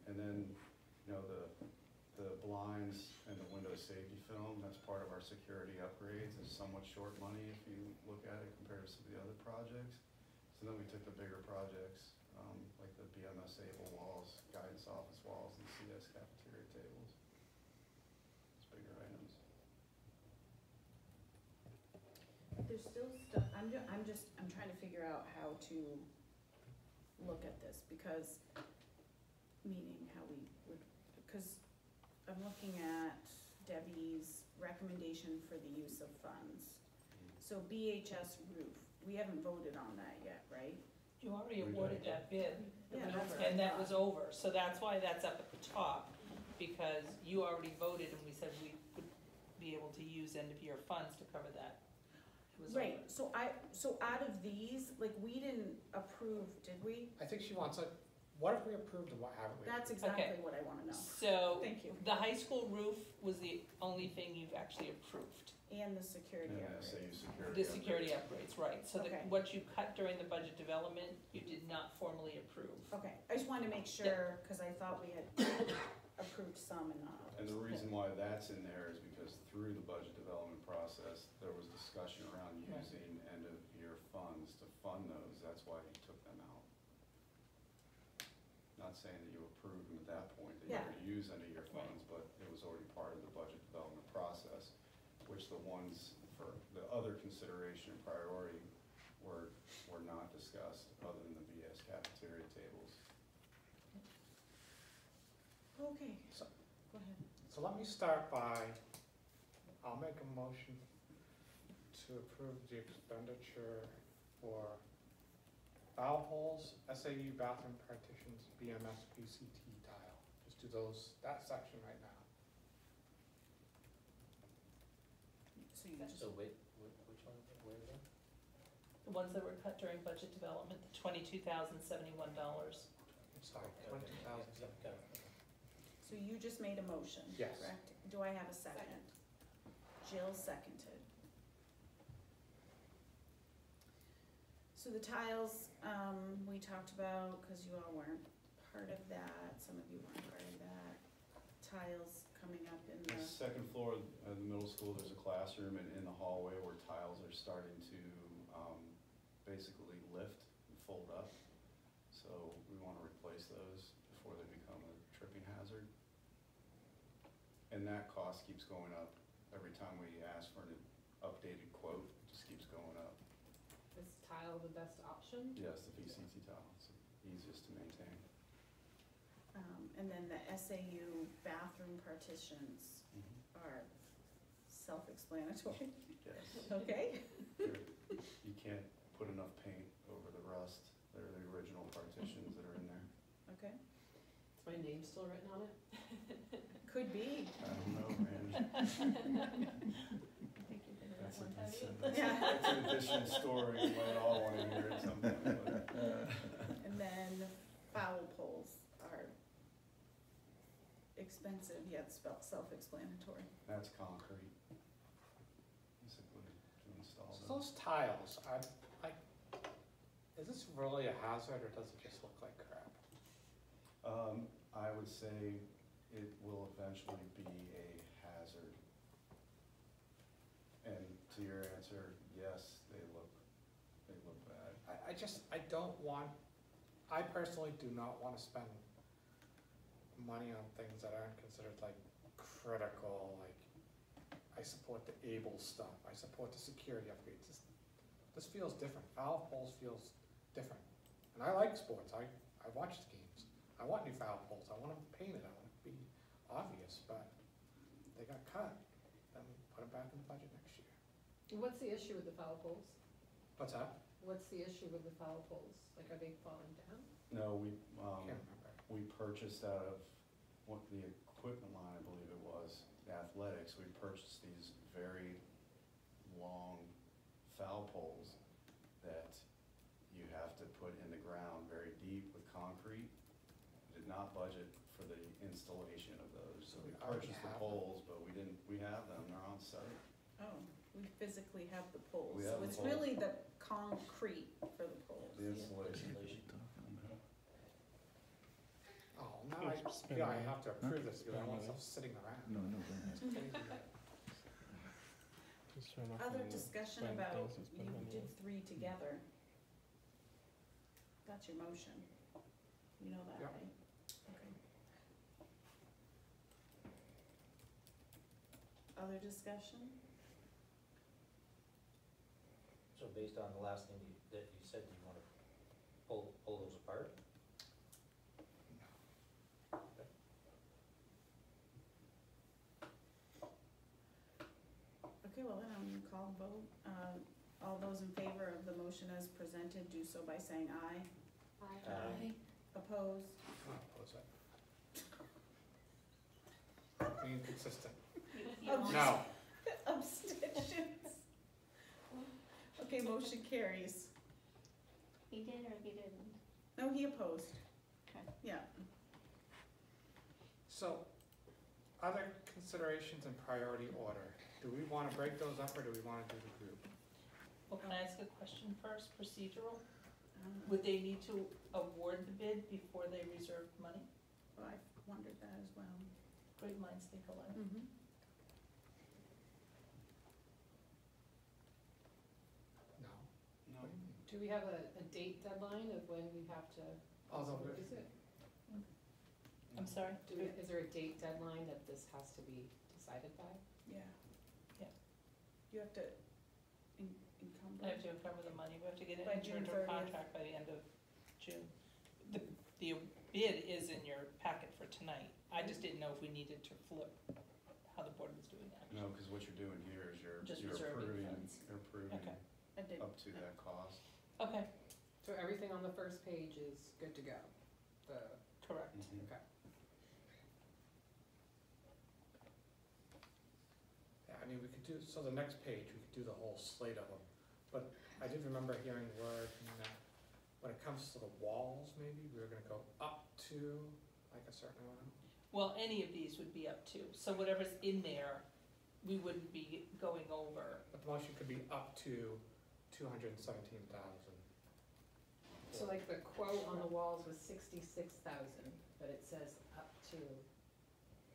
And then, you know, the blinds and the window safety film, that's part of our security upgrades, is somewhat short money if you look at it compared to some of the other projects. So then we took the bigger projects, like the BMS able walls, guidance office walls, and CS cafeteria tables. It's bigger items. There's still stuff, I'm trying to figure out how to look at this, because, meaning how we would, because I'm looking at Debbie's recommendation for the use of funds. So BHS roof, we haven't voted on that yet, right? You already We awarded did. that bid, Yeah, that's what I and that thought. was over, so that's why that's up at the top, because you already voted and we said we would be able to use end of year funds to cover that. It was Right, over. so out of these, like, we didn't approve, did we? I think she wants a, what if we approved and what haven't we? That's approved? exactly what I wanna know. So, Thank you. the high school roof was the only thing you've actually approved. And the security And upgrades. SAU security. The security upgrades, right, so Okay. what you cut during the budget development, you did not formally approve. Okay, I just wanted to make sure, cause I thought we had approved some and not others. And the reason why that's in there is because through the budget development process, there was discussion around Right. using end-of-year funds to fund those, that's why he took them out. Not saying that you approved them at that point, that you Yeah. were gonna use end-of-year funds, but it was already part of the budget development process, which the ones for the other consideration and priority were not discussed, other than the BS cafeteria tables. Okay, So- go ahead. So let me start by, I'll make a motion to approve the expenditure for valve holes, SAU bathroom partitions, BMS PCT tile. Just do that section right now. So you just, So wait, which one, where is that? The ones that were cut during budget development, the $22,071. Sorry, Okay, 20,000. yeah, got it. so you just made a motion, Yes. correct? Do I have a second? Jill seconded. So the tiles, we talked about, cause you all weren't part of that, some of you weren't part of that. Tiles coming up in The the, second floor of the middle school, there's a classroom, and in the hallway where tiles are starting to basically lift and fold up. So we want to replace those before they become a tripping hazard. And that cost keeps going up every time we ask for an updated quote, it just keeps going up. Is tile the best option? Yes, the VCT tile, it's the easiest to maintain. and then the SAU bathroom partitions are self-explanatory, Yes. okay? You can't put enough paint over the rust, they're the original partitions that are in there. Okay, Is my name still written on it? could be. I don't know, man. that one, have you? It's an additional story, you might all wanna hear it sometime, but. And then foul poles are expensive yet self-explanatory. That's concrete. Basically, to install So them. those tiles, is this really a hazard or does it just look like crap? I would say it will eventually be a hazard. And to your answer, yes, they look bad. I personally do not wanna spend money on things that aren't considered like critical, like, I support the ABLE stuff, I support the security upgrades. This feels different, foul poles feels different. And I like sports, I watch the games, I want new foul poles, I want them painted, I want it to be obvious, but they got cut, then we put them back in the budget next year. What's the issue with the foul poles? What's that? What's the issue with the foul poles? Like, are they falling down? No, Can't remember. we purchased out of what the equipment line, I believe it was, athletics, we purchased these very long foul poles that you have to put in the ground very deep with concrete. Did not budget for the installation of those, so we already purchased the have poles, but we have them, they're on site. Oh, we physically have the poles, We so have the it's poles. really the concrete for the poles. The installation. Oh, now I feel I have to approve this because I want stuff sitting around. No, no, go ahead. Other discussion about, you did 3 together. That's your motion. You know that, Yep. right? Okay. Other discussion? So based on the last thing that you said, you wanna pull those apart? Okay, well then I'm gonna call a vote. All those in favor of the motion as presented, do so by saying aye. Aye. Opposed? I'm not opposed to it. Being consistent. Abst- No. Abstentions? Okay, motion carries. He did or he didn't? No, he opposed. Okay. Yeah. So, other considerations in priority order. Do we wanna break those up or do we wanna do the group? Well, can I ask a question first, procedural? Um, Would they need to award the bid before they reserve money? Well, I've wondered that as well. Great minds think alike. Mm-hmm. No. No. What do you mean? Do we have a date deadline of when we have to, Although, is it? I'm sorry? Is there a date deadline that this has to be decided by? Yeah. Yeah. You have to encumber. I have to encumber the money, we have to get it By entered June into a 30th. contract by the end of June. The bid is in your packet for tonight, I just didn't know if we needed to flip how the board was doing that. No, because what you're doing here is Just you're reserving approving, funds. you're approving Okay. I did. up to that cost. Okay, So everything on the first page is good to go? correct. Okay. Yeah, I mean, we could do, so the next page, we could do the whole slate of them. But I did remember hearing word that when it comes to the walls, maybe, we were gonna go up to like a certain amount. Well, any of these would be up to, so whatever's in there, we wouldn't be going over. But the motion could be up to 217,000. So like the quote on the walls was 66,000, but it says up to,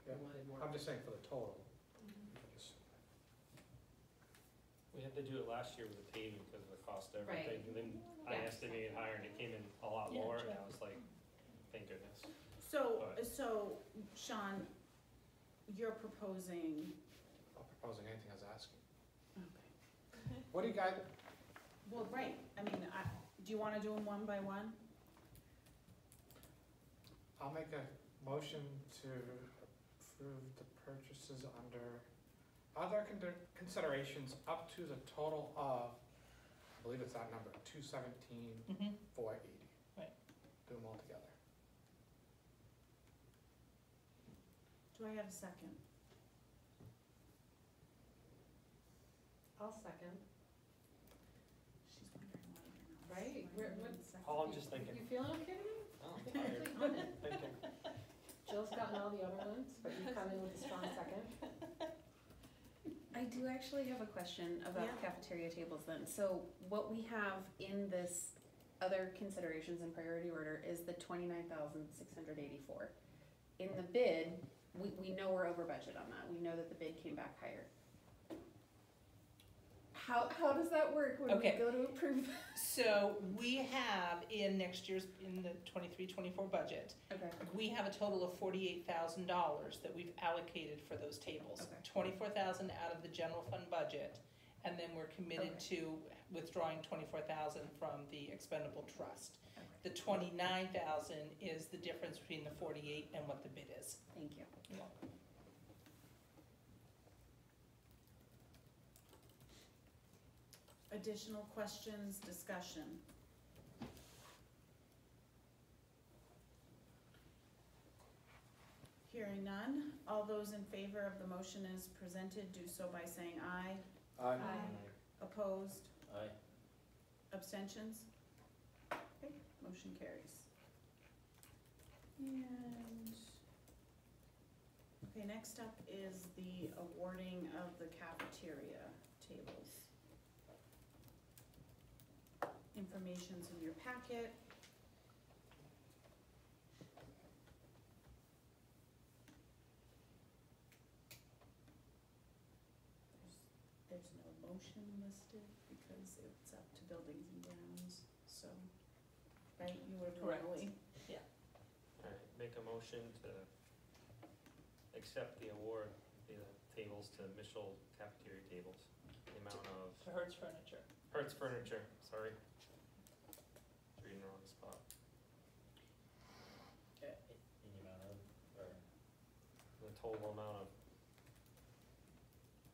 Yeah. we wanted more. I'm just saying for the total. We had to do it last year with the paving because of the cost of Right. everything. And then I Yeah. estimated higher and it came in a lot Yeah, lower and sure. I was like, thank goodness. So Sean, you're proposing, I'm not proposing anything, I was asking. okay. What do you guys, Well, right, I mean, do you wanna do them one by one? I'll make a motion to approve the purchases under other considerations up to the total of, I believe it's that number, 217,480. Mm-hmm. Right. Do them all together. Do I have a second? I'll I'll second. She's wondering why you're not. Right? Oh, I'm just thinking. You feeling okay today? Oh, I'm tired. On it. Thinking. Jill's gotten all the other ones, but you come in with a strong second. I do actually have a question about Yeah. cafeteria tables then. So what we have in this other considerations in priority order is the 29,684. In the bid, we know we're over budget on that. We know that the bid came back higher. How does that work when we Okay. go to approve? So we have in next year's, in the 23-24 budget, Okay. we have a total of $48,000 that we've allocated for those tables. Okay. 24,000 out of the general fund budget, and then we're committed Okay. to withdrawing 24,000 from the expendable trust. Okay. The 29,000 is the difference between the 48 and what the bid is. Thank you. You're welcome. Additional questions, discussion? Hearing none, all those in favor of the motion as presented do so by saying aye. Aye. Opposed? Aye. Abstentions? Okay, motion carries. And, okay, next up is the awarding of the cafeteria tables. Information's in your packet. There's no motion listed because it's up to buildings and grounds, so, right, you would Correct. normally. Alright, make a motion to accept the award, the tables to Mitchell cafeteria tables, the amount of, To Hertz Furniture. Hertz Furniture, sorry. Reading the wrong spot. In the amount of, or, The total amount of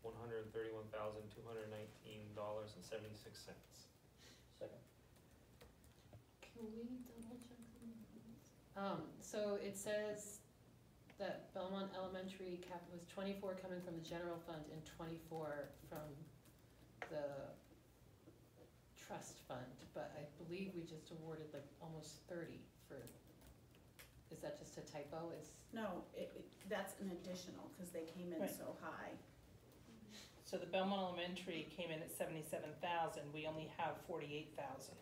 $131,219.76. second. Can we double check something? So it says that Belmont Elementary cap was 24 coming from the general fund and 24 from the trust fund, but I believe we just awarded like almost 30 for, is that just a typo? No, that's an additional, cause they came in Right. so high. So the Belmont Elementary came in at 77,000, we only have 48,000,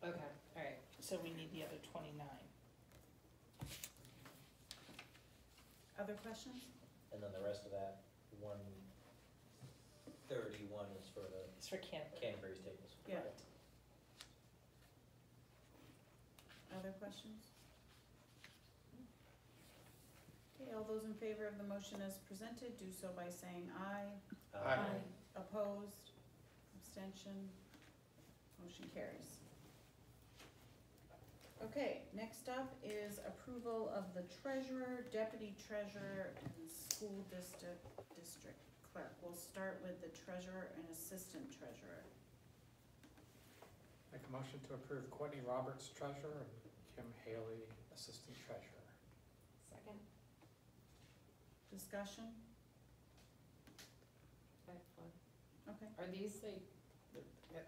Okay, all right. so we need the other 29. Other questions? And then the rest of that, 131 is for the It's for Canterbury. Canterbury's tables. Yeah. Other questions? Okay, all those in favor of the motion as presented, do so by saying aye. Aye. Opposed? Abstention? Motion carries. Okay, next up is approval of the treasurer, deputy treasurer, and school district clerk. We'll start with the treasurer and assistant treasurer. Make a motion to approve Courtney Roberts, treasurer, and Kim Haley, assistant treasurer. Second. Discussion? Excellent. Okay. Are these like,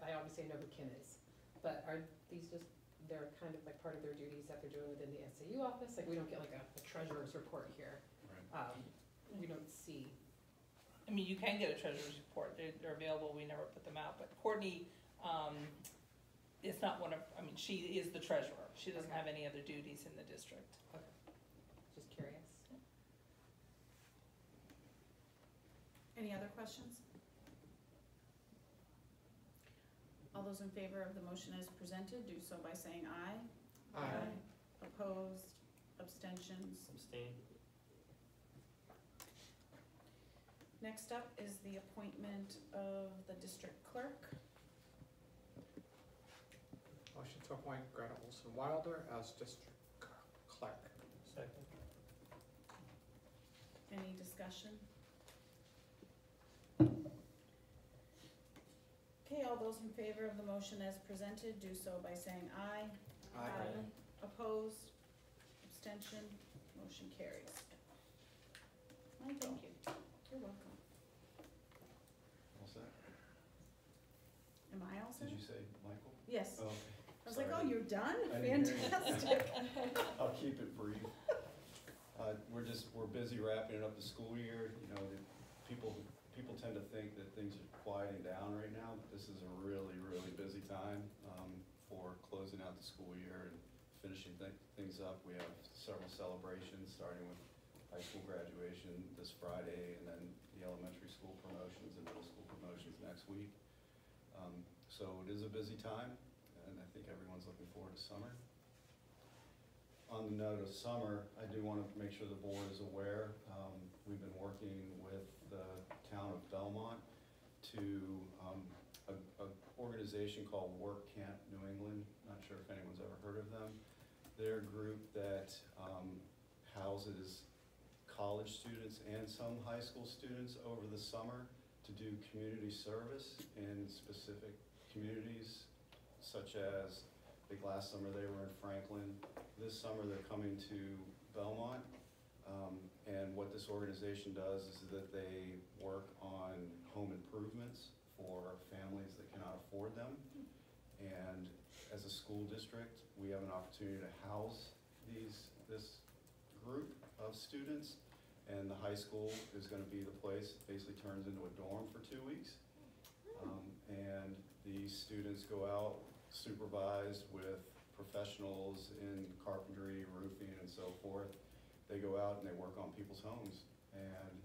I obviously know who Kim is, but are these just, they're kind of like part of their duties that they're doing within the SAU office? Like, we don't get like a treasurer's report here. We don't see. I mean, you can get a treasurer's report, they're available, we never put them out, but Courtney, is not one of, I mean, she is the treasurer, she doesn't have any other duties in the district. Just curious. Any other questions? All those in favor of the motion as presented, do so by saying aye. Aye. Opposed? Abstentions? Abstain. Next up is the appointment of the district clerk. Motion to appoint Greta Olson Wilder as district clerk. Second. Any discussion? Okay, all those in favor of the motion as presented, do so by saying aye. Aye. Opposed? Abstention? Motion carries. Michael? Thank you. You're welcome. All set? Am I all set? Did you say Michael? Yes. Oh, I was like, oh, sorry. you're done? I didn't hear you. Fantastic. I'll keep it brief. We're busy wrapping up the school year. You know, people tend to think that things are quieting down right now, but this is a really, really busy time for closing out the school year and finishing things up. We have several celebrations, starting with high school graduation this Friday, and then the elementary school promotions and middle school promotions next week. So it is a busy time, and I think everyone's looking forward to summer. On the note of summer, I do want to make sure the board is aware. We've been working with the town of Belmont to an organization called Work Camp New England. Not sure if anyone's ever heard of them. They're a group that houses college students and some high school students over the summer to do community service in specific communities, such as, I think last summer they were in Franklin. This summer they're coming to Belmont. And what this organization does is that they work on home improvements for families that cannot afford them. And as a school district, we have an opportunity to house this group of students. And the high school is going to be the place, it basically turns into a dorm for 2 weeks. And these students go out supervised with professionals in carpentry, roofing, and so forth. They go out and they work on people's homes. And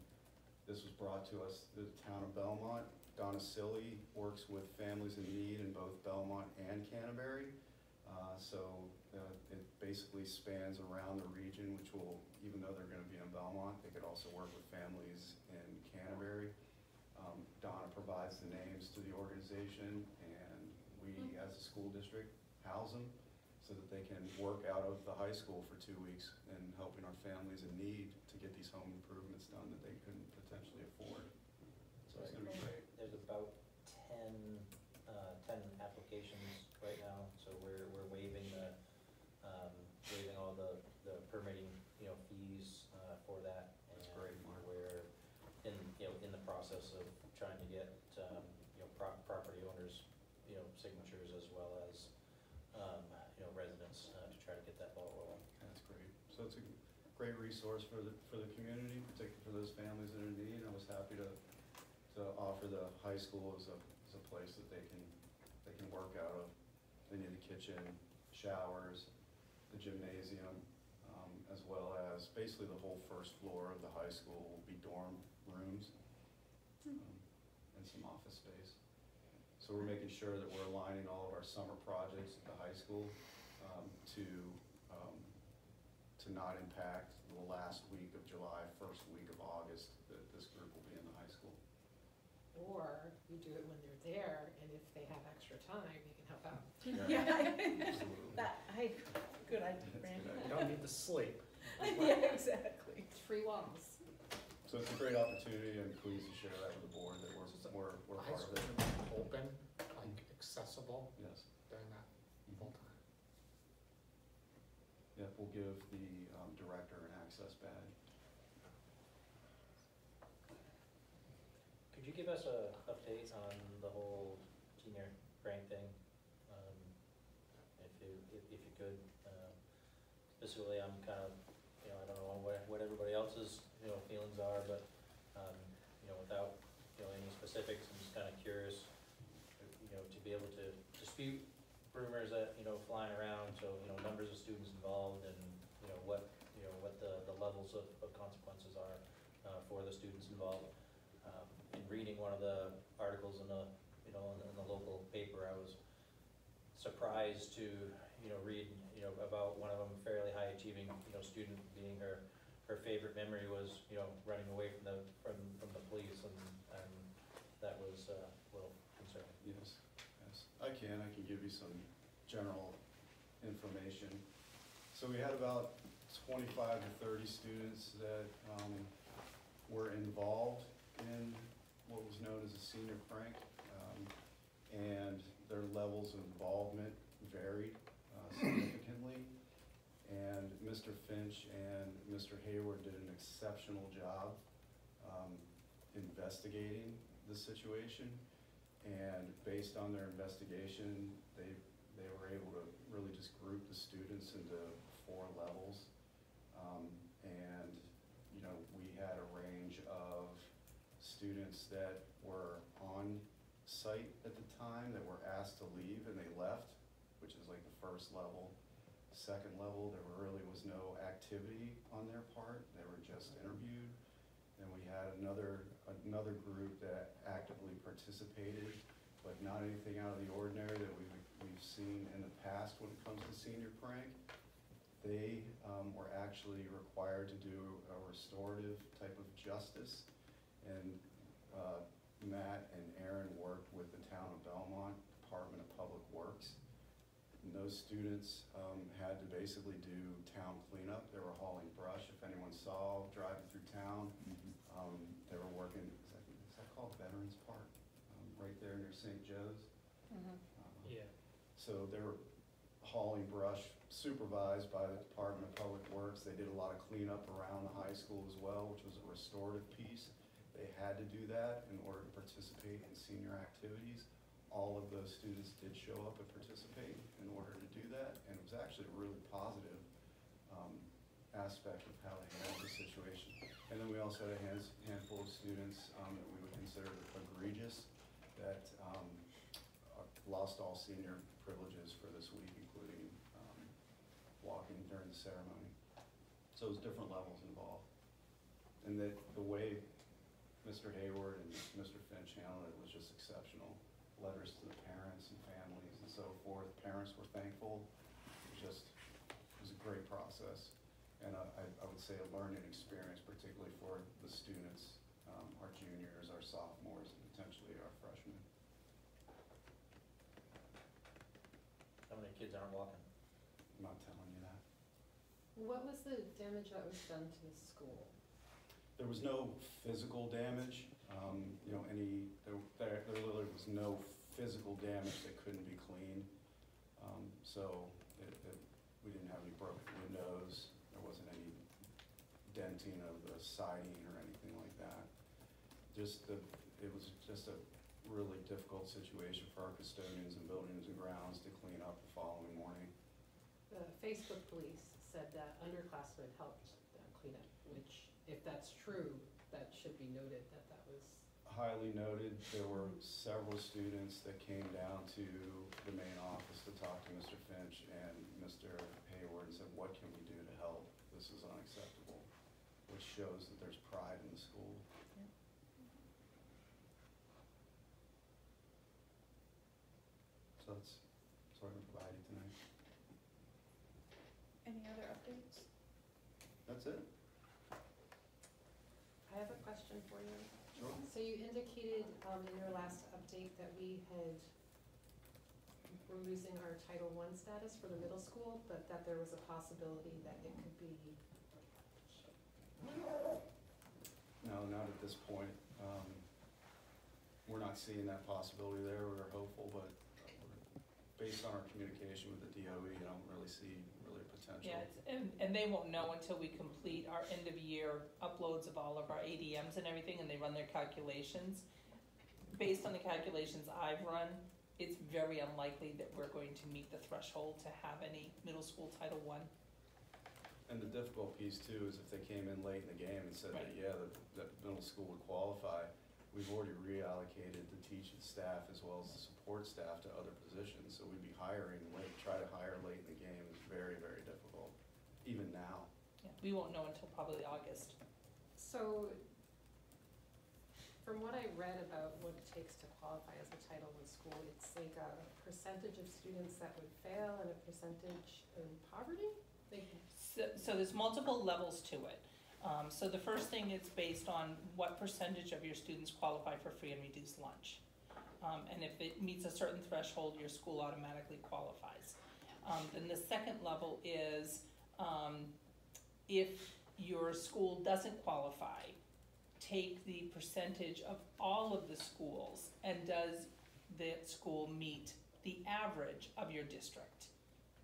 this was brought to us, the town of Belmont. Donna Silly works with families in need in both Belmont and Canterbury. It basically spans around the region, which will, even though they're gonna be in Belmont, they could also work with families in Canterbury. Donna provides the names to the organization, and we, as a school district, house them so that they can work out of the high school for 2 weeks and helping our families in need to get these home improvements done that they couldn't potentially afford. So it's gonna be great. There's about 10 applications right now, so we're waiving waiving all the permitting, fees for that. That's great, Mark. We're in the process of trying to get, property owners, signatures as well as, residents, to try to get that ball rolling. That's great. So it's a great resource for the community, particularly for those families that are in need. I was happy to offer the high school as a place that they can work out of. They need a kitchen, showers, the gymnasium, as well as basically the whole first floor of the high school will be dorm rooms and some office space. So we're making sure that we're aligning all of our summer projects at the high school to not impact the last week of July, first week of August, that this group will be in the high school. Or you do it when they're there, and if they have extra time, you can help out. Yeah. Good idea, Randy. You don't need to sleep. Yeah, exactly. It's free walls. So it's a great opportunity, and pleased to share that with the board that we're High part of school it. can be open, like accessible Yes. during that full time. Yeah, we'll give the director an access badge. Could you give us a update on the whole senior prank thing? If you could, specifically, I'm kind of, I don't know what everybody else's, feelings are, but, without, any specifics, I'm just kind of curious, to be able to dispute rumors that, flying around, so, numbers of students involved and, what the levels of consequences are, for the students involved. In reading one of the articles in the, in the local paper, I was surprised to, read, about one of them, fairly high achieving, student being her favorite memory was, running away from the police, and that was a little concerning. Yes, I can give you some general information. So we had about 25 to 30 students that were involved in what was known as a senior prank, and their levels of involvement varied significantly. And Mr. Finch and Mr. Hayward did an exceptional job investigating the situation. And based on their investigation, they were able to really just group the students into 4 levels. And, you know, we had a range of students that were on site at the time that were asked to leave and they left, which is like the first level. Second level, there really was no activity on their part. They were just interviewed. Then we had another group that actively participated, but not anything out of the ordinary that we've seen in the past when it comes to senior prank. They were actually required to do a restorative type of justice, and Matt and Aaron worked with the town of Belmont Department of Public Works. And those students had to basically do town cleanup. They were hauling brush. If anyone saw driving through town, they were working, is that called Veterans Park? Right there near St. Joe's. Yeah. So they were hauling brush, supervised by the Department of Public Works. They did a lot of cleanup around the high school as well, which was a restorative piece. They had to do that in order to participate in senior activities. All of those students did show up and participate in order to do that, and it was actually a really positive aspect of how they handled the situation. And then we also had a handful of students that we would consider egregious that lost all senior privileges for this week, including walking during the ceremony. So it was different levels involved. And the way Mr. Hayward and Mr. Finch handled it was just exceptional. Letters to the parents and families and so forth. Parents were thankful. It was a great process. And I would say a learning experience, particularly for the students, our juniors, our sophomores, and potentially our freshmen. How many kids aren't walking? I'm not telling you that. What was the damage that was done to the school? There was no physical damage. You know, there literally was no physical damage that couldn't be cleaned. So we didn't have any broken windows. There wasn't any denting of the siding or anything like that. It was just a really difficult situation for our custodians and buildings and grounds to clean up the following morning. The Facebook police said that underclassmen helped clean up, which, if that's true, that should be noted that that was... Highly noted. There were several students that came down to the main office to talk to Mr. Finch and Mr. Hayward and said, what can we do to help? This is unacceptable, which shows that there's pride in the school. Yeah. So that's what I'm providing tonight. Any other updates? That's it. I have a question for you. Sure. So you indicated in your last update that we're losing our Title I status for the middle school, but that there was a possibility that it could be... No, not at this point. We're not seeing that possibility there. We're hopeful, but based on our communication with the DOE, I don't really see potential. Yeah, and they won't know until we complete our end of year uploads of all of our ADMs and everything, and they run their calculations. Based on the calculations I've run, it's very unlikely that we're going to meet the threshold to have any middle school Title I. And the difficult piece too is if they came in late in the game and said that, yeah, that middle school would qualify, we've already reallocated the teaching staff as well as the support staff to other positions, so we'd be hiring late. Try to hire late in the game is very, very difficult, even now. Yeah, we won't know until probably August. So, from what I read about what it takes to qualify as a Title I school, it's like a percentage of students that would fail and a percentage in poverty? So there's multiple levels to it. So the first thing is based on what percentage of your students qualify for free and reduced lunch. And if it meets a certain threshold, your school automatically qualifies. Then the second level is if your school doesn't qualify, take the percentage of all of the schools and does that school meet the average of your district?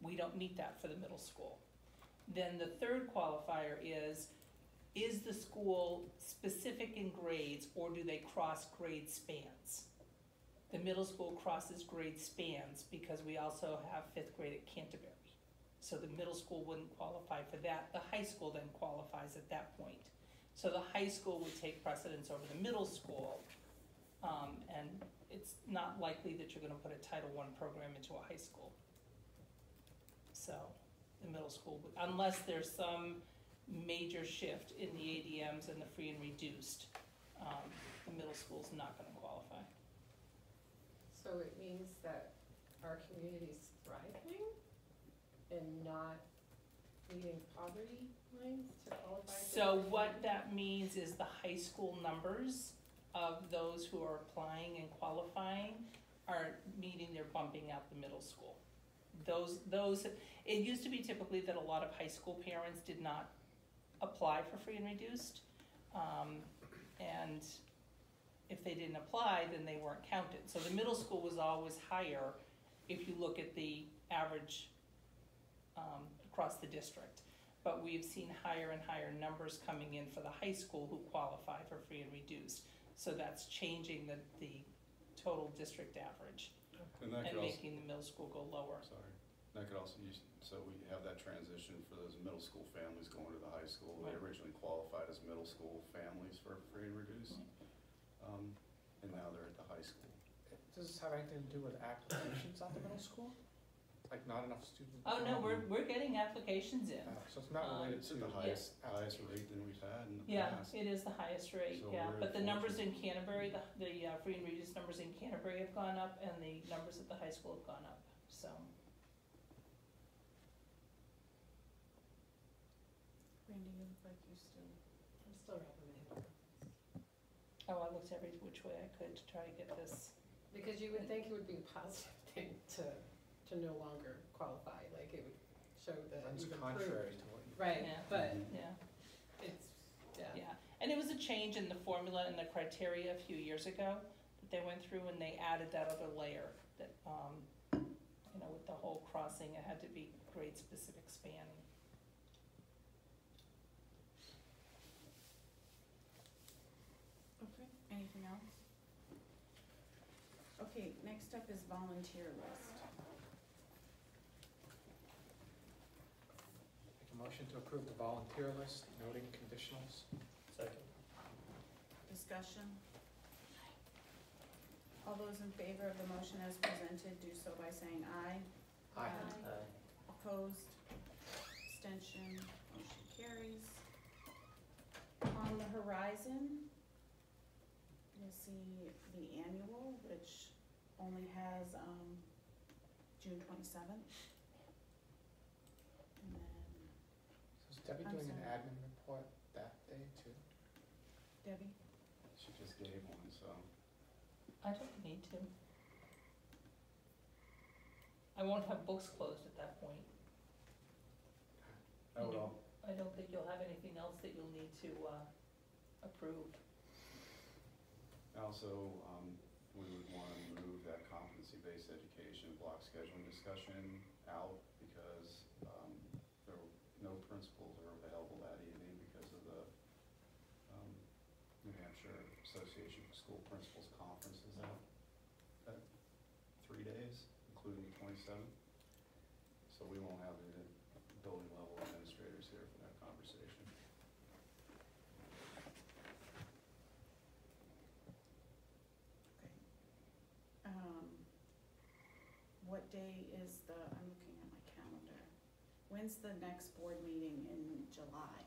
We don't meet that for the middle school. Then the third qualifier is the school specific in grades or do they cross grade spans? The middle school crosses grade spans because we also have fifth grade at Canterbury. So the middle school wouldn't qualify for that. The high school then qualifies at that point. So the high school would take precedence over the middle school. And it's not likely that you're gonna put a Title I program into a high school. So the middle school, unless there's some major shift in the ADMs and the free and reduced, the middle school's not gonna qualify. So it means that our community's thriving and not meeting poverty lines to qualify? So what that means is the high school numbers of those who are applying and qualifying are meeting, they're bumping out the middle school. Those, it used to be typically that a lot of high school parents did not apply for free and reduced. And if they didn't apply, then they weren't counted. So the middle school was always higher if you look at the average across the district. But we've seen higher and higher numbers coming in for the high school who qualify for free and reduced. So that's changing the total district average And that and could also, making the middle school go lower. sorry, that could also use, so we have that transition for those middle school families going to the high school. They Right. originally qualified as middle school families for free and reduced. And now they're at the high school. Does this have anything to do with applications at the middle school? Like not enough students? Oh, no, we're getting applications in. So it's not related It's to. at the highest rate than we've had in the Yeah, past. it is the highest rate, So yeah, we're but the numbers in fortunate. Canterbury, the free and reduced numbers in Canterbury have gone up, and the numbers at the high school have gone up, so. Randy, you look like you still. I'm still wrapping my head around. Oh, I looked every which way I could to try to get this. Because you would think it would be a positive thing to no longer qualify, like it would show that Runs you've contrary improved. to what you. Right, Yeah. but Yeah, it's, yeah. yeah, and it was a change in the formula and the criteria a few years ago that they went through, and they added that other layer that, you know, with the whole crossing, it had to be grade-specific spanning. Okay, anything else? Okay, next up is volunteer list. Make a motion to approve the volunteer list, noting conditionals. Second. Discussion? All those in favor of the motion as presented, do so by saying aye. Aye. Opposed? Abstention? Motion carries. On the horizon, you'll see the annual, which only has, June 27th. And then, So is Debbie I'm doing an sorry. admin report that day too? Debbie? She just gave one, so. I don't need to. I won't have books closed at that point. I would all, I don't think you'll have anything else that you'll need to, approve. also, we would wanna move that competency-based education block scheduling discussion out because, there were no principals are available that evening because of the, New Hampshire Association of School Principals Conference is out that 3 days, including the 27th. So we won't have the building level administrators here for that conversation. What day is I'm looking at my calendar. When's the next board meeting in July?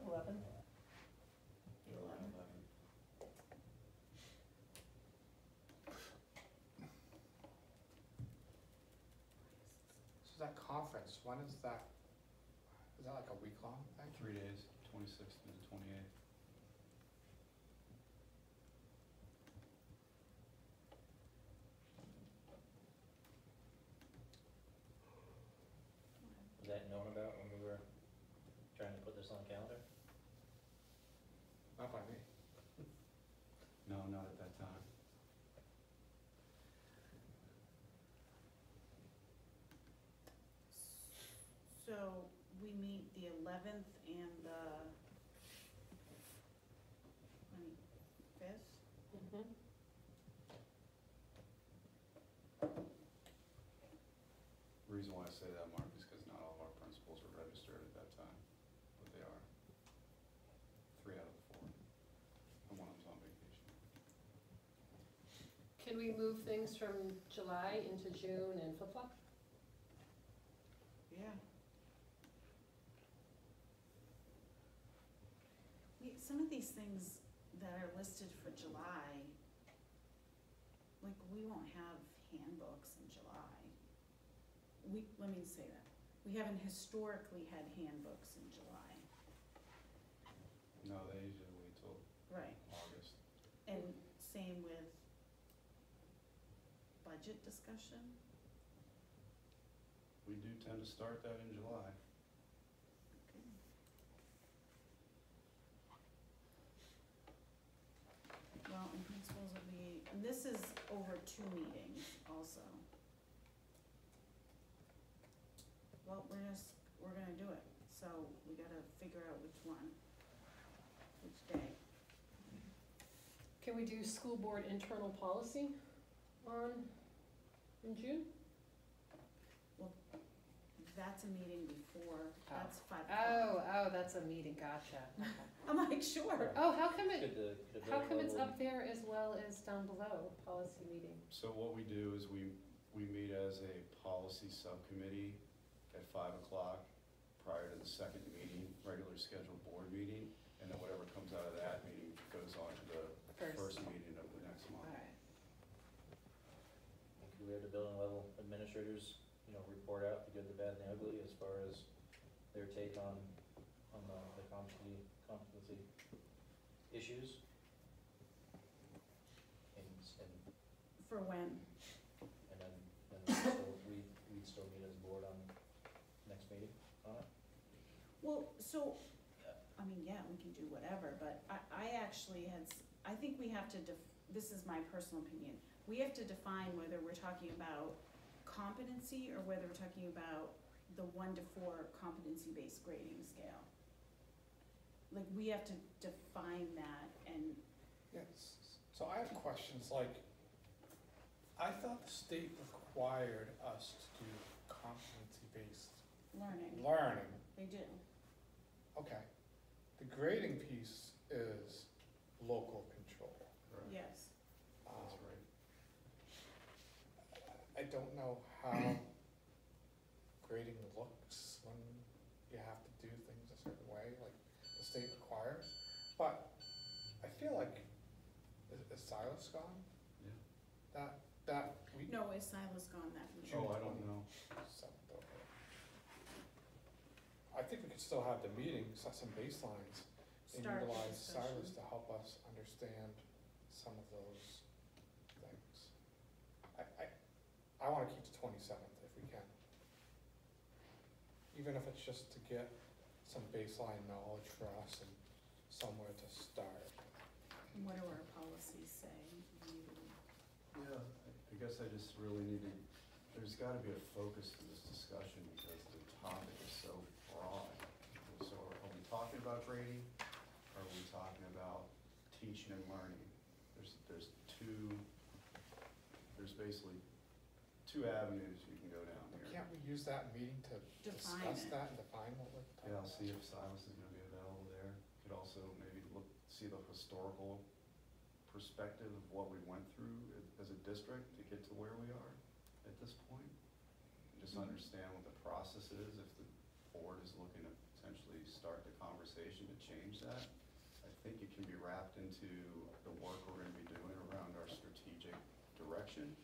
Eleven? The 11th? So that conference, when is that? Is that like a week long thing? 3 days, 26th to the 28th. Was that known about when we were trying to put this on the calendar? Not by me. No, not at that time. So we meet the 11th and the 25th. Mhm. The reason why I say that, Mark, is because not all of our principals are registered at that time, but they are. 3 out of the 4, and one of them's on vacation. Can we move things from July into June and flip-flop? Yeah. Some of these things that are listed for July, like, we won't have handbooks in July. Let me say that. We haven't historically had handbooks in July. No, they usually wait till Right. August. And same with budget discussion. We do tend to start that in July. Well, and principals will be, and this is over 2 meetings also. Well, we're gonna do it, so we gotta figure out which one, which day. Can we do school board internal policy in June? That's a meeting before, that's 5 Oh, that's a meeting, gotcha. I'm like, sure. Oh, how come Could the how come it's level- up there as well as down below, policy meeting? So what we do is we meet as a policy subcommittee at 5 o'clock prior to the second meeting, regular scheduled board meeting, and then whatever comes out of that meeting goes on to the first meeting of the next month. Alright. Could we have the building level administrators, report out the good, the bad, and the ugly as far as their take on the competency issues? And For when? and then we'd still meet as a board on next meeting on it? Well, so, I mean, yeah, we can do whatever, but I actually I think we have to this is my personal opinion, we have to define whether we're talking about competency or whether we're talking about the 1 to 4 competency-based grading scale. Like, we have to define that and. Yes, so I have questions, like, I thought the state required us to do competency-based learning. They do. Okay, the grading piece is local control. Yes. That's right. I don't know how grading looks when you have to do things a certain way, like the state requires, but I feel like, is Silas gone? Yeah. That we. No, is Silas gone that week? Oh, I don't know. I think we could still have the meeting, set some baselines, and Start the utilize discussion. Silas to help us understand some of those things. I wanna keep the 27th if we can. Even if it's just to get some baseline knowledge for us and somewhere to start. And what do our policies say? Yeah, I guess I just really need to, there's gotta be a focus to this discussion because the topic is so broad. So are we talking about grading? Or are we talking about teaching and learning? There's basically 2 avenues you can go down here. Can't we use that meeting to Define discuss it. that and define what we're talking Yeah, about? I'll see if Silas is gonna be available there. Could also maybe see the historical perspective of what we went through as a district to get to where we are at this point. And just understand what the process is, if the board is looking to potentially start the conversation to change that. I think it can be wrapped into the work we're gonna be doing around our strategic direction.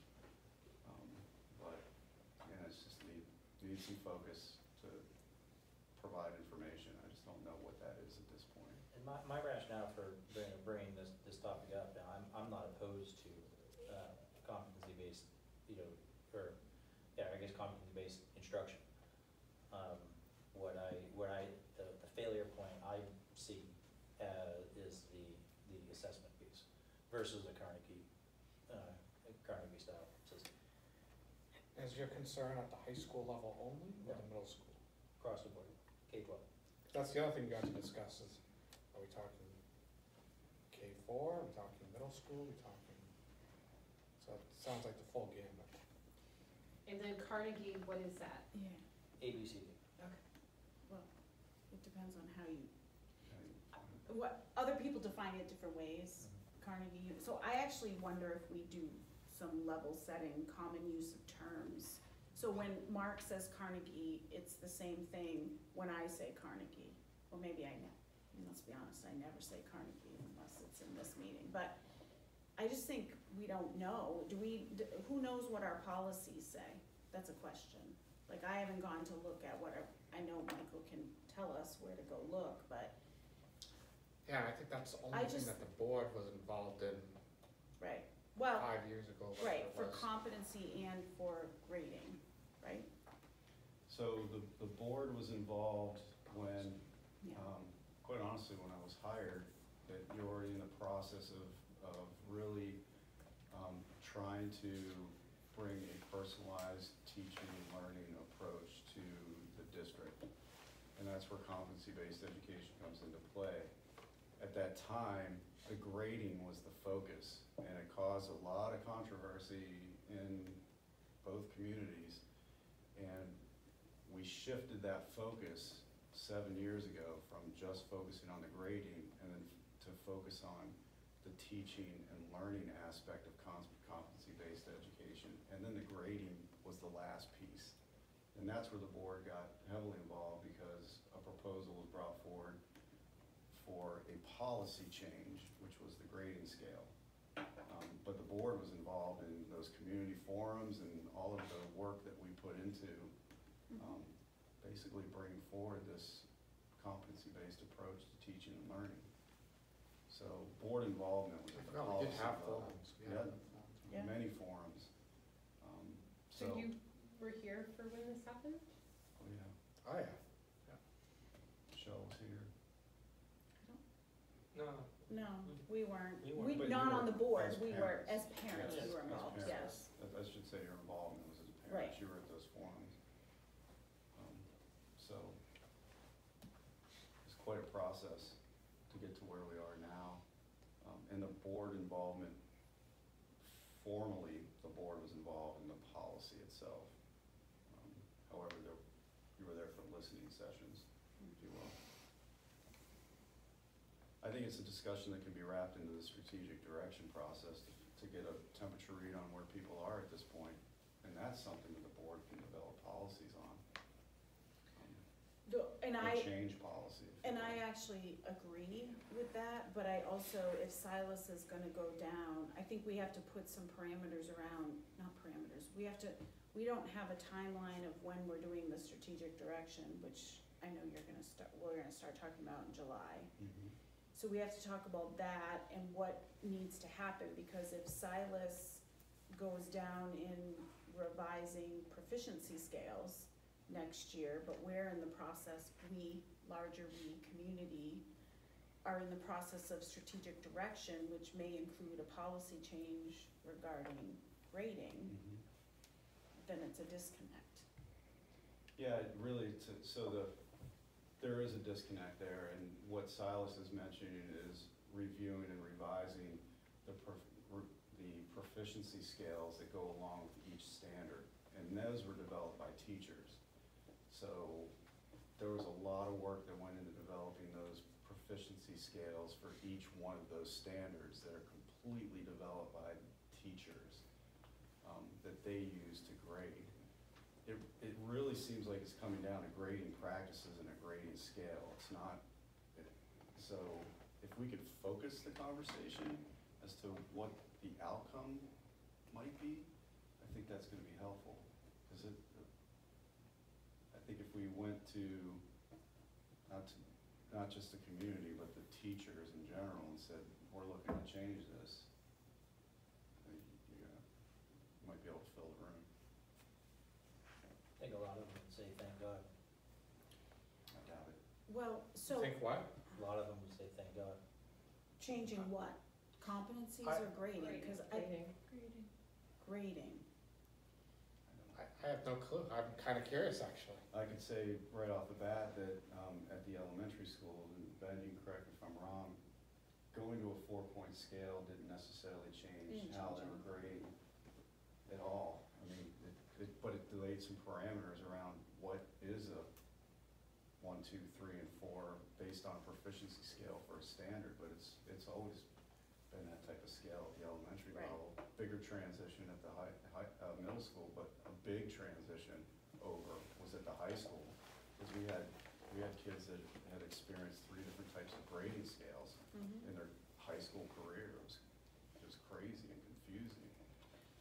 But again, it's just need some focus to provide information. I just don't know what that is at this point. And my rationale for bringing this topic up, now, I'm not opposed to competency-based, competency-based instruction. The failure point I see is the assessment piece versus a Carnegie style system. Is your concern at the high school level only or the middle school? Across the board, K-12. That's the other thing you got to discuss is, are we talking K4, are we talking middle school, are we talking, so it sounds like the full gamut. And then Carnegie, what is that? Yeah, ABCD. well, it depends on how you, what, other people define it different ways, Carnegie, so I actually wonder if we do some level setting, common use of terms. So when Mark says Carnegie, it's the same thing when I say Carnegie. Well, maybe let's be honest, I never say Carnegie unless it's in this meeting, but I just think we don't know. Who knows what our policies say? That's a question. Like, I haven't gone to look at I know Michael can tell us where to go look, but. Yeah, I think that's the only thing that the board was involved in Right, well. 5 years ago. Right, whatever it for was. competency and for grading, right? So the board was involved when, Yeah. quite honestly, when I was hired, that you're already in the process of really trying to bring a personalized teaching and learning approach to the district. And that's where competency-based education comes into play. At that time, the grading was the focus, and it caused a lot of controversy in both communities. And we shifted that focus 7 years ago from just focusing on the grading and then to focus on the teaching and learning aspect of competency-based education. And then the grading was the last piece. And that's where the board got heavily involved because a proposal was brought forward for a policy change, which was the grading scale. But the board was involved in those community forums and all of the work that we put into basically bringing forward this competency-based approach to teaching and learning. So board involvement was at the No, we policy did have level. forums. We Yeah, had Yeah. many forums. So you were here for when this happened? Oh, yeah, Oh, yeah. Michelle was here. No, No, we weren't. We weren't. But Not you on were the board, as we were, as parents. parents, Yes, we were as involved, parents. yes. I should say your involvement was as a parent, Right. you were at those forums. So, it's quite a process to get to where we are now. And the board involvement, formally, the board was involved in the policy itself. However, you were there for listening sessions, if you will. I think it's a discussion that can be wrapped into the strategic direction process to get a temperature read on where people are at this point. And that's something that the board can develop policies on. And Or I, change policy. if you and will. I actually agree with that, but I also, if Silas is gonna go down, I think we have to put some parameters around, not parameters, we don't have a timeline of when we're doing the strategic direction, which I know we're gonna start talking about in July. Mhm. So we have to talk about that and what needs to happen, because if Silas goes down in revising proficiency scales next year, but we're in the process, larger community, are in the process of strategic direction, which may include a policy change regarding grading, Mhm. then it's a disconnect. Yeah, it really, there is a disconnect there, and what Silas is mentioning is reviewing and revising the proficiency scales that go along with each standard, and those were developed by teachers. So there was a lot of work that went into developing those proficiency scales for each one of those standards that are completely developed by teachers, that they use to grade. It really seems like it's coming down to grading practices and a grading scale. It's not, so if we could focus the conversation as to what the outcome might be, I think that's gonna be helpful. Cause I think if we went to, not just the community, but the teachers in general and said, we're looking to change this, you might be able to fill the room. I think a lot of them would say, thank God. I doubt it. Well, so, Think what? A lot of them would say, thank God. changing what? Competencies or grading? Cause Grading. grading. I have no clue. I'm kind of curious, actually. I could say right off the bat that at the elementary school, and Ben, you can correct me if I'm wrong, going to a 4-point scale didn't necessarily change how they were grading at all. I mean, but it delayed some parameters around what is a 1, 2, 3, and 4 based on proficiency scale for a standard, but it's always been that type of scale at the elementary level. Bigger transition at the middle school, but a big transition over was at the high school, because we had kids that had experienced 3 different types of grading scales in their high school career. It was crazy and confusing.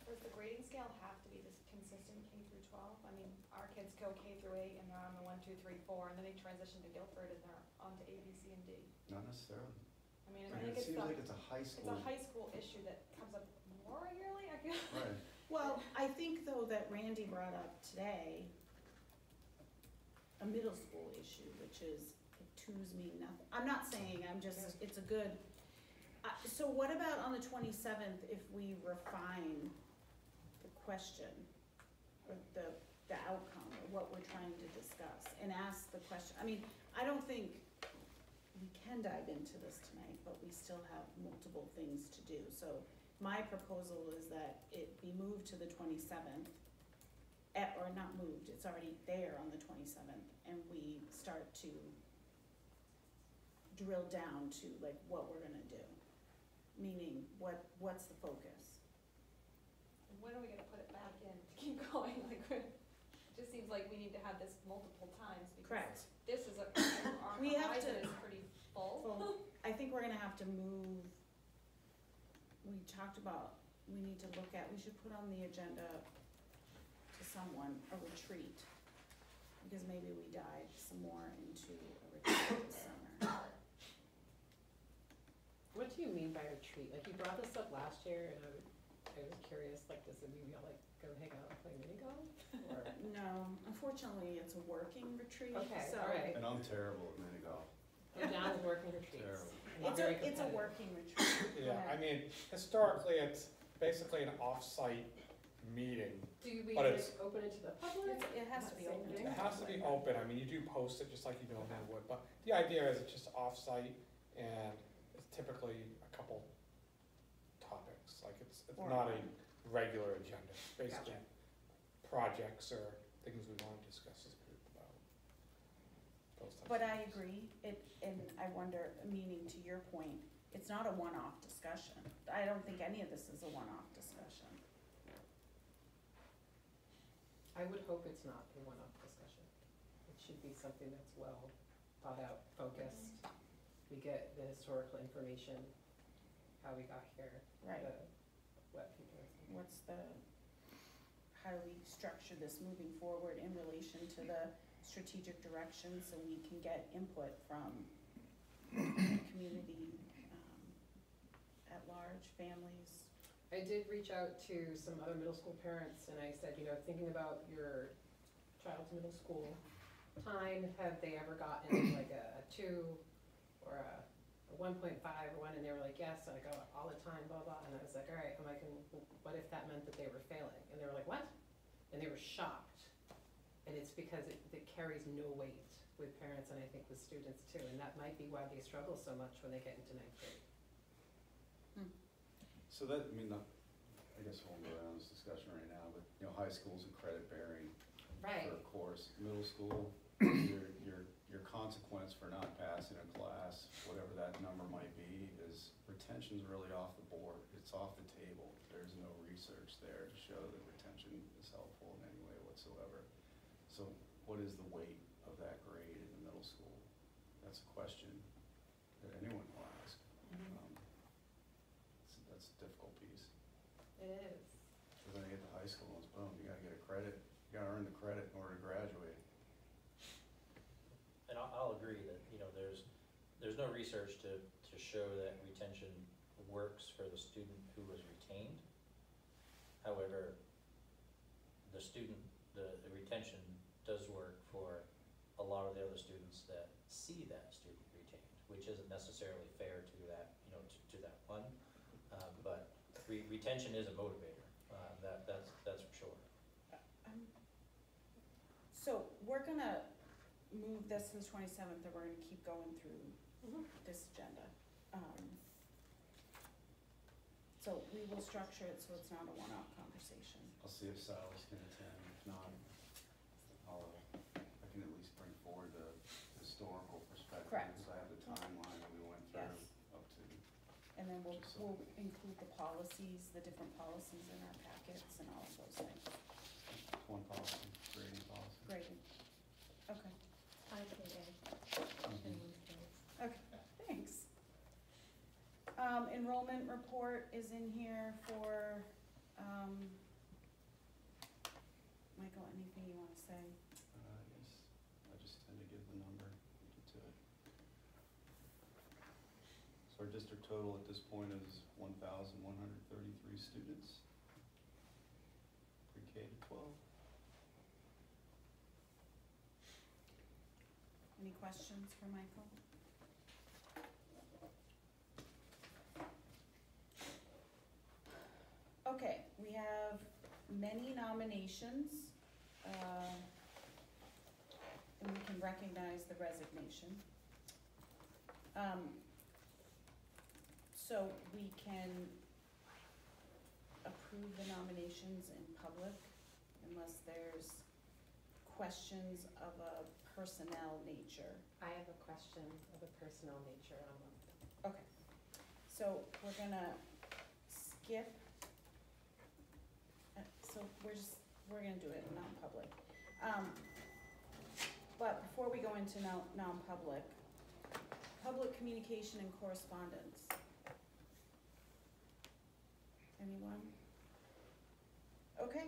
Does the grading scale have to be this consistent K through 12? I mean, our kids go K through 8 and they're on the 1, 2, 3, 4, and then they transition to Guilford and they're on to A, B, C, and D. Not necessarily. I mean, It seems like it's a high It's school. a high school issue that comes up more regularly, I feel. Right. Well, I think though that Randy brought up today a middle school issue, which is twos mean nothing. I'm not saying, I'm just, it's a good, so what about on the 27th if we refine the question or the outcome or what we're trying to discuss and ask the question? I mean, I don't think we can dive into this tonight, but we still have multiple things to do. So my proposal is that it be moved to the 27th, or not moved, it's already there on the 27th, and we start to drill down to like what we're gonna do. Meaning, what's the focus? When are we gonna put it back in to keep going? Like, it just seems like we need to have this multiple times because Correct. this is our We have horizon to- is pretty full. I think we're gonna have to move, we talked about, we need to look at, we should put on the agenda to someone, a retreat. Because maybe we dive some more into a retreat this summer. What do you mean by retreat? Like, you brought this up last year, and I was curious, like, does it mean you'll, like, go hang out and play mini golf? Or? No, unfortunately, it's a working retreat, Okay, so. all right. And I'm terrible at mini golf. I'm down with working retreats. Terrible. I'm very It's a competitive. working retreat. Yeah, I mean, historically, it's basically an off-site meeting. Do we But like it's- open it to the public? It has to be Same open. thing? It has to be open, I mean, you do post it just like you normally would, but the idea is it's just off-site and it's typically a couple topics, like it's not a regular agenda, basically projects or things we want to discuss as a group about. Those types But of I things. agree, and I wonder, meaning to your point, it's not a one-off discussion. I don't think any of this is a one-off discussion. I would hope it's not a one-off discussion. It should be something that's well thought out, focused. We get the historical information, how we got here, Right. what people are thinking. What's how do we structure this moving forward in relation to the strategic direction so we can get input from the community at large, families? I did reach out to some other middle school parents and I said, thinking about your child's middle school time, have they ever gotten like a 2 or a 1.5 or 1? And they were like, yes. And I go, all the time, blah, blah. And I was like, all right. I'm like, and what if that meant that they were failing? And they were like, what? And they were shocked. And it's because it carries no weight with parents and I think with students too. And that might be why they struggle so much when they get into 9th grade. So that, I guess we'll go around this discussion right now, but, high school's a credit bearing Right. for a course. Middle school, your consequence for not passing a class, whatever that number might be, is retention's really off the board. It's off the table. There's no research there to show that retention is helpful in any way whatsoever. So what is the weight of that grade in the middle school? That's a question that anyone will ask. That's a difficult piece. It is. So then you get to high school and it's boom, you gotta get a credit, you gotta earn the credit in order to graduate. And I'll agree that, there's no research to show that retention works for the student who was retained. However, the retention does work for a lot of the other students that see that student retained, which isn't necessarily fair to that, to that one. But retention is a motivator, that's for sure. I'm So we're gonna move this to the 27th, and we're gonna keep going through this agenda. So we will structure it so it's not a one-off conversation. I'll see if Silas can attend, if not, I can at least bring forward the historical perspective. Correct. Because I have the timeline that we went through Yes. up to. And then we'll Just so- include the policies, the different policies in our packets and all of those things. One policy, grading policy. Great, okay. IKA. Okay, thanks. Enrollment report is in here for, Michael, anything you wanna say? Yes, I just tend to give the number, get to it. So our district total at this point is 1,133 students, pre-K to 12. Any questions for Michael? Okay, we have many nominations, and we can recognize the resignation. So we can approve the nominations in public unless there's questions of a personnel nature. I have a question of a personnel nature on one. Okay, so we're gonna skip, so we're gonna do it in non-public. But before we go into non-public, public communication and correspondence. Anyone? Okay,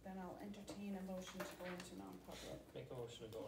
then I'll entertain a motion to go into non-public. Make a motion to go